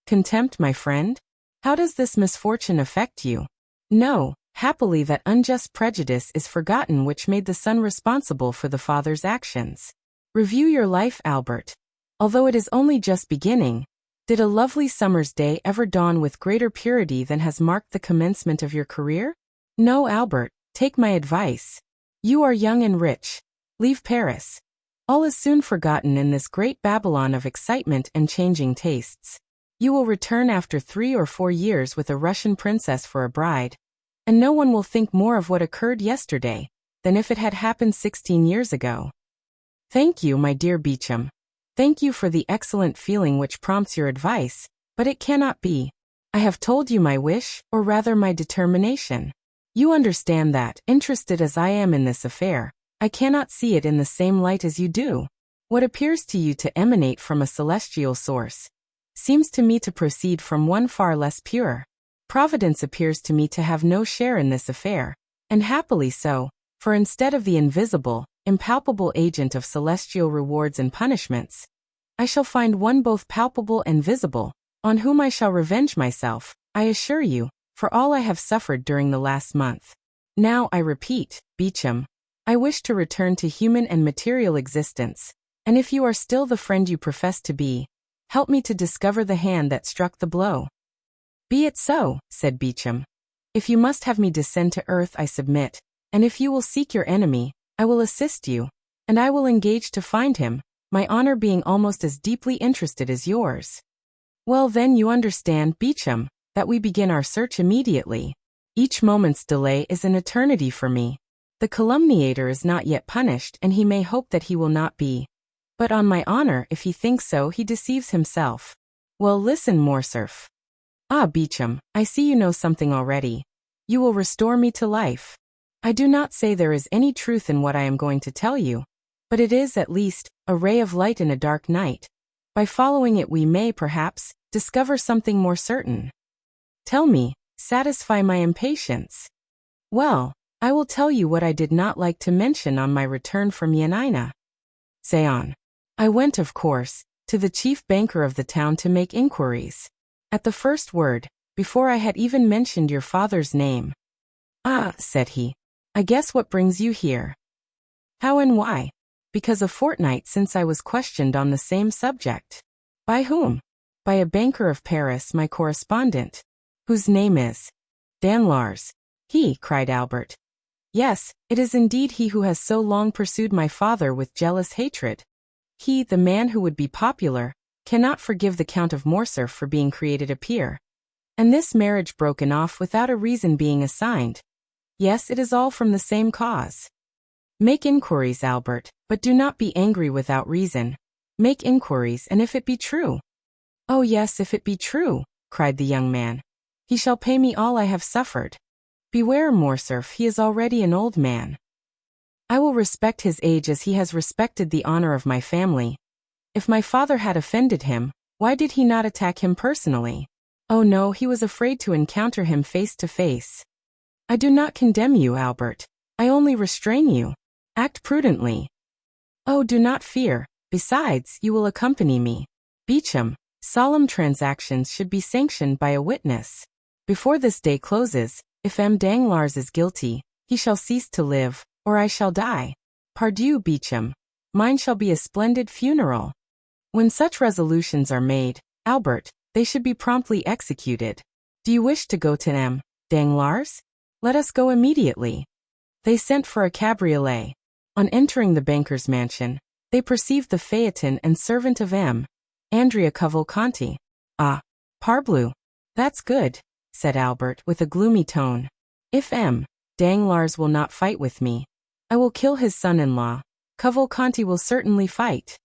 "Contempt, my friend? How does this misfortune affect you?" "No, happily that unjust prejudice is forgotten which made the son responsible for the father's actions. Review your life, Albert. Although it is only just beginning, did a lovely summer's day ever dawn with greater purity than has marked the commencement of your career? No, Albert, take my advice. You are young and rich. Leave Paris. All is soon forgotten in this great Babylon of excitement and changing tastes. You will return after 3 or 4 years with a Russian princess for a bride, and no one will think more of what occurred yesterday than if it had happened 16 years ago. Thank you, my dear Beauchamp. Thank you for the excellent feeling which prompts your advice, but it cannot be. I have told you my wish, or rather my determination. You understand that, interested as I am in this affair, I cannot see it in the same light as you do. What appears to you to emanate from a celestial source seems to me to proceed from one far less pure. Providence appears to me to have no share in this affair, and happily so, for instead of the invisible, impalpable agent of celestial rewards and punishments, I shall find one both palpable and visible, on whom I shall revenge myself, I assure you, for all I have suffered during the last month. Now I repeat, Beauchamp, I wish to return to human and material existence, and if you are still the friend you profess to be, help me to discover the hand that struck the blow." "Be it so," said Beauchamp. "If you must have me descend to earth, I submit, and if you will seek your enemy, I will assist you, and I will engage to find him, my honor being almost as deeply interested as yours." "Well then you understand, Beauchamp, that we begin our search immediately. Each moment's delay is an eternity for me. The calumniator is not yet punished, and he may hope that he will not be. But on my honor, if he thinks so, he deceives himself. Well, listen, Morcerf. Ah, Beauchamp, I see you know something already. You will restore me to life. I do not say there is any truth in what I am going to tell you, but it is, at least, a ray of light in a dark night. By following it we may, perhaps, discover something more certain. Tell me, satisfy my impatience." "Well, I will tell you what I did not like to mention on my return from Yanina." "Say on." "I went, of course, to the chief banker of the town to make inquiries. At the first word, before I had even mentioned your father's name, 'Ah,' said he, 'I guess what brings you here. How and why? Because a fortnight since I was questioned on the same subject. By whom? By a banker of Paris, my correspondent, whose name is Danglars. He, cried Albert. Yes, it is indeed he who has so long pursued my father with jealous hatred. He, the man who would be popular, cannot forgive the Count of Morcerf for being created a peer. And this marriage broken off without a reason being assigned. Yes, it is all from the same cause. Make inquiries, Albert, but do not be angry without reason. Make inquiries, and if it be true. Oh yes, if it be true, cried the young man. He shall pay me all I have suffered. Beware, Morcerf, he is already an old man. I will respect his age as he has respected the honor of my family. If my father had offended him, why did he not attack him personally? Oh no, he was afraid to encounter him face to face. I do not condemn you, Albert. I only restrain you. Act prudently. Oh, do not fear. Besides, you will accompany me. Beauchamp, solemn transactions should be sanctioned by a witness. Before this day closes, if M. Danglars is guilty, he shall cease to live, or I shall die. Pardieu, Beauchamp. Mine shall be a splendid funeral. When such resolutions are made, Albert, they should be promptly executed. Do you wish to go to M. Danglars? Let us go immediately. They sent for a cabriolet. On entering the banker's mansion, they perceived the phaeton and servant of M. Andrea Cavalcanti. Ah, parbleu. That's good, said Albert with a gloomy tone. If M. Danglars will not fight with me, I will kill his son-in-law. Cavalcanti will certainly fight.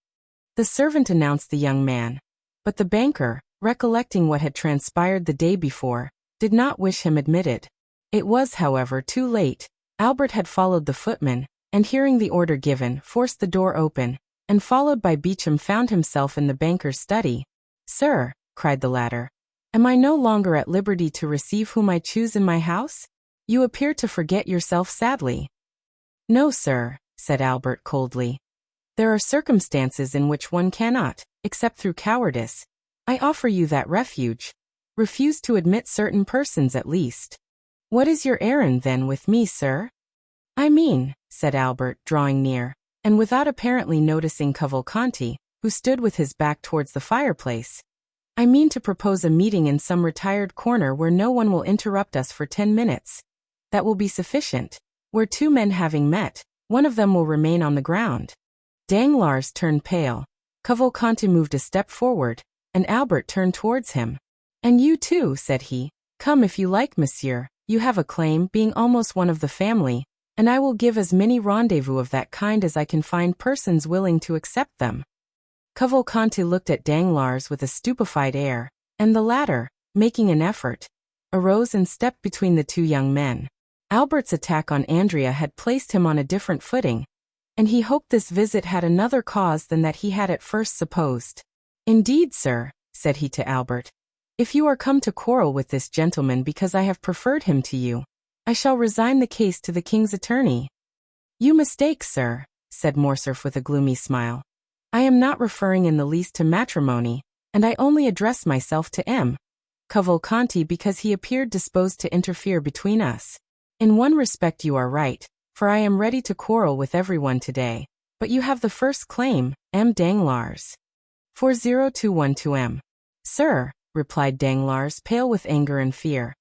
The servant announced the young man, but the banker, recollecting what had transpired the day before, did not wish him admitted. It was, however, too late. Albert had followed the footman, and hearing the order given, forced the door open, and followed by Beauchamp found himself in the banker's study. Sir, cried the latter, am I no longer at liberty to receive whom I choose in my house? You appear to forget yourself sadly. No, sir, said Albert coldly. There are circumstances in which one cannot, except through cowardice. I offer you that refuge. Refuse to admit certain persons at least. What is your errand then with me, sir? I mean, said Albert, drawing near, and without apparently noticing Cavalcanti, who stood with his back towards the fireplace, I mean to propose a meeting in some retired corner where no one will interrupt us for 10 minutes. That will be sufficient. Where two men having met, one of them will remain on the ground. Danglars turned pale. Cavalcanti moved a step forward, and Albert turned towards him. And you too, said he. Come if you like, monsieur. You have a claim, being almost one of the family, and I will give as many rendezvous of that kind as I can find persons willing to accept them. Cavalcanti looked at Danglars with a stupefied air, and the latter, making an effort, arose and stepped between the two young men. Albert's attack on Andrea had placed him on a different footing, and he hoped this visit had another cause than that he had at first supposed. Indeed, sir, said he to Albert, if you are come to quarrel with this gentleman because I have preferred him to you, I shall resign the case to the king's attorney. You mistake, sir, said Morcerf with a gloomy smile. I am not referring in the least to matrimony, and I only address myself to M. Cavalcanti because he appeared disposed to interfere between us. In one respect you are right, for I am ready to quarrel with everyone today, but you have the first claim, M. Danglars. 4021 M. Sir, replied Danglars, pale with anger and fear,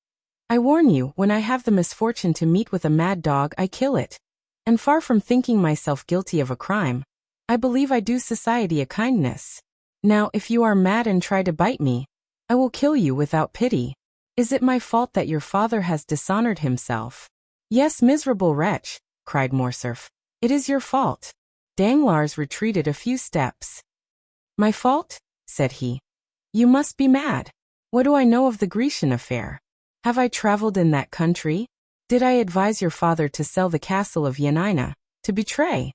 I warn you, when I have the misfortune to meet with a mad dog, I kill it. And far from thinking myself guilty of a crime, I believe I do society a kindness. Now, if you are mad and try to bite me, I will kill you without pity. Is it my fault that your father has dishonored himself? Yes, miserable wretch, cried Morcerf. It is your fault. Danglars retreated a few steps. My fault? Said he. You must be mad. What do I know of the Grecian affair? Have I traveled in that country? Did I advise your father to sell the castle of Yanina, to betray?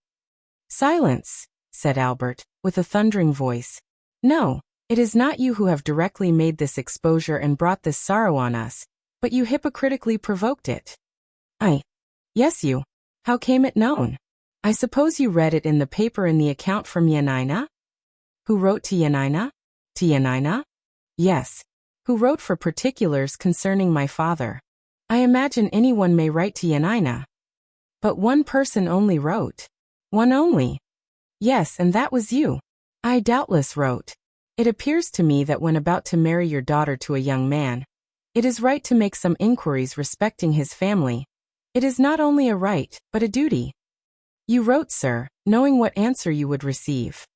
Silence, said Albert, with a thundering voice. No, it is not you who have directly made this exposure and brought this sorrow on us, but you hypocritically provoked it. Yes, you. How came it known? I suppose you read it in the paper in the account from Yanina? Who wrote to Yanina? To Yanina? Yes. Who wrote for particulars concerning my father. I imagine anyone may write to Yanina. But one person only wrote. One only. Yes, and that was you. I doubtless wrote. It appears to me that when about to marry your daughter to a young man, it is right to make some inquiries respecting his family. It is not only a right, but a duty. You wrote, sir, knowing what answer you would receive.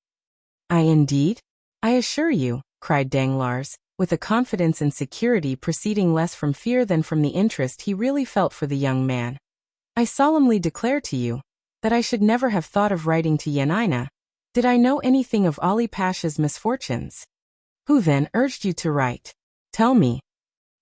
I indeed? I assure you, cried Danglars, with a confidence and security proceeding less from fear than from the interest he really felt for the young man. I solemnly declare to you that I should never have thought of writing to Yanina, did I know anything of Ali Pasha's misfortunes. Who then urged you to write? Tell me.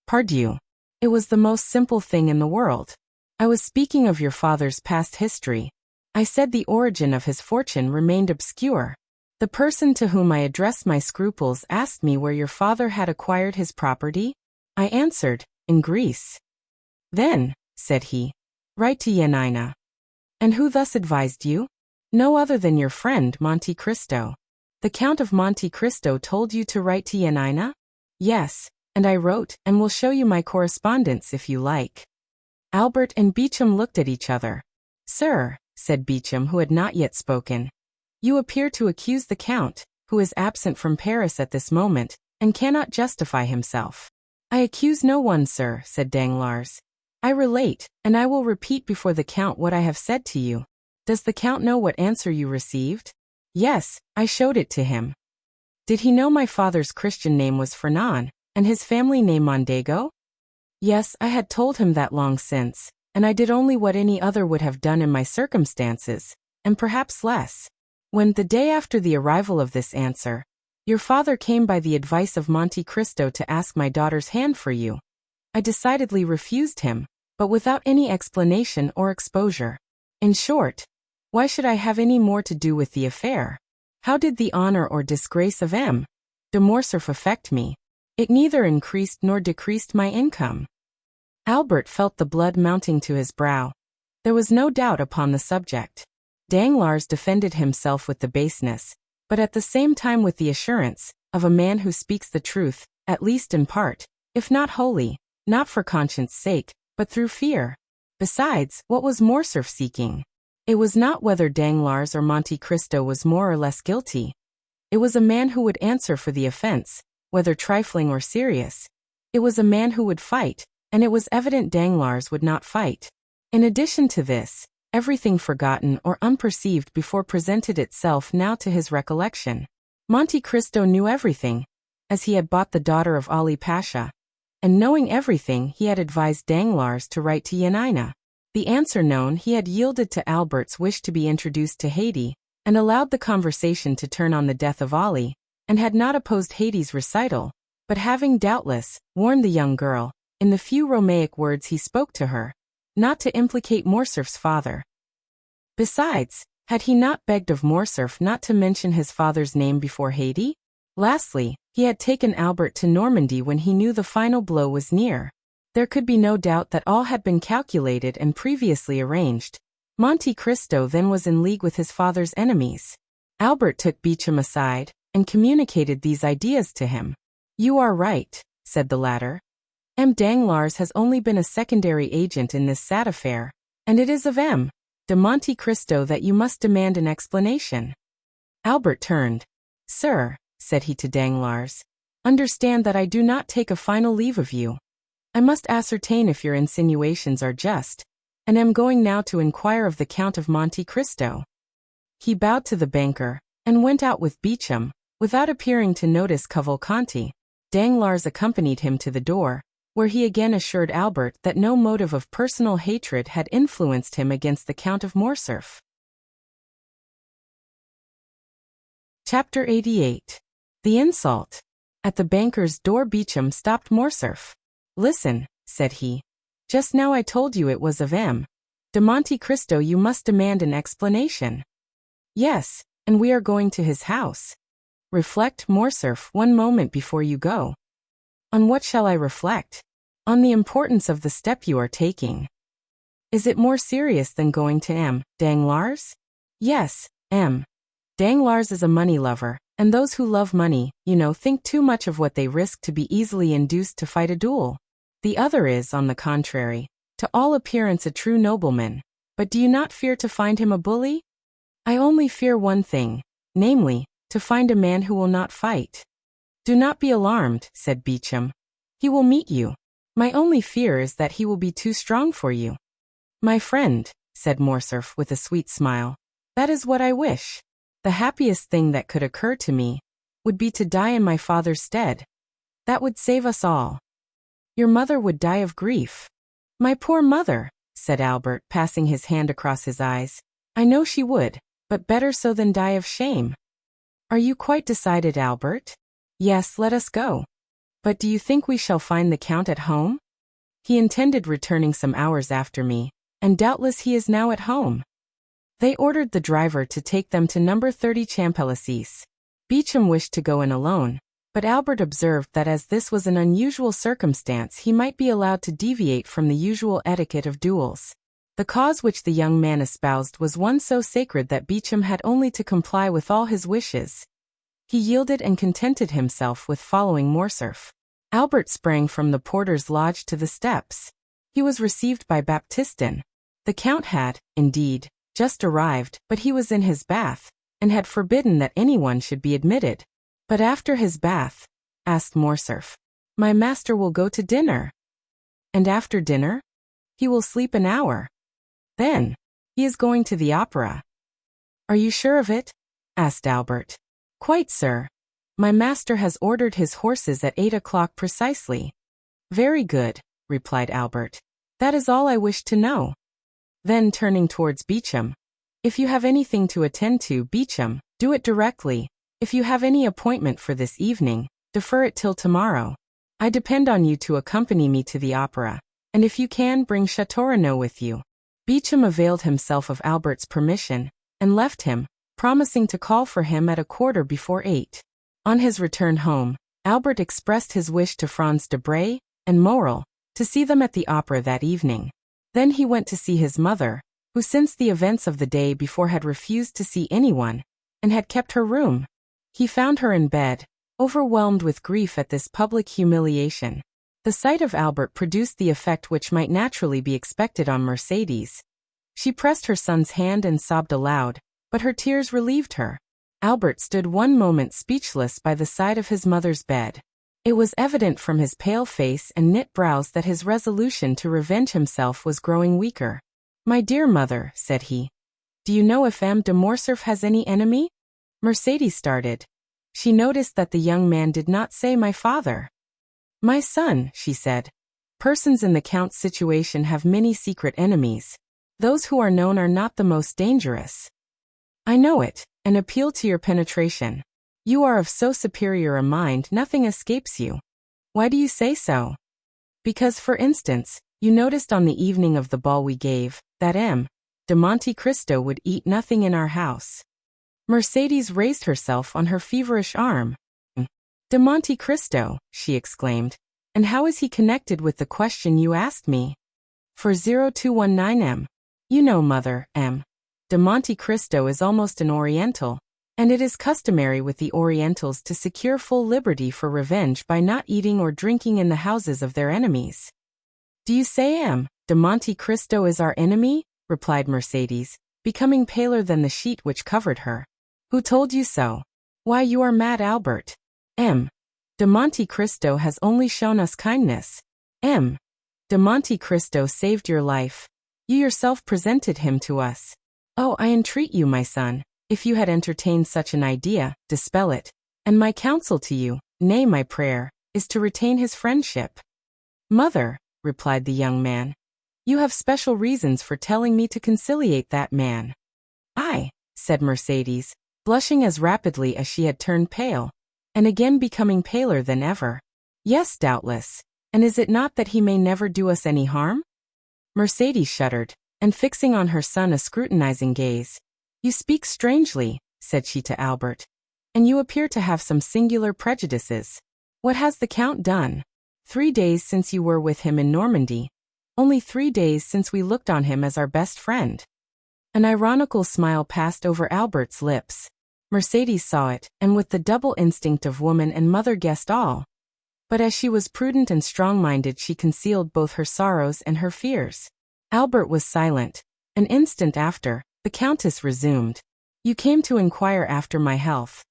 Pardieu. It was the most simple thing in the world. I was speaking of your father's past history. I said the origin of his fortune remained obscure. The person to whom I addressed my scruples asked me where your father had acquired his property. I answered, in Greece. Then, said he, write to Yanina. And who thus advised you? No other than your friend Monte Cristo. The Count of Monte Cristo told you to write to Yanina? Yes, and I wrote, and will show you my correspondence if you like. Albert and Beauchamp looked at each other. Sir, said Beauchamp, who had not yet spoken, you appear to accuse the Count, who is absent from Paris at this moment, and cannot justify himself. I accuse no one, sir, said Danglars. I relate, and I will repeat before the Count what I have said to you. Does the Count know what answer you received? Yes, I showed it to him. Did he know my father's Christian name was Fernand, and his family name Mondego? Yes, I had told him that long since, and I did only what any other would have done in my circumstances, and perhaps less. When, the day after the arrival of this answer, your father came by the advice of Monte Cristo to ask my daughter's hand for you, I decidedly refused him, but without any explanation or exposure. In short, why should I have any more to do with the affair? How did the honor or disgrace of M. de Morcerf affect me? It neither increased nor decreased my income. Albert felt the blood mounting to his brow. There was no doubt upon the subject. Danglars defended himself with the baseness, but at the same time with the assurance, of a man who speaks the truth, at least in part, if not wholly, not for conscience' sake, but through fear. Besides, what was Morcerf seeking? It was not whether Danglars or Monte Cristo was more or less guilty. It was a man who would answer for the offense, whether trifling or serious. It was a man who would fight, and it was evident Danglars would not fight. In addition to this, everything forgotten or unperceived before presented itself now to his recollection. Monte Cristo knew everything, as he had bought the daughter of Ali Pasha, and knowing everything he had advised Danglars to write to Yanina. The answer known, he had yielded to Albert's wish to be introduced to Haydée, and allowed the conversation to turn on the death of Ali, and had not opposed Haydée's recital, but having doubtless warned the young girl, in the few Romaic words he spoke to her, not to implicate Morcerf's father. Besides, had he not begged of Morcerf not to mention his father's name before Haydée? Lastly, he had taken Albert to Normandy when he knew the final blow was near. There could be no doubt that all had been calculated and previously arranged. Monte Cristo then was in league with his father's enemies. Albert took Beauchamp aside, and communicated these ideas to him. You are right, said the latter. M. Danglars has only been a secondary agent in this sad affair, and it is of M. de Monte Cristo that you must demand an explanation. Albert turned. Sir, said he to Danglars, understand that I do not take a final leave of you. I must ascertain if your insinuations are just, and am going now to inquire of the Count of Monte Cristo. He bowed to the banker, and went out with Beauchamp, without appearing to notice Cavalcanti. Danglars accompanied him to the door, where he again assured Albert that no motive of personal hatred had influenced him against the Count of Morcerf. Chapter 88. The Insult. At the banker's door Beauchamp stopped Morcerf. Listen, said he. Just now I told you it was of M. de Monte Cristo you must demand an explanation. Yes, and we are going to his house. Reflect, Morcerf, one moment before you go. On what shall I reflect? On the importance of the step you are taking. Is it more serious than going to M. Danglars? Yes, M. Danglars is a money lover, and those who love money, think too much of what they risk to be easily induced to fight a duel. The other is, on the contrary, to all appearance a true nobleman. But do you not fear to find him a bully? I only fear one thing, namely, to find a man who will not fight. Do not be alarmed, said Beauchamp. He will meet you. My only fear is that he will be too strong for you. My friend, said Morcerf with a sweet smile, that is what I wish. The happiest thing that could occur to me would be to die in my father's stead. That would save us all. Your mother would die of grief. My poor mother, said Albert, passing his hand across his eyes. I know she would, but better so than die of shame. Are you quite decided, Albert? Yes, let us go. But do you think we shall find the Count at home? He intended returning some hours after me, and doubtless he is now at home. They ordered the driver to take them to number 30 Champs-Élysées. Beauchamp wished to go in alone, but Albert observed that as this was an unusual circumstance he might be allowed to deviate from the usual etiquette of duels. The cause which the young man espoused was one so sacred that Beauchamp had only to comply with all his wishes. He yielded and contented himself with following Morcerf. Albert sprang from the porter's lodge to the steps. He was received by Baptistin. The Count had, indeed, just arrived, but he was in his bath, and had forbidden that anyone should be admitted. But after his bath, asked Morcerf, my master will go to dinner. And after dinner? He will sleep an hour. Then, he is going to the opera. Are you sure of it? Asked Albert. Quite, sir. My master has ordered his horses at 8 o'clock precisely. Very good, replied Albert. That is all I wished to know. Then turning towards Beauchamp, if you have anything to attend to, Beauchamp, do it directly. If you have any appointment for this evening, defer it till tomorrow. I depend on you to accompany me to the opera, and if you can, bring Chateau Renaud with you. Beauchamp availed himself of Albert's permission, and left him, promising to call for him at 8:15. On his return home, Albert expressed his wish to Franz Debray and Morel to see them at the opera that evening. Then he went to see his mother, who since the events of the day before had refused to see anyone, and had kept her room. He found her in bed, overwhelmed with grief at this public humiliation. The sight of Albert produced the effect which might naturally be expected on Mercédès. She pressed her son's hand and sobbed aloud, but her tears relieved her. Albert stood one moment speechless by the side of his mother's bed. It was evident from his pale face and knit brows that his resolution to revenge himself was growing weaker. My dear mother, said he, do you know if M. de Morcerf has any enemy? Mercédès started. She noticed that the young man did not say my father. My son, she said. Persons in the Count's situation have many secret enemies. Those who are known are not the most dangerous. I know it, and appeal to your penetration. You are of so superior a mind nothing escapes you. Why do you say so? Because, for instance, you noticed on the evening of the ball we gave, that M. de Monte Cristo would eat nothing in our house. Mercédès raised herself on her feverish arm. De Monte Cristo, she exclaimed, and how is he connected with the question you asked me? For 0219 M. You know, mother, M. de Monte Cristo is almost an Oriental, and it is customary with the Orientals to secure full liberty for revenge by not eating or drinking in the houses of their enemies. Do you say M. de Monte Cristo is our enemy? Replied Mercédès, becoming paler than the sheet which covered her. Who told you so? Why, you are mad, Albert. M. de Monte Cristo has only shown us kindness. M. de Monte Cristo saved your life. You yourself presented him to us. Oh, I entreat you, my son, if you had entertained such an idea, dispel it, and my counsel to you, nay, my prayer, is to retain his friendship. Mother, replied the young man, you have special reasons for telling me to conciliate that man. I, said Mercédès, blushing as rapidly as she had turned pale, and again becoming paler than ever. Yes, doubtless, and is it not that he may never do us any harm? Mercédès shuddered, and fixing on her son a scrutinizing gaze. You speak strangely, said she to Albert, and you appear to have some singular prejudices. What has the Count done? 3 days since you were with him in Normandy. Only 3 days since we looked on him as our best friend. An ironical smile passed over Albert's lips. Mercédès saw it, and with the double instinct of woman and mother guessed all. But as she was prudent and strong-minded, she concealed both her sorrows and her fears. Albert was silent. An instant after, the Countess resumed. You came to inquire after my health.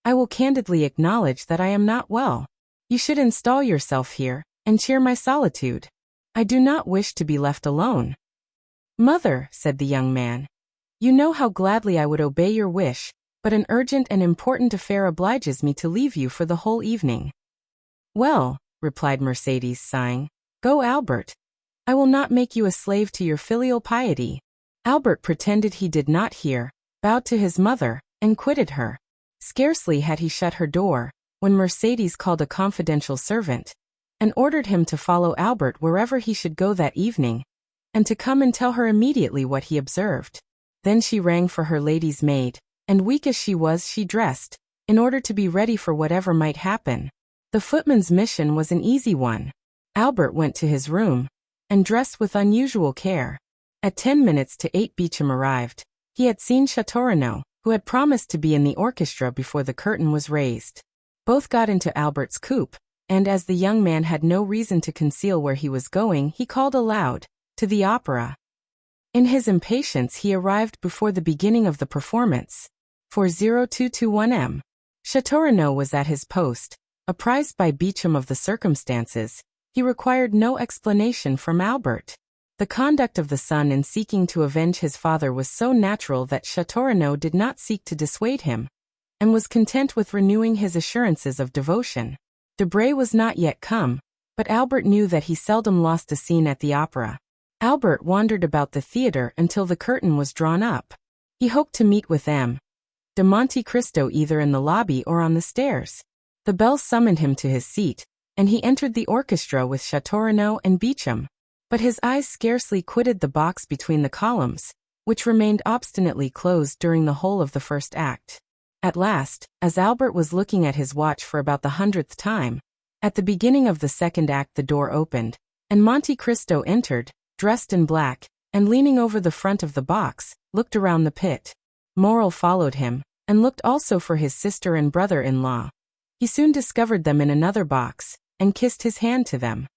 I will candidly acknowledge that I am not well. You should install yourself here, and cheer my solitude. I do not wish to be left alone." "Mother," said the young man, "you know how gladly I would obey your wish, but an urgent and important affair obliges me to leave you for the whole evening." "Well," replied Mercedes, sighing, "go, Albert. I will not make you a slave to your filial piety." Albert pretended he did not hear, bowed to his mother, and quitted her. Scarcely had he shut her door, when Mercedes called a confidential servant, and ordered him to follow Albert wherever he should go that evening, and to come and tell her immediately what he observed. Then she rang for her lady's maid, and weak as she was, she dressed, in order to be ready for whatever might happen. The footman's mission was an easy one. Albert went to his room, and dressed with unusual care. At 10 minutes to 8 Beecham arrived. He had seen Châteaurenaud, who had promised to be in the orchestra before the curtain was raised. Both got into Albert's coupe, and as the young man had no reason to conceal where he was going, he called aloud, "To the opera." In his impatience he arrived before the beginning of the performance. 40221 m. Châteaurenaud was at his post. Apprised by Beecham of the circumstances, he required no explanation from Albert. The conduct of the son in seeking to avenge his father was so natural that Châteaurenaud did not seek to dissuade him, and was content with renewing his assurances of devotion. Debray was not yet come, but Albert knew that he seldom lost a scene at the opera. Albert wandered about the theatre until the curtain was drawn up. He hoped to meet with M. de Monte Cristo either in the lobby or on the stairs. The bell summoned him to his seat, and he entered the orchestra with Châteaurenaud and Beecham. But his eyes scarcely quitted the box between the columns, which remained obstinately closed during the whole of the first act. At last, as Albert was looking at his watch for about the 100th time, at the beginning of the second act the door opened, and Monte Cristo entered, dressed in black, and leaning over the front of the box, looked around the pit. Morel followed him, and looked also for his sister and brother-in-law. He soon discovered them in another box, and kissed his hand to them.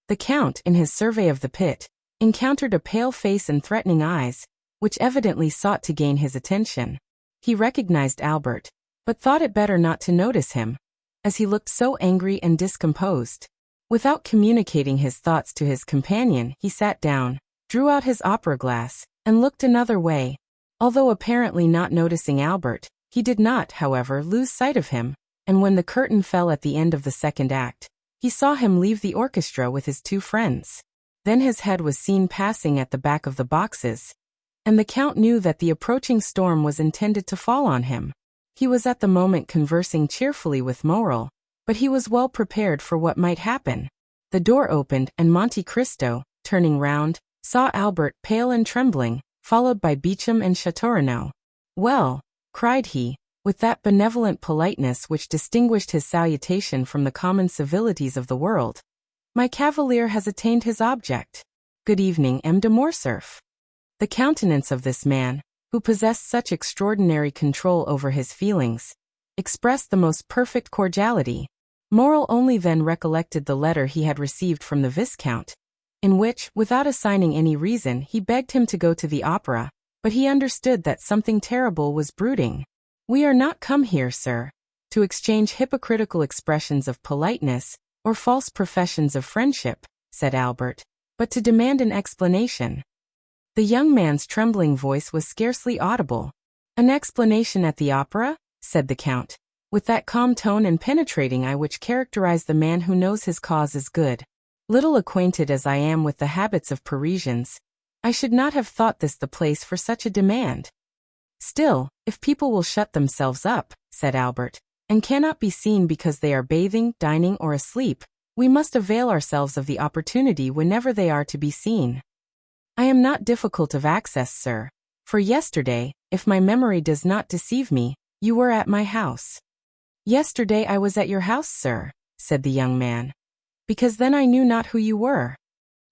The Count, in his survey of the pit, encountered a pale face and threatening eyes, which evidently sought to gain his attention. He recognized Albert, but thought it better not to notice him, as he looked so angry and discomposed. Without communicating his thoughts to his companion, he sat down, drew out his opera-glass, and looked another way. Although apparently not noticing Albert, he did not, however, lose sight of him, and when the curtain fell at the end of the second act, he saw him leave the orchestra with his two friends. Then his head was seen passing at the back of the boxes, and the Count knew that the approaching storm was intended to fall on him. He was at the moment conversing cheerfully with Morel, but he was well prepared for what might happen. The door opened, and Monte Cristo, turning round, saw Albert pale and trembling, followed by Beecham and Châteaurenaud. "Well," cried he, with that benevolent politeness which distinguished his salutation from the common civilities of the world, "my cavalier has attained his object. Good evening, M. de Morcerf." The countenance of this man, who possessed such extraordinary control over his feelings, expressed the most perfect cordiality. Morel only then recollected the letter he had received from the Viscount, in which, without assigning any reason, he begged him to go to the opera, but he understood that something terrible was brooding. "We are not come here, sir, to exchange hypocritical expressions of politeness or false professions of friendship," said Albert, "but to demand an explanation." The young man's trembling voice was scarcely audible. "An explanation at the opera?" said the Count, with that calm tone and penetrating eye which characterize the man who knows his cause is good. "Little acquainted as I am with the habits of Parisians, I should not have thought this the place for such a demand." "Still, if people will shut themselves up," said Albert, "and cannot be seen because they are bathing, dining, or asleep, we must avail ourselves of the opportunity whenever they are to be seen. I am not difficult of access, sir, for yesterday, if my memory does not deceive me, you were at my house." "Yesterday I was at your house, sir," said the young man, "because then I knew not who you were."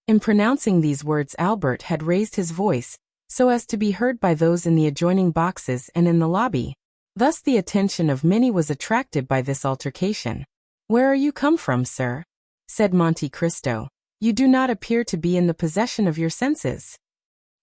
In pronouncing these words Albert had raised his voice, so as to be heard by those in the adjoining boxes and in the lobby. Thus the attention of many was attracted by this altercation. "Where are you come from, sir?" said Monte Cristo. "You do not appear to be in the possession of your senses."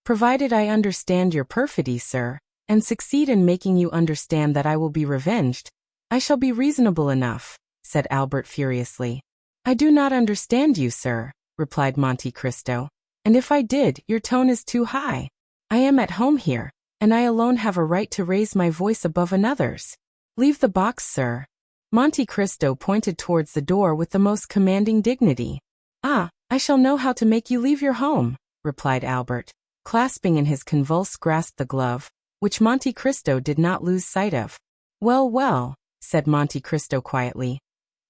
"Provided I understand your perfidy, sir, and succeed in making you understand that I will be revenged, I shall be reasonable enough, said Albert furiously. I do not understand you, sir, replied Monte Cristo. And if I did, your tone is too high. I am at home here, and I alone have a right to raise my voice above another's. Leave the box, sir. Monte Cristo pointed towards the door with the most commanding dignity. Ah, I shall know how to make you leave your home, replied Albert, clasping in his convulsed grasp the glove, which Monte Cristo did not lose sight of. Well, well, said Monte Cristo quietly.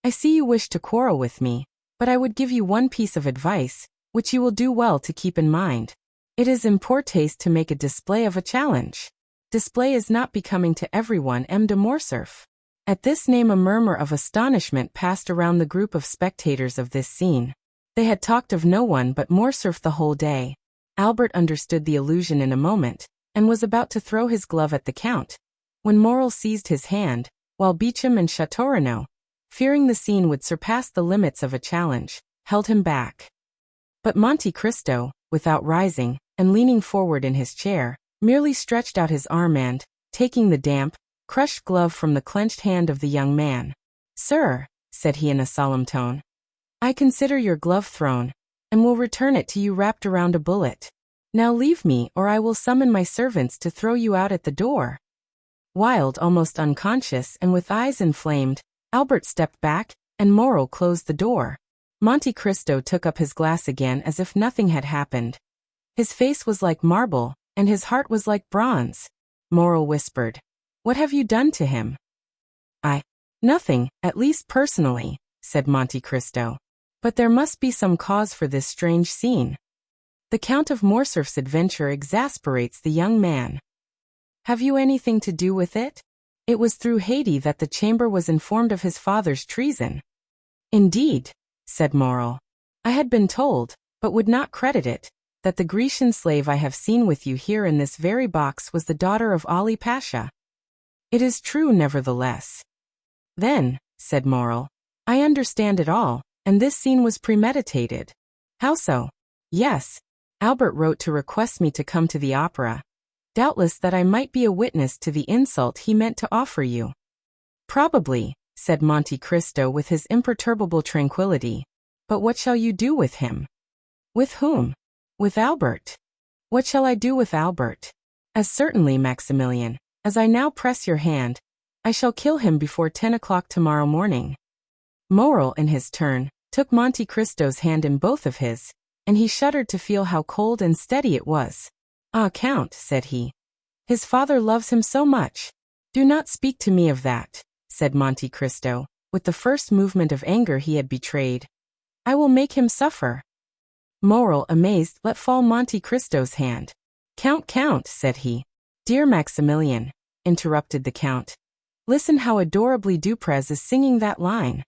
I see you wish to quarrel with me, but I would give you one piece of advice, which you will do well to keep in mind. It is in poor taste to make a display of a challenge. Display is not becoming to everyone. M. de Morcerf. At this name a murmur of astonishment passed around the group of spectators of this scene. They had talked of no one but Morcerf the whole day. Albert understood the allusion in a moment, and was about to throw his glove at the Count, when Morrel seized his hand, while Beauchamp and Château, fearing the scene would surpass the limits of a challenge, held him back. But Monte Cristo, without rising, and leaning forward in his chair, merely stretched out his arm and, taking the damp, crushed glove from the clenched hand of the young man, "Sir," said he in a solemn tone, "I consider your glove thrown, and will return it to you wrapped around a bullet. Now leave me, or I will summon my servants to throw you out at the door." Wild, almost unconscious, and with eyes inflamed, Albert stepped back, and Morrel closed the door. Monte Cristo took up his glass again as if nothing had happened. His face was like marble, and his heart was like bronze. Morrel whispered, "What have you done to him?" Nothing, at least personally," said Monte Cristo. "But there must be some cause for this strange scene. The Count of Morcerf's adventure exasperates the young man. Have you anything to do with it? It was through Haydée that the chamber was informed of his father's treason." "Indeed," said Morrel. "I had been told, but would not credit it, that the Grecian slave I have seen with you here in this very box was the daughter of Ali Pasha." "It is true, nevertheless." "Then," said Morrel, "I understand it all, and this scene was premeditated." "How so?" "Yes. Albert wrote to request me to come to the opera. Doubtless that I might be a witness to the insult he meant to offer you." "Probably," said Monte Cristo with his imperturbable tranquility. "But what shall you do with him?" "With whom?" "With Albert." "What shall I do with Albert?" "As certainly, Maximilian, as I now press your hand, I shall kill him before 10 o'clock tomorrow morning." Morrel, in his turn, took Monte Cristo's hand in both of his, and he shuddered to feel how cold and steady it was. "Ah, Count," said he, "his father loves him so much." "Do not speak to me of that," said Monte Cristo, with the first movement of anger he had betrayed. "I will make him suffer." Morrel, amazed, let fall Monte Cristo's hand. Count," said he. "Dear Maximilian," interrupted the Count, "listen how adorably Duprez is singing that line.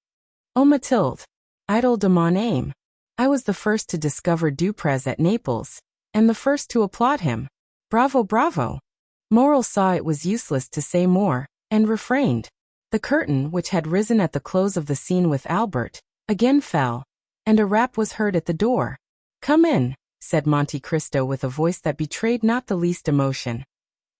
Oh Mathilde, idole de mon âme. I was the first to discover Duprez at Naples, and the first to applaud him. Bravo, bravo." Morrel saw it was useless to say more, and refrained. The curtain, which had risen at the close of the scene with Albert, again fell, and a rap was heard at the door. "Come in," said Monte Cristo with a voice that betrayed not the least emotion.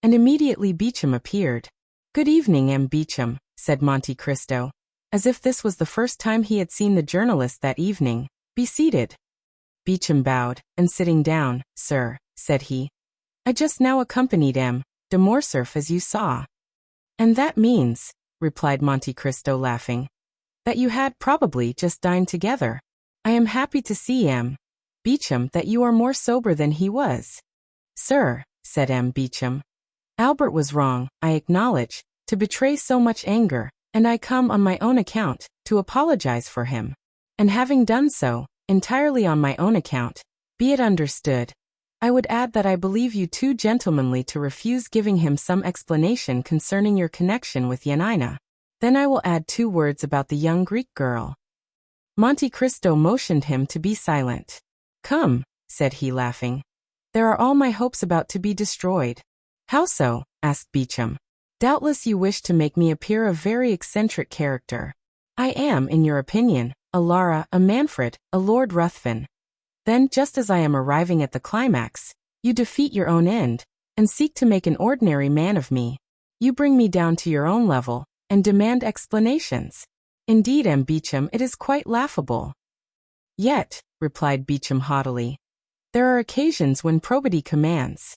And immediately Beauchamp appeared. "Good evening, M. Beauchamp," said Monte Cristo, as if this was the first time he had seen the journalist that evening. "Be seated." Beauchamp bowed, and sitting down, "Sir," said he, "I just now accompanied M. de Morcerf as you saw." "And that means," replied Monte Cristo laughing, "that you had probably just dined together. I am happy to see M. Beauchamp that you are more sober than he was." "Sir," said M. Beauchamp, "Albert was wrong, I acknowledge, to betray so much anger, and I come on my own account, to apologize for him. And having done so, entirely on my own account, be it understood, I would add that I believe you too gentlemanly to refuse giving him some explanation concerning your connection with Yanina. Then I will add 2 words about the young Greek girl." Monte Cristo motioned him to be silent. "Come," said he, laughing. "There are all my hopes about to be destroyed." "How so?" asked Beauchamp. "Doubtless you wish to make me appear a very eccentric character. I am, in your opinion, a Lara, a Manfred, a Lord Ruthven. Then, just as I am arriving at the climax, you defeat your own end, and seek to make an ordinary man of me. You bring me down to your own level, and demand explanations. Indeed, M. Beauchamp, it is quite laughable. Yet, replied Beauchamp haughtily, there are occasions when probity commands.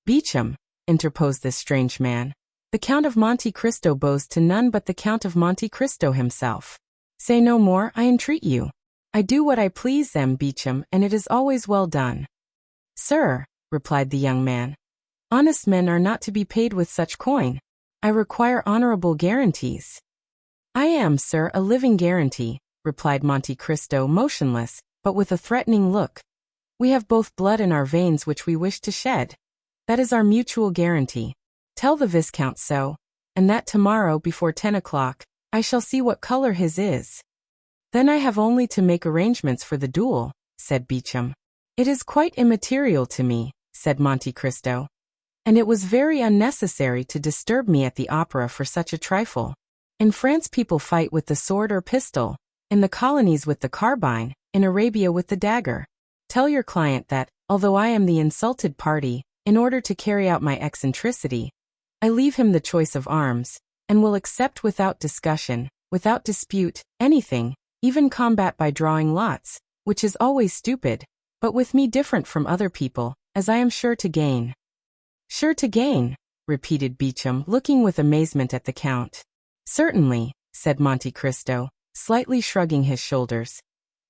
Beauchamp, interposed this strange man, the Count of Monte Cristo bows to none but the Count of Monte Cristo himself. Say no more, I entreat you. I do what I please, M. Beauchamp, and it is always well done. Sir, replied the young man, honest men are not to be paid with such coin. I require honorable guarantees. I am, sir, a living guarantee, replied Monte Cristo, motionless, but with a threatening look. We have both blood in our veins which we wish to shed. That is our mutual guarantee. Tell the Viscount so, and that tomorrow before 10 o'clock, I shall see what color his is. Then I have only to make arrangements for the duel, said Beauchamp. It is quite immaterial to me, said Monte Cristo. And it was very unnecessary to disturb me at the opera for such a trifle. In France people fight with the sword or pistol, in the colonies with the carbine, in Arabia with the dagger. Tell your client that, although I am the insulted party, in order to carry out my eccentricity, I leave him the choice of arms, and will accept without discussion, without dispute, anything, even combat by drawing lots, which is always stupid, but with me different from other people, as I am sure to gain. Sure to gain, repeated Beauchamp, looking with amazement at the Count. Certainly, said Monte Cristo, slightly shrugging his shoulders.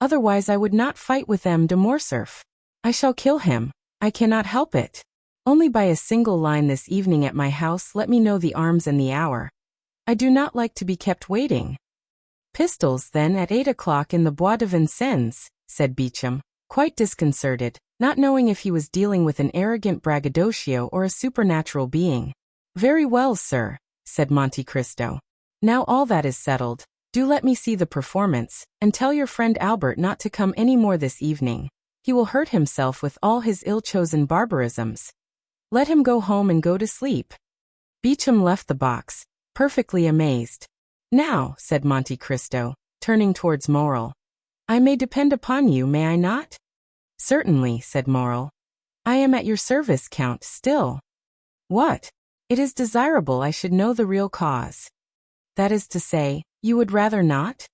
Otherwise I would not fight with M. de Morcerf. I shall kill him, I cannot help it. Only by a single line this evening at my house let me know the arms and the hour. I do not like to be kept waiting. Pistols, then, at 8 o'clock in the Bois de Vincennes, said Beauchamp, quite disconcerted, not knowing if he was dealing with an arrogant braggadocio or a supernatural being. Very well, sir, said Monte Cristo. Now all that is settled, do let me see the performance, and tell your friend Albert not to come any more this evening. He will hurt himself with all his ill-chosen barbarisms. Let him go home and go to sleep. Beauchamp left the box, perfectly amazed. Now, said Monte Cristo, turning towards Morrel, I may depend upon you, may I not? Certainly, said Morrel. I am at your service, Count, still. What? It is desirable I should know the real cause. That is to say, you would rather not?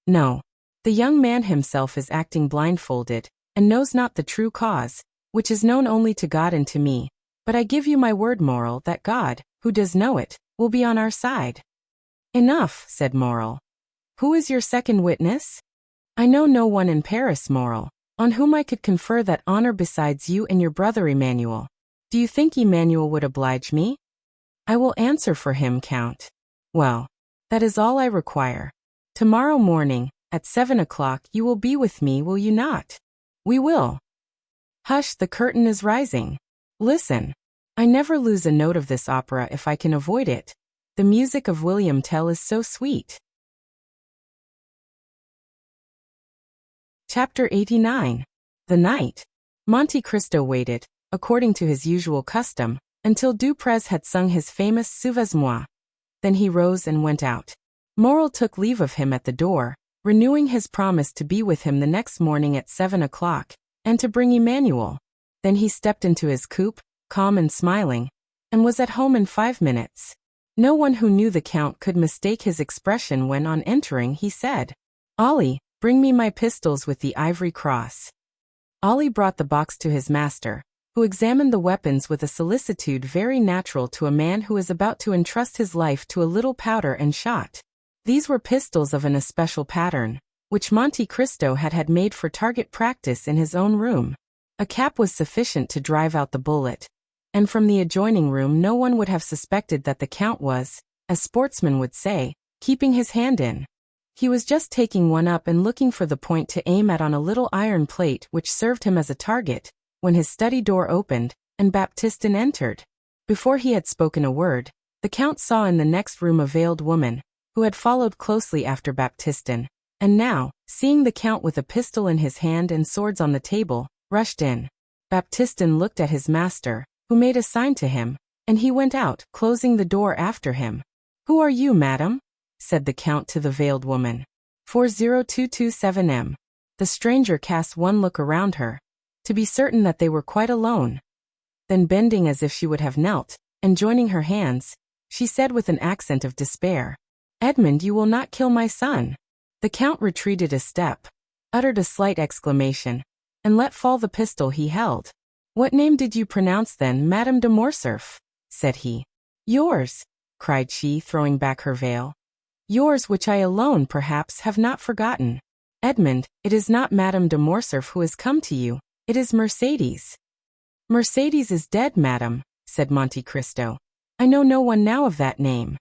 No. The young man himself is acting blindfolded, and knows not the true cause, which is known only to God and to me. But I give you my word, Morrel, that God, who does know it, will be on our side. Enough, said Morrel. Who is your second witness? I know no one in Paris, Morrel, on whom I could confer that honor besides you and your brother Emmanuel. Do you think Emmanuel would oblige me? I will answer for him, Count. Well, that is all I require. Tomorrow morning, at 7 o'clock, you will be with me, will you not? We will. Hush, the curtain is rising. Listen. I never lose a note of this opera if I can avoid it. The music of William Tell is so sweet. Chapter 89. The Night. Monte Cristo waited, according to his usual custom, until Duprez had sung his famous Suivez-moi. Then he rose and went out. Morrel took leave of him at the door, renewing his promise to be with him the next morning at 7 o'clock, and to bring Emmanuel. Then he stepped into his coupe, calm and smiling, and was at home in 5 minutes. No one who knew the Count could mistake his expression when on entering he said, Ollie, bring me my pistols with the ivory cross. Ollie brought the box to his master, who examined the weapons with a solicitude very natural to a man who is about to entrust his life to a little powder and shot. These were pistols of an especial pattern, which Monte Cristo had made for target practice in his own room. A cap was sufficient to drive out the bullet, and from the adjoining room no one would have suspected that the Count was, as sportsmen would say, keeping his hand in. He was just taking one up and looking for the point to aim at on a little iron plate which served him as a target, when his study door opened, and Baptistin entered. Before he had spoken a word, the Count saw in the next room a veiled woman, who had followed closely after Baptistin, and now, seeing the Count with a pistol in his hand and swords on the table, rushed in. Baptistin looked at his master, who made a sign to him, and he went out, closing the door after him. Who are you, madam? Said the Count to the veiled woman. 40227M. The stranger cast one look around her, to be certain that they were quite alone. Then bending as if she would have knelt, and joining her hands, she said with an accent of despair, "Edmond, you will not kill my son." The Count retreated a step, uttered a slight exclamation, and let fall the pistol he held. "What name did you pronounce then, Madame de Morcerf?" said he. "Yours," cried she, throwing back her veil. "Yours, which I alone, perhaps, have not forgotten. Edmond, it is not Madame de Morcerf who has come to you, it is Mercedes." "Mercedes is dead, madam," said Monte Cristo. "I know no one now of that name."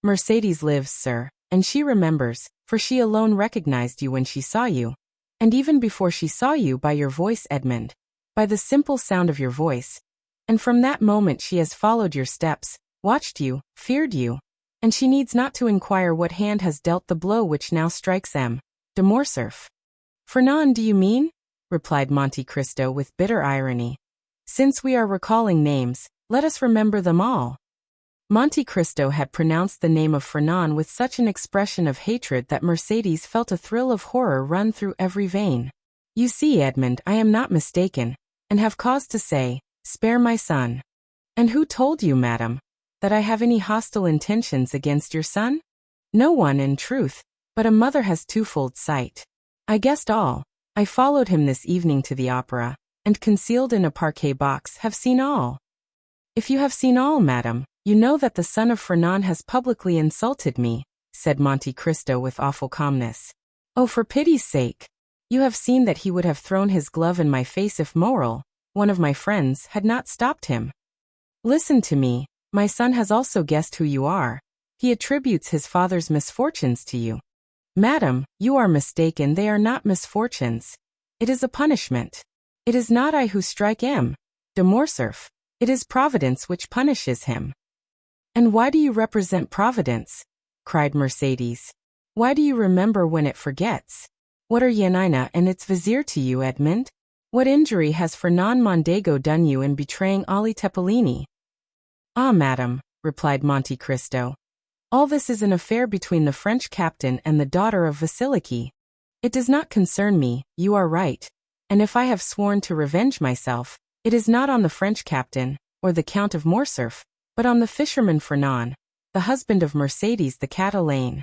"Mercedes lives, sir, and she remembers, for she alone recognized you when she saw you. And even before she saw you, by your voice, Edmond, by the simple sound of your voice. And from that moment she has followed your steps, watched you, feared you. And she needs not to inquire what hand has dealt the blow which now strikes M. de Morcerf." "Fernand, do you mean?" replied Monte Cristo with bitter irony. "Since we are recalling names, let us remember them all." Monte Cristo had pronounced the name of Fernand with such an expression of hatred that Mercedes felt a thrill of horror run through every vein. "You see, Edmond, I am not mistaken, and have cause to say, spare my son." "And who told you, madam, that I have any hostile intentions against your son?" "No one, in truth, but a mother has twofold sight. I guessed all. I followed him this evening to the opera, and concealed in a parquet box, have seen all." "If you have seen all, madam, you know that the son of Fernand has publicly insulted me," said Monte Cristo with awful calmness. "Oh, for pity's sake! You have seen that he would have thrown his glove in my face if Morel, one of my friends, had not stopped him. Listen to me, my son has also guessed who you are. He attributes his father's misfortunes to you." "Madam, you are mistaken, they are not misfortunes. It is a punishment. It is not I who strike M. de Morcerf. It is Providence which punishes him." "And why do you represent Providence?" cried Mercedes. "Why do you remember when it forgets? What are Yanina and its vizier to you, Edmond? What injury has Fernand Mondego done you in betraying Ali Tepellini?" "Ah, madam," replied Monte Cristo, "all this is an affair between the French captain and the daughter of Vasiliki. It does not concern me, you are right, and if I have sworn to revenge myself, it is not on the French captain, or the Count of Morcerf, but on the fisherman Fernand, the husband of Mercedes the Catalane."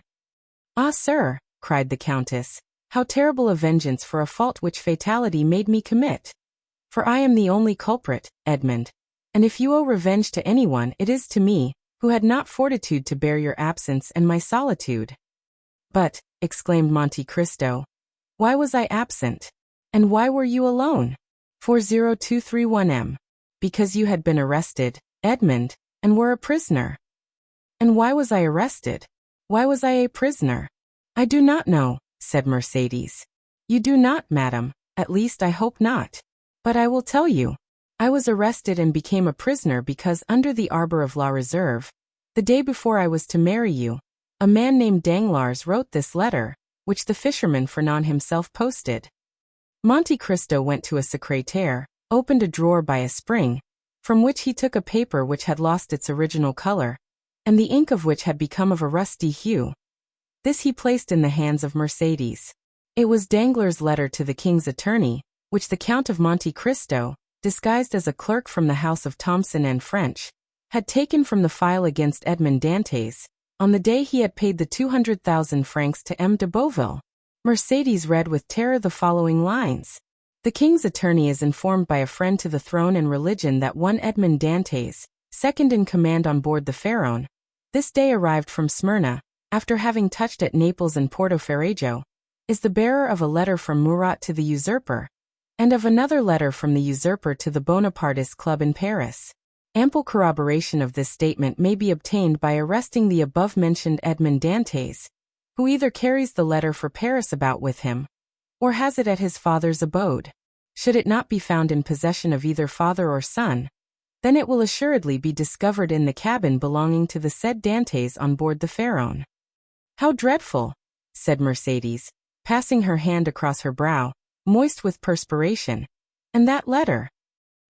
"Ah, sir," cried the Countess, "how terrible a vengeance for a fault which fatality made me commit! For I am the only culprit, Edmond, and if you owe revenge to anyone, it is to me, who had not fortitude to bear your absence and my solitude." "But," exclaimed Monte Cristo, "why was I absent? And why were you alone?" 40231M. "Because you had been arrested, Edmond, and were a prisoner." "And why was I arrested? Why was I a prisoner?" "I do not know," said Mercedes. "You do not, madam, at least I hope not. But I will tell you. I was arrested and became a prisoner because under the arbor of La Reserve, the day before I was to marry you, a man named Danglars wrote this letter, which the fisherman Fernand himself posted." Monte Cristo went to a secrétaire, opened a drawer by a spring, from which he took a paper which had lost its original color, and the ink of which had become of a rusty hue. This he placed in the hands of Mercedes. It was Danglars' letter to the king's attorney, which the Count of Monte Cristo, disguised as a clerk from the house of Thomson and French, had taken from the file against Edmond Dantès, on the day he had paid the 200,000 francs to M. de Beauville. Mercedes read with terror the following lines. "The king's attorney is informed by a friend to the throne and religion that one Edmond Dantès, second in command on board the Pharaon, this day arrived from Smyrna, after having touched at Naples and Porto Ferrajo, is the bearer of a letter from Murat to the usurper, and of another letter from the usurper to the Bonapartist Club in Paris. Ample corroboration of this statement may be obtained by arresting the above-mentioned Edmond Dantès, who either carries the letter for Paris about with him, or has it at his father's abode. Should it not be found in possession of either father or son, then it will assuredly be discovered in the cabin belonging to the said Dantès on board the Pharaon." "How dreadful!" said Mercedes, passing her hand across her brow, moist with perspiration. "And that letter?"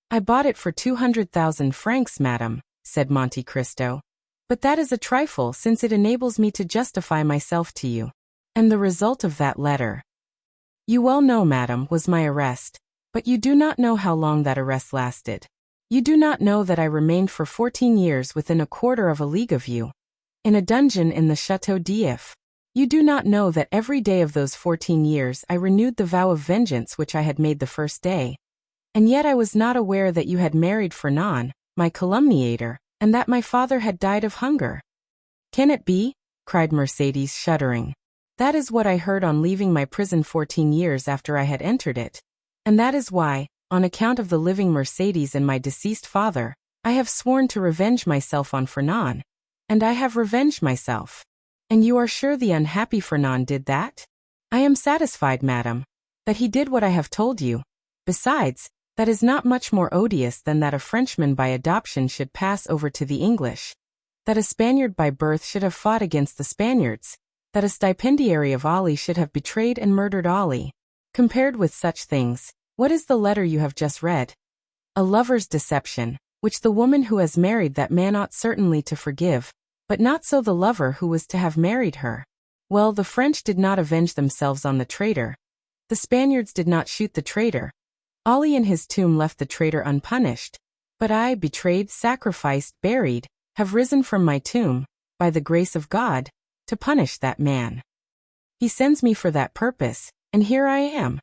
"I bought it for 200,000 francs, madam," said Monte Cristo. "But that is a trifle, since it enables me to justify myself to you. And the result of that letter, you well know, madam, was my arrest, but you do not know how long that arrest lasted. You do not know that I remained for 14 years within a quarter of a league of you, in a dungeon in the Château d'If. You do not know that every day of those 14 years I renewed the vow of vengeance which I had made the first day. And yet I was not aware that you had married Fernand, my calumniator, and that my father had died of hunger. Can it be? Cried Mercedes, shuddering. That is what I heard on leaving my prison 14 years after I had entered it. And that is why, on account of the living Mercedes and my deceased father, I have sworn to revenge myself on Fernand. And I have revenged myself. And you are sure the unhappy Fernand did that? I am satisfied, madam, that he did what I have told you. Besides, that is not much more odious than that a Frenchman by adoption should pass over to the English, that a Spaniard by birth should have fought against the Spaniards, that a stipendiary of Ali should have betrayed and murdered Ali. Compared with such things, what is the letter you have just read? A lover's deception, which the woman who has married that man ought certainly to forgive, but not so the lover who was to have married her. Well, the French did not avenge themselves on the traitor. The Spaniards did not shoot the traitor. Ali in his tomb left the traitor unpunished. But I, betrayed, sacrificed, buried, have risen from my tomb, by the grace of God, to punish that man. He sends me for that purpose, and here I am.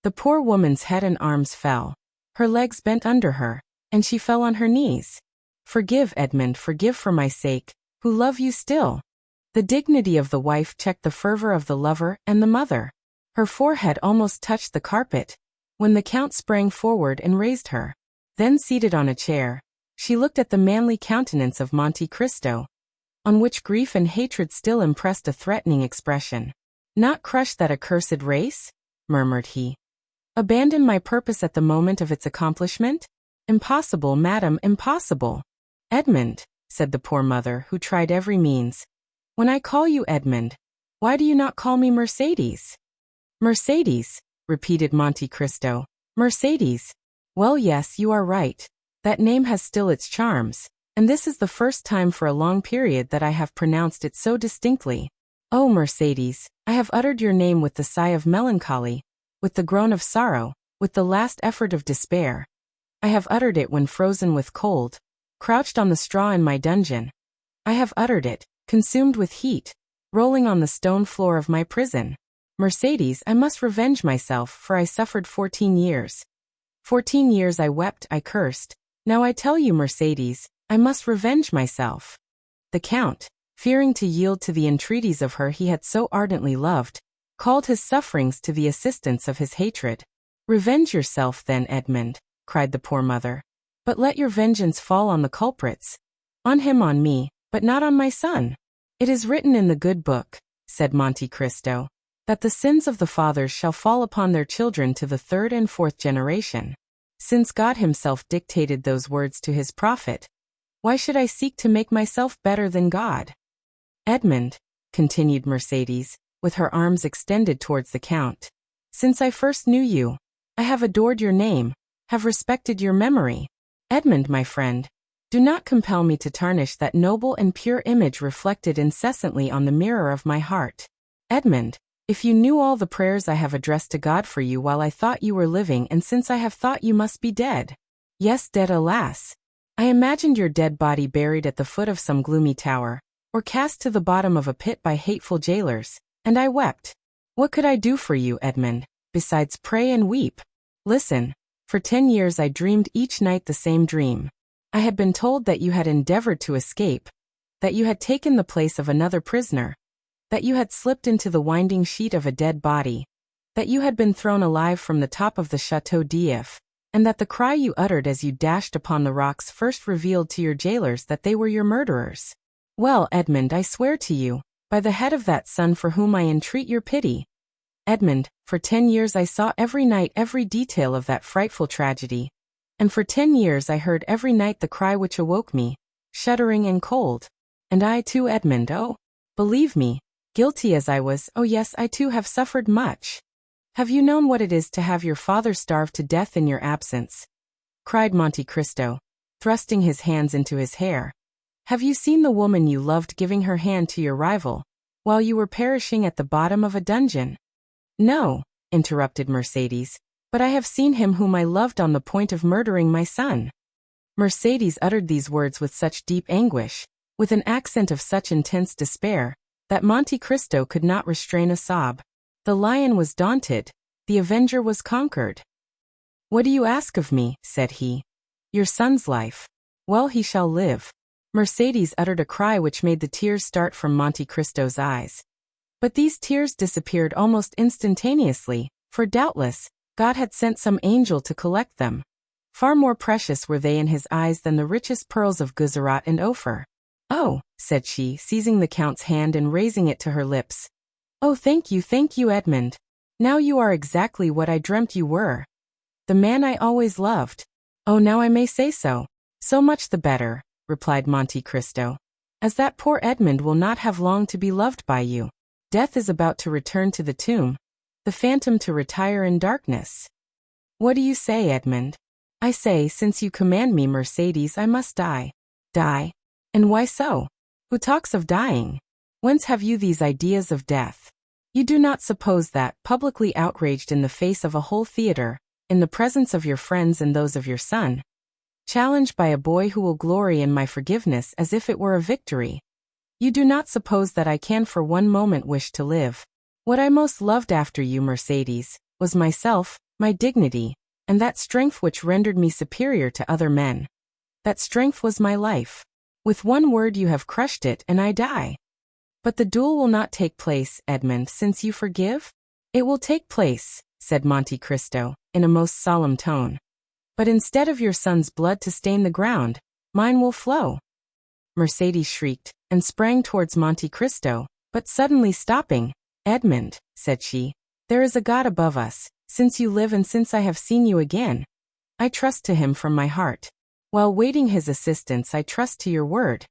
The poor woman's head and arms fell. Her legs bent under her, and she fell on her knees. Forgive, Edmond, forgive for my sake, who love you still. The dignity of the wife checked the fervor of the lover and the mother. Her forehead almost touched the carpet, when the Count sprang forward and raised her. Then seated on a chair, she looked at the manly countenance of Monte Cristo, on which grief and hatred still impressed a threatening expression. Not crush that accursed race? Murmured he. Abandon my purpose at the moment of its accomplishment? Impossible, madam, impossible. Edmond, said the poor mother, who tried every means. When I call you Edmond, why do you not call me Mercedes? Mercedes, repeated Monte Cristo. Mercedes. Well, yes, you are right. That name has still its charms, and this is the first time for a long period that I have pronounced it so distinctly. Oh, Mercedes, I have uttered your name with the sigh of melancholy, with the groan of sorrow, with the last effort of despair. I have uttered it when frozen with cold, crouched on the straw in my dungeon. I have uttered it, consumed with heat, rolling on the stone floor of my prison. Mercedes, I must revenge myself, for I suffered 14 years. 14 years I wept, I cursed. Now I tell you, Mercedes, I must revenge myself. The Count, fearing to yield to the entreaties of her he had so ardently loved, called his sufferings to the assistance of his hatred. Revenge yourself then, Edmond, cried the poor mother. But let your vengeance fall on the culprits. On him, on me, but not on my son. It is written in the good book, said Monte Cristo, that the sins of the fathers shall fall upon their children to the third and fourth generation. Since God himself dictated those words to his prophet, why should I seek to make myself better than God? Edmond, continued Mercedes, with her arms extended towards the Count, since I first knew you, I have adored your name, have respected your memory. Edmond, my friend, do not compel me to tarnish that noble and pure image reflected incessantly on the mirror of my heart. Edmond, if you knew all the prayers I have addressed to God for you while I thought you were living and since I have thought you must be dead. Yes, dead, alas. I imagined your dead body buried at the foot of some gloomy tower, or cast to the bottom of a pit by hateful jailers, and I wept. What could I do for you, Edmond, besides pray and weep? Listen, for 10 years I dreamed each night the same dream. I had been told that you had endeavored to escape, that you had taken the place of another prisoner, that you had slipped into the winding sheet of a dead body, that you had been thrown alive from the top of the Château d'If, and that the cry you uttered as you dashed upon the rocks first revealed to your jailers that they were your murderers. Well, Edmond, I swear to you, by the head of that son for whom I entreat your pity. Edmond, for 10 years I saw every night every detail of that frightful tragedy, and for 10 years I heard every night the cry which awoke me, shuddering and cold. And I too, Edmond, oh, believe me, guilty as I was, oh yes, I too have suffered much. Have you known what it is to have your father starve to death in your absence? Cried Monte Cristo, thrusting his hands into his hair. Have you seen the woman you loved giving her hand to your rival, while you were perishing at the bottom of a dungeon? No, interrupted Mercedes, but I have seen him whom I loved on the point of murdering my son. Mercedes uttered these words with such deep anguish, with an accent of such intense despair, that Monte Cristo could not restrain a sob. The lion was daunted, the avenger was conquered. "What do you ask of me?" said he. "Your son's life. Well, he shall live." Mercedes uttered a cry which made the tears start from Monte Cristo's eyes. But these tears disappeared almost instantaneously, for doubtless, God had sent some angel to collect them. Far more precious were they in his eyes than the richest pearls of Guzarat and Ophir. "Oh," said she, seizing the Count's hand and raising it to her lips. "Oh, thank you, Edmond. Now you are exactly what I dreamt you were. The man I always loved. Oh, now I may say so. So much the better," replied Monte Cristo, "as that poor Edmond will not have long to be loved by you. Death is about to return to the tomb, the phantom to retire in darkness." "What do you say, Edmond?" "I say, since you command me, Mercedes, I must die." "Die? And why so? Who talks of dying? Whence have you these ideas of death? You do not suppose that, publicly outraged in the face of a whole theater, in the presence of your friends and those of your son, challenged by a boy who will glory in my forgiveness as if it were a victory, you do not suppose that I can for one moment wish to live? What I most loved after you, Mercedes, was myself, my dignity, and that strength which rendered me superior to other men. That strength was my life. With one word you have crushed it and I die. But the duel will not take place, Edmond, since you forgive? It will take place, said Monte Cristo, in a most solemn tone. But instead of your son's blood to stain the ground, mine will flow. Mercedes shrieked, and sprang towards Monte Cristo, but suddenly stopping, "Edmond," said she, "there is a God above us, since you live and since I have seen you again. I trust to him from my heart. While waiting his assistance I trust to your word.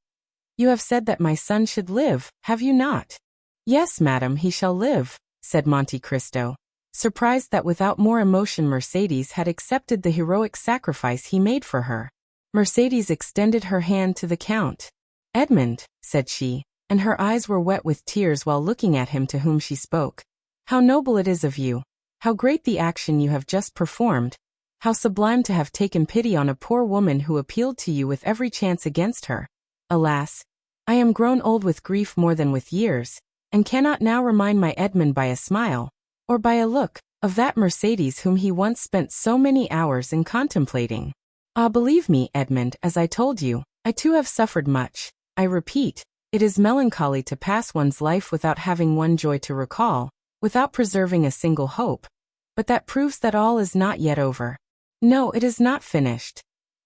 You have said that my son should live, have you not?" "Yes, madam, he shall live," said Monte Cristo, surprised that without more emotion Mercedes had accepted the heroic sacrifice he made for her. Mercedes extended her hand to the Count. "Edmond," said she, and her eyes were wet with tears while looking at him to whom she spoke, "how noble it is of you, how great the action you have just performed, how sublime to have taken pity on a poor woman who appealed to you with every chance against her. Alas, I am grown old with grief more than with years, and cannot now remind my Edmond by a smile, or by a look, of that Mercedes whom he once spent so many hours in contemplating. Ah, believe me, Edmond, as I told you, I too have suffered much. I repeat, it is melancholy to pass one's life without having one joy to recall, without preserving a single hope, but that proves that all is not yet over. No, it is not finished.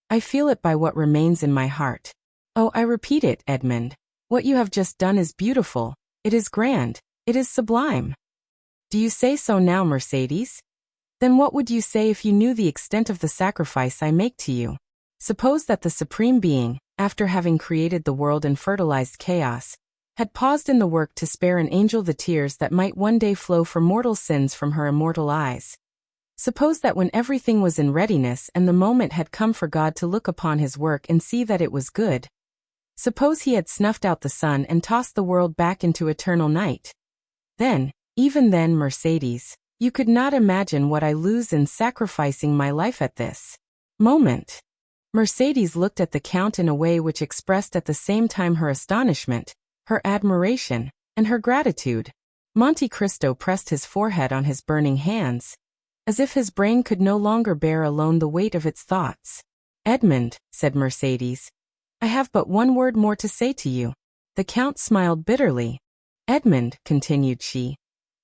I feel it by what remains in my heart. Oh, I repeat it, Edmond, what you have just done is beautiful, it is grand, it is sublime. Do you say so now, Mercedes? Then what would you say if you knew the extent of the sacrifice I make to you? Suppose that the Supreme Being, after having created the world and fertilized chaos, had paused in the work to spare an angel the tears that might one day flow for mortal sins from her immortal eyes. Suppose that when everything was in readiness and the moment had come for God to look upon his work and see that it was good. Suppose he had snuffed out the sun and tossed the world back into eternal night. Then, even then, Mercedes, you could not imagine what I lose in sacrificing my life at this moment. Mercedes looked at the Count in a way which expressed at the same time her astonishment, her admiration, and her gratitude. Monte Cristo pressed his forehead on his burning hands, as if his brain could no longer bear alone the weight of its thoughts. "Edmond," said Mercedes, "I have but one word more to say to you." The Count smiled bitterly. "Edmond," continued she,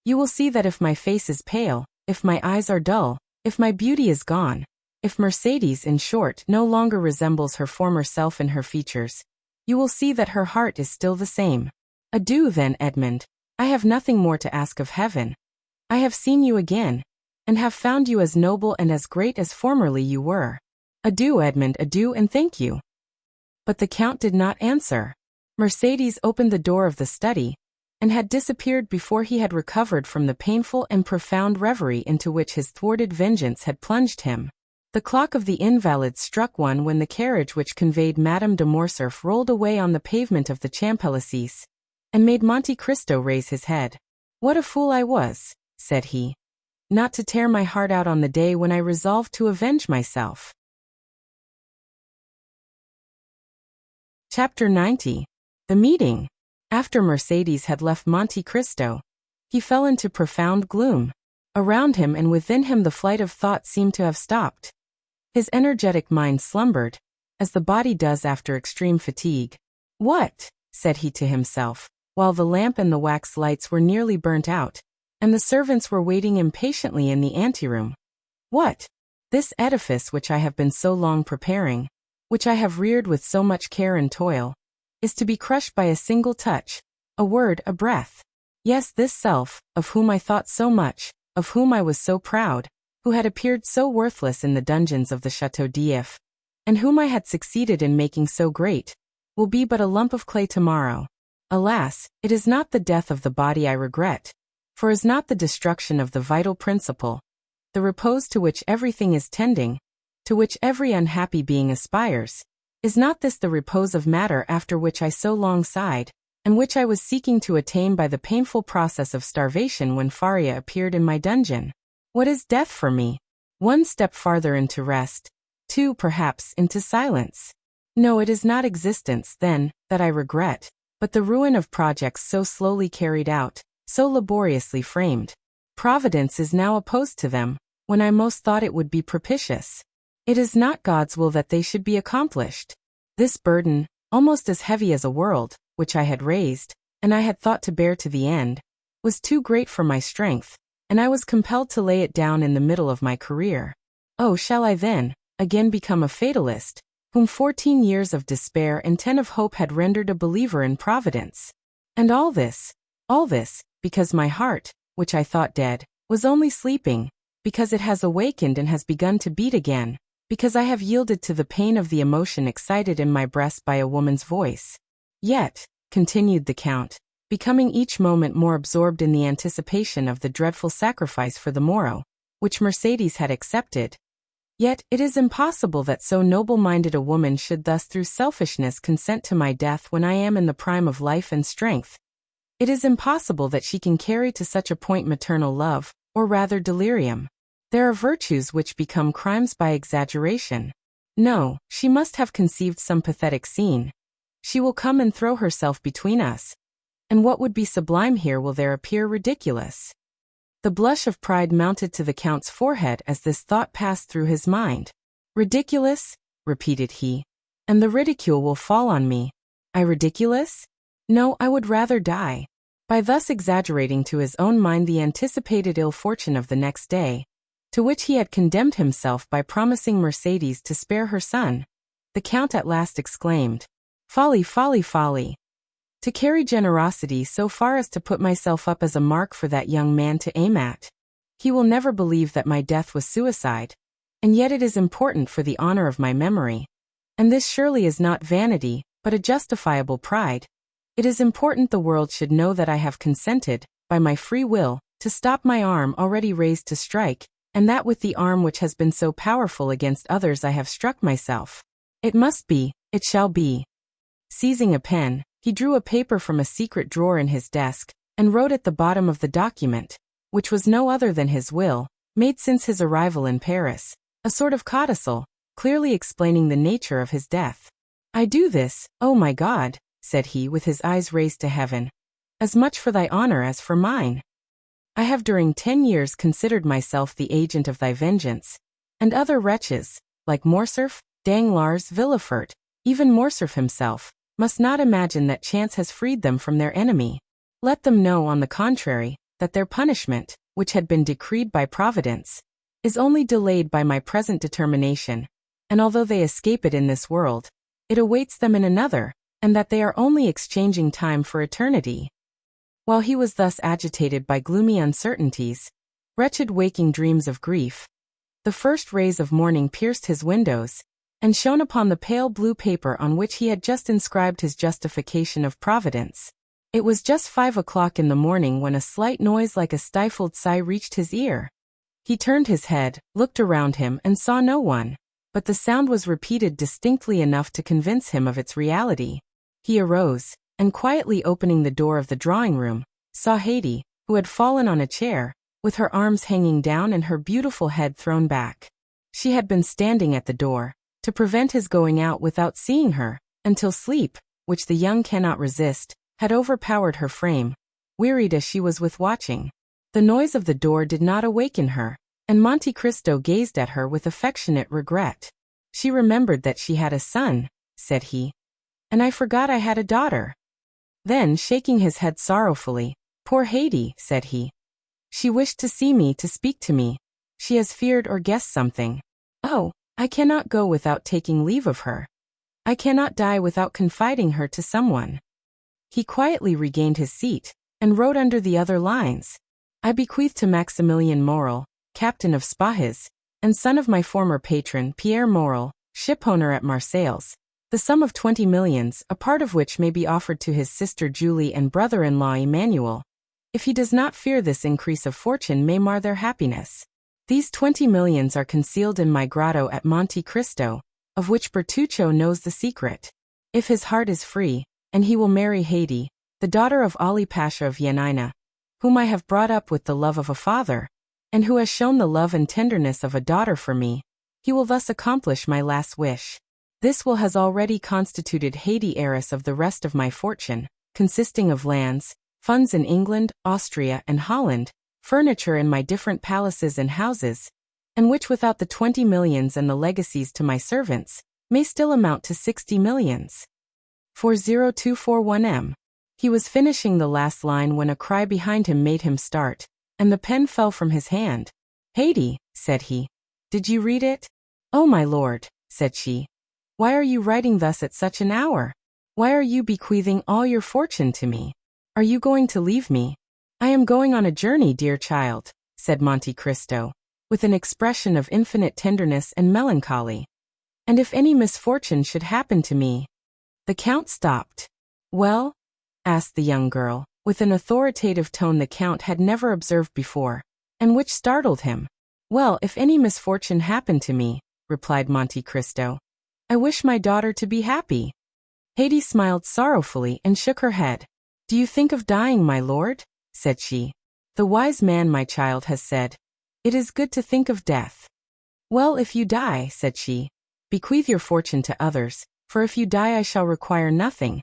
"you will see that if my face is pale, if my eyes are dull, if my beauty is gone, if Mercedes, in short, no longer resembles her former self in her features, you will see that her heart is still the same. Adieu then, Edmond, I have nothing more to ask of heaven. I have seen you again, and have found you as noble and as great as formerly you were. Adieu, Edmond, adieu, and thank you." But the Count did not answer. Mercedes opened the door of the study, and had disappeared before he had recovered from the painful and profound reverie into which his thwarted vengeance had plunged him. The clock of the Invalides struck one when the carriage which conveyed Madame de Morcerf rolled away on the pavement of the Champs-Élysées, and made Monte Cristo raise his head. "What a fool I was," said he, "not to tear my heart out on the day when I resolved to avenge myself." Chapter 90. The meeting. After Mercedes had left Monte Cristo, he fell into profound gloom. Around him and within him the flight of thought seemed to have stopped. His energetic mind slumbered, as the body does after extreme fatigue. "What?" said he to himself, while the lamp and the wax lights were nearly burnt out, and the servants were waiting impatiently in the anteroom. "What? This edifice which I have been so long preparing, which I have reared with so much care and toil, is to be crushed by a single touch, a word, a breath. Yes, this self, of whom I thought so much, of whom I was so proud, who had appeared so worthless in the dungeons of the Château d'If, and whom I had succeeded in making so great, will be but a lump of clay tomorrow. Alas, it is not the death of the body I regret, for is not the destruction of the vital principle, the repose to which everything is tending, to which every unhappy being aspires, is not this the repose of matter after which I so long sighed, and which I was seeking to attain by the painful process of starvation when Faria appeared in my dungeon? What is death for me? One step farther into rest, two, perhaps, into silence. No, it is not existence, then, that I regret, but the ruin of projects so slowly carried out, so laboriously framed. Providence is now opposed to them, when I most thought it would be propitious. It is not God's will that they should be accomplished. This burden, almost as heavy as a world, which I had raised, and I had thought to bear to the end, was too great for my strength, and I was compelled to lay it down in the middle of my career. Oh, shall I then, again become a fatalist, whom 14 years of despair and 10 of hope had rendered a believer in Providence? And all this, because my heart, which I thought dead, was only sleeping, because it has awakened and has begun to beat again, because I have yielded to the pain of the emotion excited in my breast by a woman's voice. Yet, continued the Count, becoming each moment more absorbed in the anticipation of the dreadful sacrifice for the morrow, which Mercedes had accepted, yet it is impossible that so noble-minded a woman should thus through selfishness consent to my death when I am in the prime of life and strength. It is impossible that she can carry to such a point maternal love, or rather delirium. There are virtues which become crimes by exaggeration. No, she must have conceived some pathetic scene. She will come and throw herself between us. And what would be sublime here will there appear ridiculous. The blush of pride mounted to the Count's forehead as this thought passed through his mind. Ridiculous? Repeated he. And the ridicule will fall on me. I ridiculous? No, I would rather die. By thus exaggerating to his own mind the anticipated ill fortune of the next day, to which he had condemned himself by promising Mercedes to spare her son, the Count at last exclaimed, "Folly, folly, folly! To carry generosity so far as to put myself up as a mark for that young man to aim at. He will never believe that my death was suicide, and yet it is important for the honor of my memory. And this surely is not vanity, but a justifiable pride. It is important the world should know that I have consented, by my free will, to stop my arm already raised to strike, and that with the arm which has been so powerful against others I have struck myself. It must be, it shall be." Seizing a pen, he drew a paper from a secret drawer in his desk, and wrote at the bottom of the document, which was no other than his will, made since his arrival in Paris, a sort of codicil, clearly explaining the nature of his death. "I do this, oh my God," said he with his eyes raised to heaven, "as much for thy honor as for mine. I have during 10 years considered myself the agent of thy vengeance, and other wretches, like Morcerf, Danglars, Villefort, even Morcerf himself, must not imagine that chance has freed them from their enemy. Let them know, on the contrary, that their punishment, which had been decreed by Providence, is only delayed by my present determination, and although they escape it in this world, it awaits them in another, and that they are only exchanging time for eternity." While he was thus agitated by gloomy uncertainties, wretched waking dreams of grief, the first rays of morning pierced his windows, and shone upon the pale blue paper on which he had just inscribed his justification of Providence. It was just 5 o'clock in the morning when a slight noise like a stifled sigh reached his ear. He turned his head, looked around him, and saw no one, but the sound was repeated distinctly enough to convince him of its reality. He arose, and quietly opening the door of the drawing-room, saw Haydée, who had fallen on a chair, with her arms hanging down and her beautiful head thrown back. She had been standing at the door, to prevent his going out without seeing her, until sleep, which the young cannot resist, had overpowered her frame, wearied as she was with watching. The noise of the door did not awaken her, and Monte Cristo gazed at her with affectionate regret. She remembered that she had a son, said he. And I forgot I had a daughter. Then, shaking his head sorrowfully, poor Haydée, said he. She wished to see me, to speak to me. She has feared or guessed something. Oh, I cannot go without taking leave of her. I cannot die without confiding her to someone. He quietly regained his seat, and wrote under the other lines. I bequeath to Maximilien Morel, captain of Spahis, and son of my former patron Pierre Morel, shipowner at Marseilles, the sum of 20 millions, a part of which may be offered to his sister Julie and brother-in-law Emmanuel, if he does not fear this increase of fortune may mar their happiness. These 20 millions are concealed in my grotto at Monte Cristo, of which Bertuccio knows the secret. If his heart is free, and he will marry Haydée, the daughter of Ali Pasha of Yanina, whom I have brought up with the love of a father, and who has shown the love and tenderness of a daughter for me, he will thus accomplish my last wish. This will has already constituted Haydée heiress of the rest of my fortune, consisting of lands, funds in England, Austria, and Holland, furniture in my different palaces and houses, and which without the 20 millions and the legacies to my servants, may still amount to 60 millions. 40241M. He was finishing the last line when a cry behind him made him start, and the pen fell from his hand. Haydée, said he, did you read it? Oh, my lord, said she. Why are you writing thus at such an hour? Why are you bequeathing all your fortune to me? Are you going to leave me? I am going on a journey, dear child, said Monte Cristo, with an expression of infinite tenderness and melancholy. And if any misfortune should happen to me. The Count stopped. Well? Asked the young girl, with an authoritative tone the Count had never observed before, and which startled him. Well, if any misfortune happened to me, replied Monte Cristo, I wish my daughter to be happy. Haydée smiled sorrowfully and shook her head. Do you think of dying, my lord? Said she. The wise man, my child, has said, it is good to think of death. Well, if you die, said she, bequeath your fortune to others, for if you die I shall require nothing.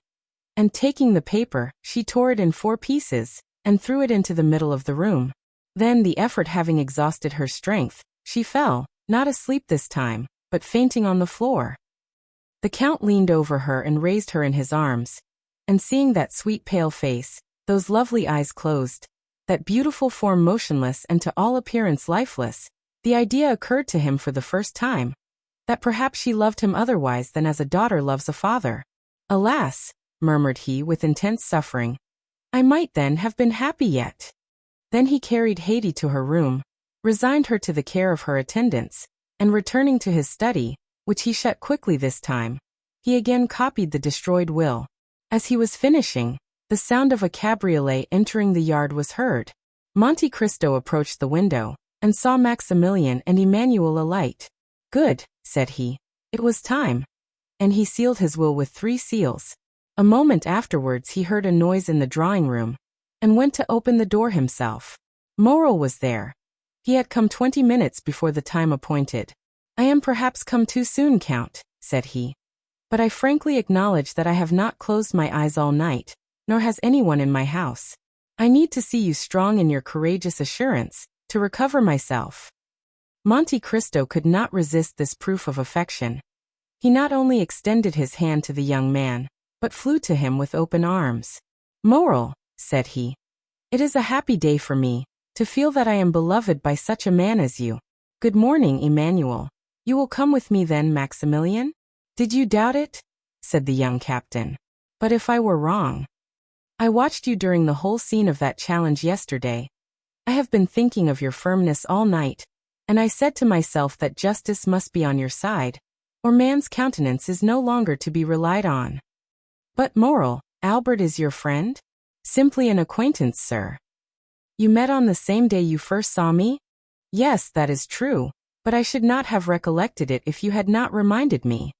And taking the paper, she tore it in 4 pieces, and threw it into the middle of the room. Then, the effort having exhausted her strength, she fell, not asleep this time, but fainting on the floor. The Count leaned over her and raised her in his arms, and seeing that sweet pale face, those lovely eyes closed, that beautiful form motionless and to all appearance lifeless, the idea occurred to him for the first time, that perhaps she loved him otherwise than as a daughter loves a father. Alas, murmured he with intense suffering, I might then have been happy yet. Then he carried Haydée to her room, resigned her to the care of her attendants, and returning to his study, which he shut quickly this time, he again copied the destroyed will. As he was finishing, the sound of a cabriolet entering the yard was heard. Monte Cristo approached the window, and saw Maximilien and Emmanuel alight. Good, said he. It was time. And he sealed his will with 3 seals. A moment afterwards he heard a noise in the drawing-room, and went to open the door himself. Morel was there. He had come 20 minutes before the time appointed. I am perhaps come too soon, Count, said he. But I frankly acknowledge that I have not closed my eyes all night, nor has anyone in my house. I need to see you strong in your courageous assurance, to recover myself. Monte Cristo could not resist this proof of affection. He not only extended his hand to the young man, but flew to him with open arms. Morel, said he, it is a happy day for me, to feel that I am beloved by such a man as you. Good morning, Emmanuel. You will come with me then, Maximilien? Did you doubt it? Said the young captain. But if I were wrong. I watched you during the whole scene of that challenge yesterday. I have been thinking of your firmness all night, and I said to myself that justice must be on your side, or man's countenance is no longer to be relied on. But Morel, Albert is your friend? Simply an acquaintance, sir. You met on the same day you first saw me? Yes, that is true, but I should not have recollected it if you had not reminded me.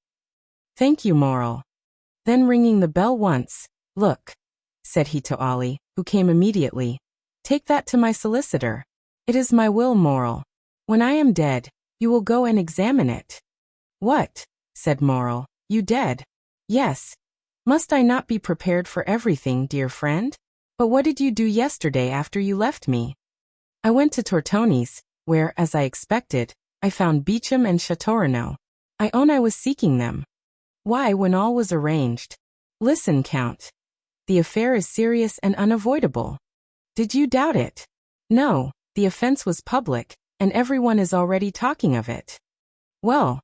Thank you, Morel. Then ringing the bell once, look, said he to Ali, who came immediately. Take that to my solicitor. It is my will, Morel. When I am dead, you will go and examine it. What? Said Morel. You dead? Yes. Must I not be prepared for everything, dear friend? But what did you do yesterday after you left me? I went to Tortoni's, where, as I expected, I found Beauchamp and Chateaurenaud. I own I was seeking them. Why, when all was arranged? Listen, Count. The affair is serious and unavoidable. Did you doubt it? No, the offense was public, and everyone is already talking of it. Well,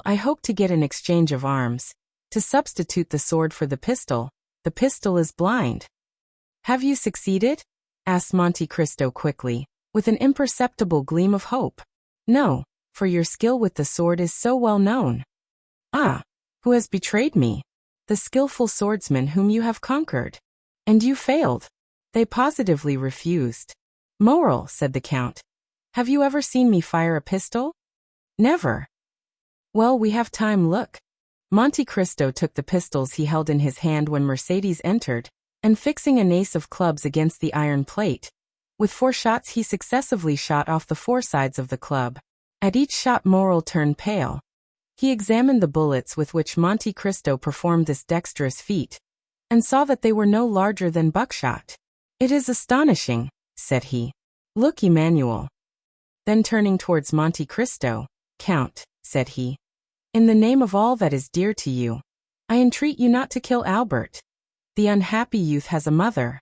I hope to get an exchange of arms. To substitute the sword for the pistol is blind. Have you succeeded? Asked Monte Cristo quickly, with an imperceptible gleam of hope. No, for your skill with the sword is so well known. Ah, who has betrayed me? The skillful swordsman whom you have conquered. And you failed. They positively refused. Moral, said the Count. Have you ever seen me fire a pistol? Never. Well, we have time, look. Monte Cristo took the pistols he held in his hand when Mercedes entered, and fixing an ace of clubs against the iron plate, with 4 shots he successively shot off the 4 sides of the club. At each shot Morel turned pale. He examined the bullets with which Monte Cristo performed this dexterous feat, and saw that they were no larger than buckshot. It is astonishing, said he. Look, Emmanuel. Then turning towards Monte Cristo, Count, said he, in the name of all that is dear to you, I entreat you not to kill Albert. The unhappy youth has a mother.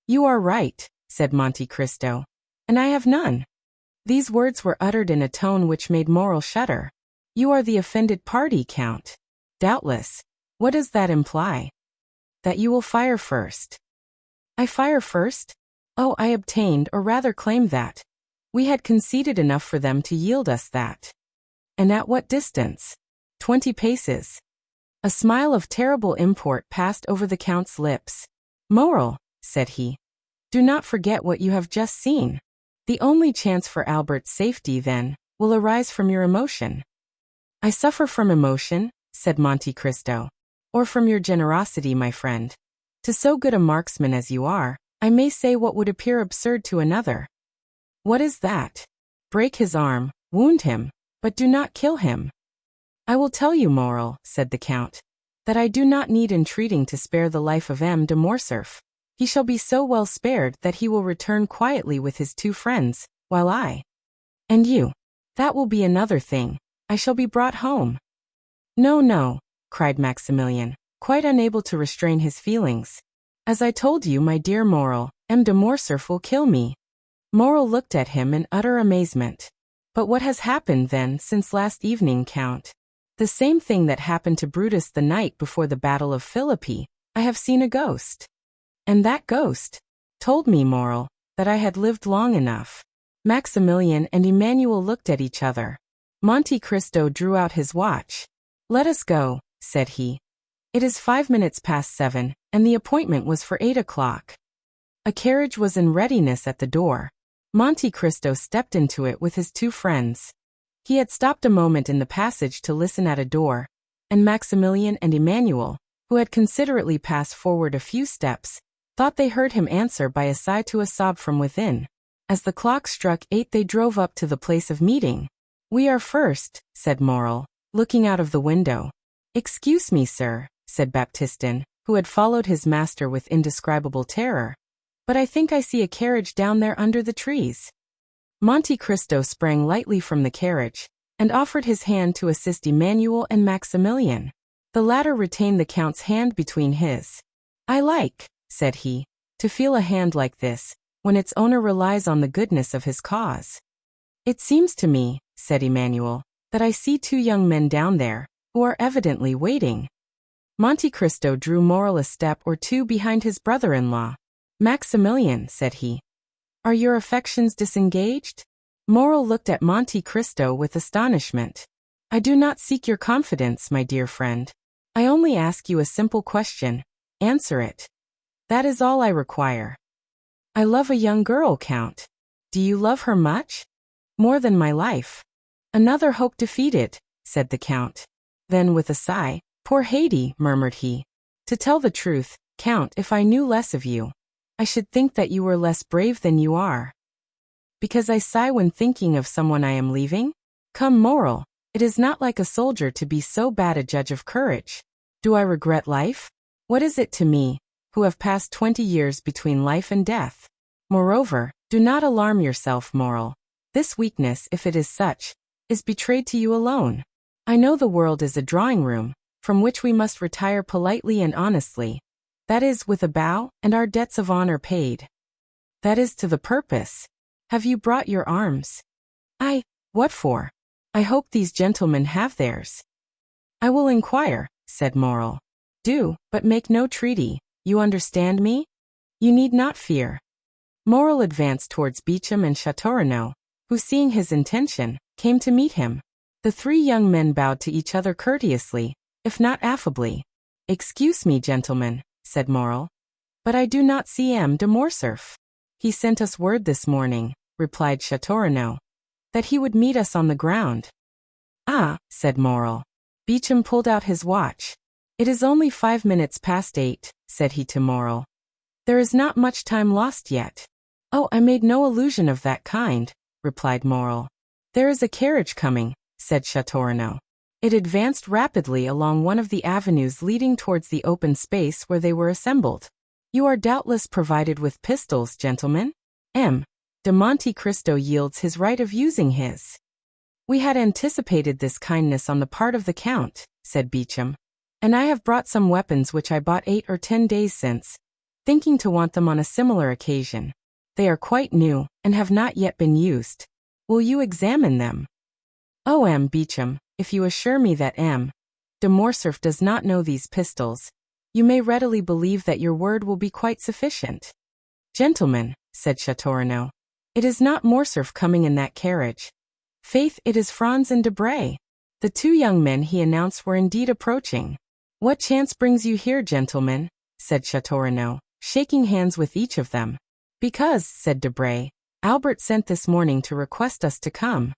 You are right, said Monte Cristo, and I have none. These words were uttered in a tone which made Morel shudder. You are the offended party, Count. Doubtless. What does that imply? That you will fire first. I fire first? Oh, I obtained, or rather claimed that. We had conceded enough for them to yield us that. And at what distance? 20 paces. A smile of terrible import passed over the Count's lips. Morel, said he, do not forget what you have just seen. The only chance for Albert's safety, then, will arise from your emotion. I suffer from emotion, said Monte Cristo. Or from your generosity, my friend. To so good a marksman as you are, I may say what would appear absurd to another. What is that? Break his arm, wound him, but do not kill him. I will tell you, Morel, said the Count, that I do not need entreating to spare the life of M. de Morcerf. He shall be so well spared that he will return quietly with his 2 friends, while I— And you? That will be another thing. I shall be brought home. No, no, cried Maximilian, quite unable to restrain his feelings. As I told you, my dear Morel, M. de Morcerf will kill me. Morel looked at him in utter amazement. But what has happened, then, since last evening, Count? The same thing that happened to Brutus the night before the Battle of Philippi. I have seen a ghost. And that ghost told me, Morel, that I had lived long enough. Maximilian and Emmanuel looked at each other. Monte Cristo drew out his watch. Let us go, said he. It is 5 minutes past 7, and the appointment was for 8 o'clock. A carriage was in readiness at the door. Monte Cristo stepped into it with his 2 friends. He had stopped a moment in the passage to listen at a door, and Maximilian and Emmanuel, who had considerately passed forward a few steps, thought they heard him answer by a sigh to a sob from within. As the clock struck 8 they drove up to the place of meeting. We are first, said Morel, looking out of the window. Excuse me, sir, said Baptistin, who had followed his master with indescribable terror, but I think I see a carriage down there under the trees. Monte Cristo sprang lightly from the carriage, and offered his hand to assist Emmanuel and Maximilian. The latter retained the Count's hand between his. I like, said he, to feel a hand like this, when its owner relies on the goodness of his cause. It seems to me, said Emmanuel, that I see 2 young men down there, who are evidently waiting. Monte Cristo drew Morel a step or 2 behind his brother-in-law. Maximilian, said he, are your affections disengaged? Morel looked at Monte Cristo with astonishment. I do not seek your confidence, my dear friend. I only ask you a simple question. Answer it. That is all I require. I love a young girl, Count. Do you love her much? More than my life. Another hope defeated, said the Count. Then with a sigh, poor Haydée, murmured he. To tell the truth, Count, if I knew less of you, I should think that you were less brave than you are. Because I sigh when thinking of someone I am leaving? Come, Morel, it is not like a soldier to be so bad a judge of courage. Do I regret life? What is it to me, who have passed 20 years between life and death? Moreover, do not alarm yourself, Moral. This weakness, if it is such, is betrayed to you alone. I know the world is a drawing room, from which we must retire politely and honestly, that is, with a bow, and our debts of honor paid. That is to the purpose. Have you brought your arms? What for? I hope these gentlemen have theirs. I will inquire, said Moral. Do, but make no treaty, you understand me? You need not fear. Moral advanced towards Beauchamp and Châteaurenaud, who, seeing his intention, came to meet him. The three young men bowed to each other courteously, if not affably. Excuse me, gentlemen, said Moral, but I do not see M. de Morcerf. He sent us word this morning, replied Châteaurenaud, that he would meet us on the ground. Ah, said Moral. Beauchamp pulled out his watch. It is only 5 minutes past 8, said he to Moral. There is not much time lost yet. Oh, I made no illusion of that kind, replied Moral. There is a carriage coming, said Châteaurenaud. It advanced rapidly along one of the avenues leading towards the open space where they were assembled. You are doubtless provided with pistols, gentlemen? M. de Monte Cristo yields his right of using his. We had anticipated this kindness on the part of the Count, said Beauchamp, and I have brought some weapons which I bought 8 or 10 days since, thinking to want them on a similar occasion. They are quite new, and have not yet been used. Will you examine them? Oh, M. Beauchamp, if you assure me that M. de Morcerf does not know these pistols, you may readily believe that your word will be quite sufficient. Gentlemen, said Châteaurenaud, it is not Morcerf coming in that carriage. Faith, it is Franz and Debray. The two young men he announced were indeed approaching. What chance brings you here, gentlemen? Said Châteaurenaud, shaking hands with each of them. Because, said Debray, Albert sent this morning to request us to come.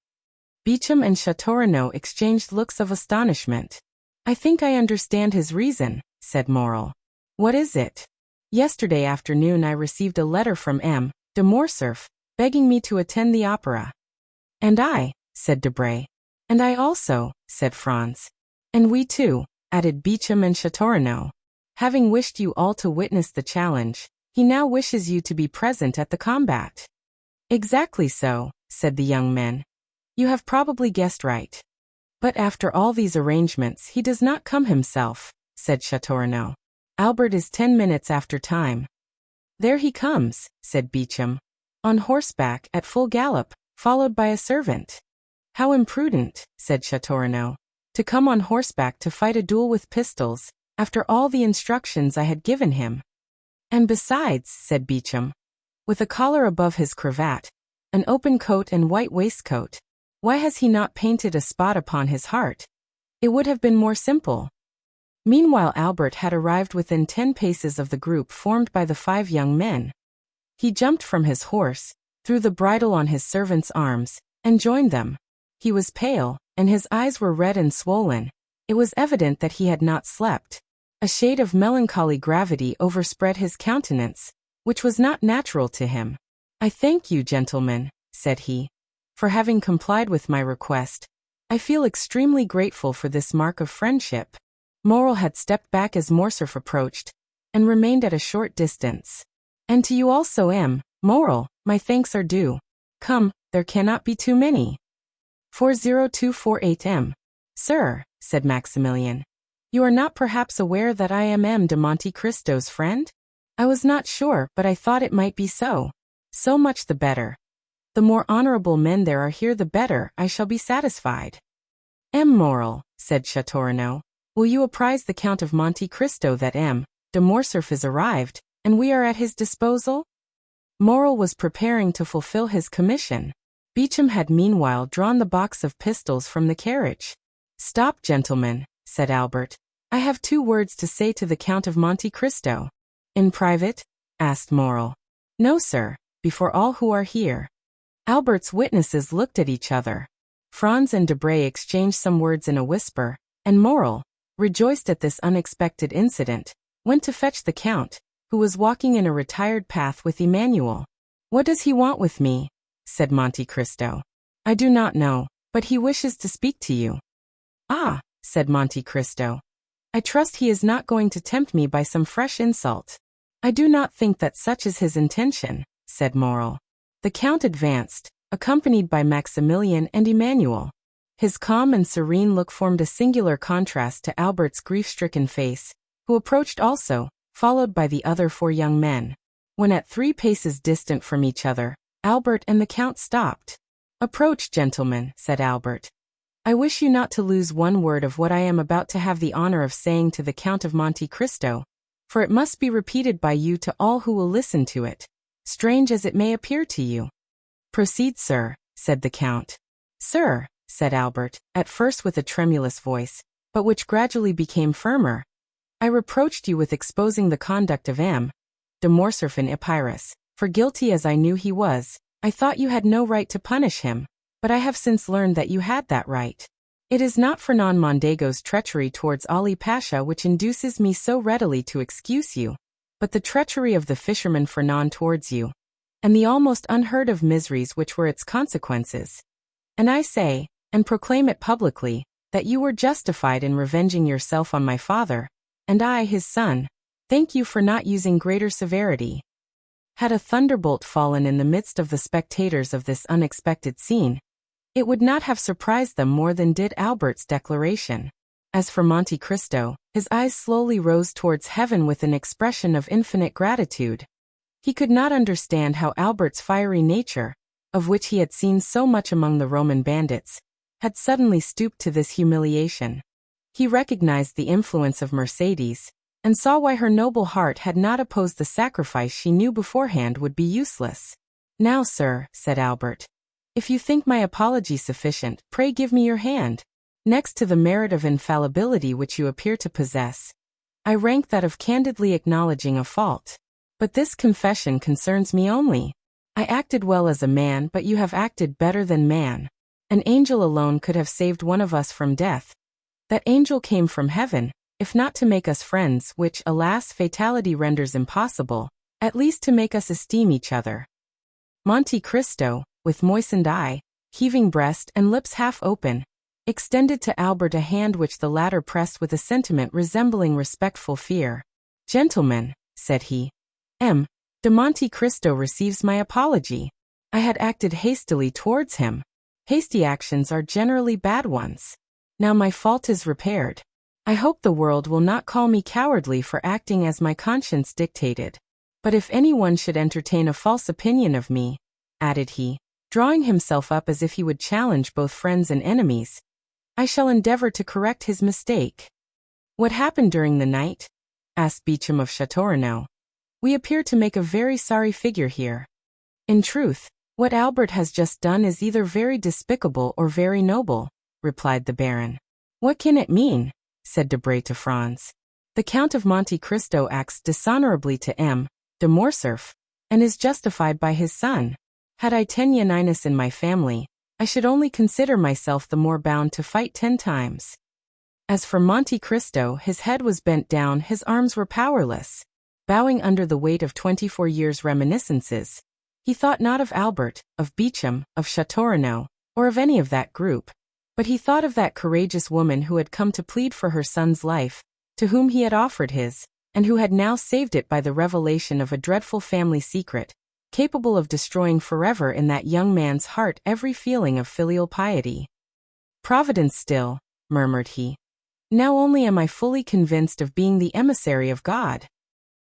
Beauchamp and Châteaurenaud exchanged looks of astonishment. I think I understand his reason, said Moral. What is it? Yesterday afternoon I received a letter from M. de Morcerf, begging me to attend the opera. And I, said Debray. And I also, said Franz. And we too, added Beauchamp and Châteaurenaud. Having wished you all to witness the challenge, he now wishes you to be present at the combat. Exactly so, said the young men. You have probably guessed right. But after all these arrangements he does not come himself, said Châteaurenaud. Albert is 10 minutes after time. There he comes, said Beauchamp. On horseback, at full gallop, followed by a servant. How imprudent, said Châteaurenaud, to come on horseback to fight a duel with pistols, after all the instructions I had given him. And besides, said Beauchamp, with a collar above his cravat, an open coat and white waistcoat, why has he not painted a spot upon his heart? It would have been more simple. Meanwhile Albert had arrived within 10 paces of the group formed by the 5 young men. He jumped from his horse, threw the bridle on his servant's arms, and joined them. He was pale, and his eyes were red and swollen. It was evident that he had not slept. A shade of melancholy gravity overspread his countenance, which was not natural to him. I thank you, gentlemen, said he, for having complied with my request. I feel extremely grateful for this mark of friendship. Moral had stepped back as Morcerf approached, and remained at a short distance. And to you also, M. Moral, my thanks are due. Come, there cannot be too many. 40248 M. Sir, said Maximilian, you are not perhaps aware that I am M. de Monte Cristo's friend? I was not sure, but I thought it might be so. So much the better. The more honorable men there are here the better, I shall be satisfied. M. Moral, said Châteaurenaud, will you apprise the Count of Monte Cristo that M. de Morcerf is arrived, and we are at his disposal? Moral was preparing to fulfill his commission. Beauchamp had meanwhile drawn the box of pistols from the carriage. Stop, gentlemen, said Albert. I have 2 words to say to the Count of Monte Cristo. In private? Asked Moral. No, sir, before all who are here. Albert's witnesses looked at each other. Franz and Debray exchanged some words in a whisper, and Moral, rejoiced at this unexpected incident, went to fetch the Count, who was walking in a retired path with Emmanuel. What does he want with me? Said Monte Cristo. I do not know, but he wishes to speak to you. Ah, said Monte Cristo. I trust he is not going to tempt me by some fresh insult. I do not think that such is his intention, said Morel. The Count advanced, accompanied by Maximilian and Emmanuel. His calm and serene look formed a singular contrast to Albert's grief-stricken face, who approached also, followed by the other 4 young men. When at 3 paces distant from each other, Albert and the Count stopped. "Approach, gentlemen," said Albert. "I wish you not to lose one word of what I am about to have the honor of saying to the Count of Monte Cristo, for it must be repeated by you to all who will listen to it, strange as it may appear to you." "Proceed, sir," said the Count. "Sir," said Albert, at first with a tremulous voice, but which gradually became firmer, "I reproached you with exposing the conduct of M. de Morcerf in Epirus, for guilty as I knew he was, I thought you had no right to punish him, but I have since learned that you had that right. It is not Fernand Mondego's treachery towards Ali Pasha which induces me so readily to excuse you, but the treachery of the fisherman Fernand towards you, and the almost unheard of miseries which were its consequences. And I say, and proclaim it publicly, that you were justified in revenging yourself on my father, and I, his son, thank you for not using greater severity." Had a thunderbolt fallen in the midst of the spectators of this unexpected scene, it would not have surprised them more than did Albert's declaration. As for Monte Cristo, his eyes slowly rose towards heaven with an expression of infinite gratitude. He could not understand how Albert's fiery nature, of which he had seen so much among the Roman bandits, had suddenly stooped to this humiliation. He recognized the influence of Mercedes, and saw why her noble heart had not opposed the sacrifice she knew beforehand would be useless. "Now, sir," said Albert, "if you think my apology sufficient, pray give me your hand. Next to the merit of infallibility which you appear to possess, I rank that of candidly acknowledging a fault. But this confession concerns me only. I acted well as a man, but you have acted better than man. An angel alone could have saved one of us from death. That angel came from heaven, if not to make us friends, which, alas, fatality renders impossible, at least to make us esteem each other." Monte Cristo, with moistened eye, heaving breast and lips half open, extended to Albert a hand which the latter pressed with a sentiment resembling respectful fear. "Gentlemen," said he, "M. de Monte Cristo receives my apology. I had acted hastily towards him. Hasty actions are generally bad ones. Now my fault is repaired. I hope the world will not call me cowardly for acting as my conscience dictated. But if anyone should entertain a false opinion of me," added he, drawing himself up as if he would challenge both friends and enemies, "I shall endeavor to correct his mistake." "What happened during the night?" asked Beauchamp of Châteaurenaud. "We appear to make a very sorry figure here." "In truth, what Albert has just done is either very despicable or very noble," replied the Baron. "What can it mean?" said Debray to Franz. "The Count of Monte Cristo acts dishonorably to M. de Morcerf, and is justified by his son. Had I 10 Yaninus in my family, I should only consider myself the more bound to fight 10 times. As for Monte Cristo, his head was bent down, his arms were powerless. Bowing under the weight of 24 years' reminiscences, he thought not of Albert, of Beauchamp, of Châteaurenaud, or of any of that group, but he thought of that courageous woman who had come to plead for her son's life, to whom he had offered his, and who had now saved it by the revelation of a dreadful family secret, capable of destroying forever in that young man's heart every feeling of filial piety. "Providence still," murmured he. "Now only am I fully convinced of being the emissary of God."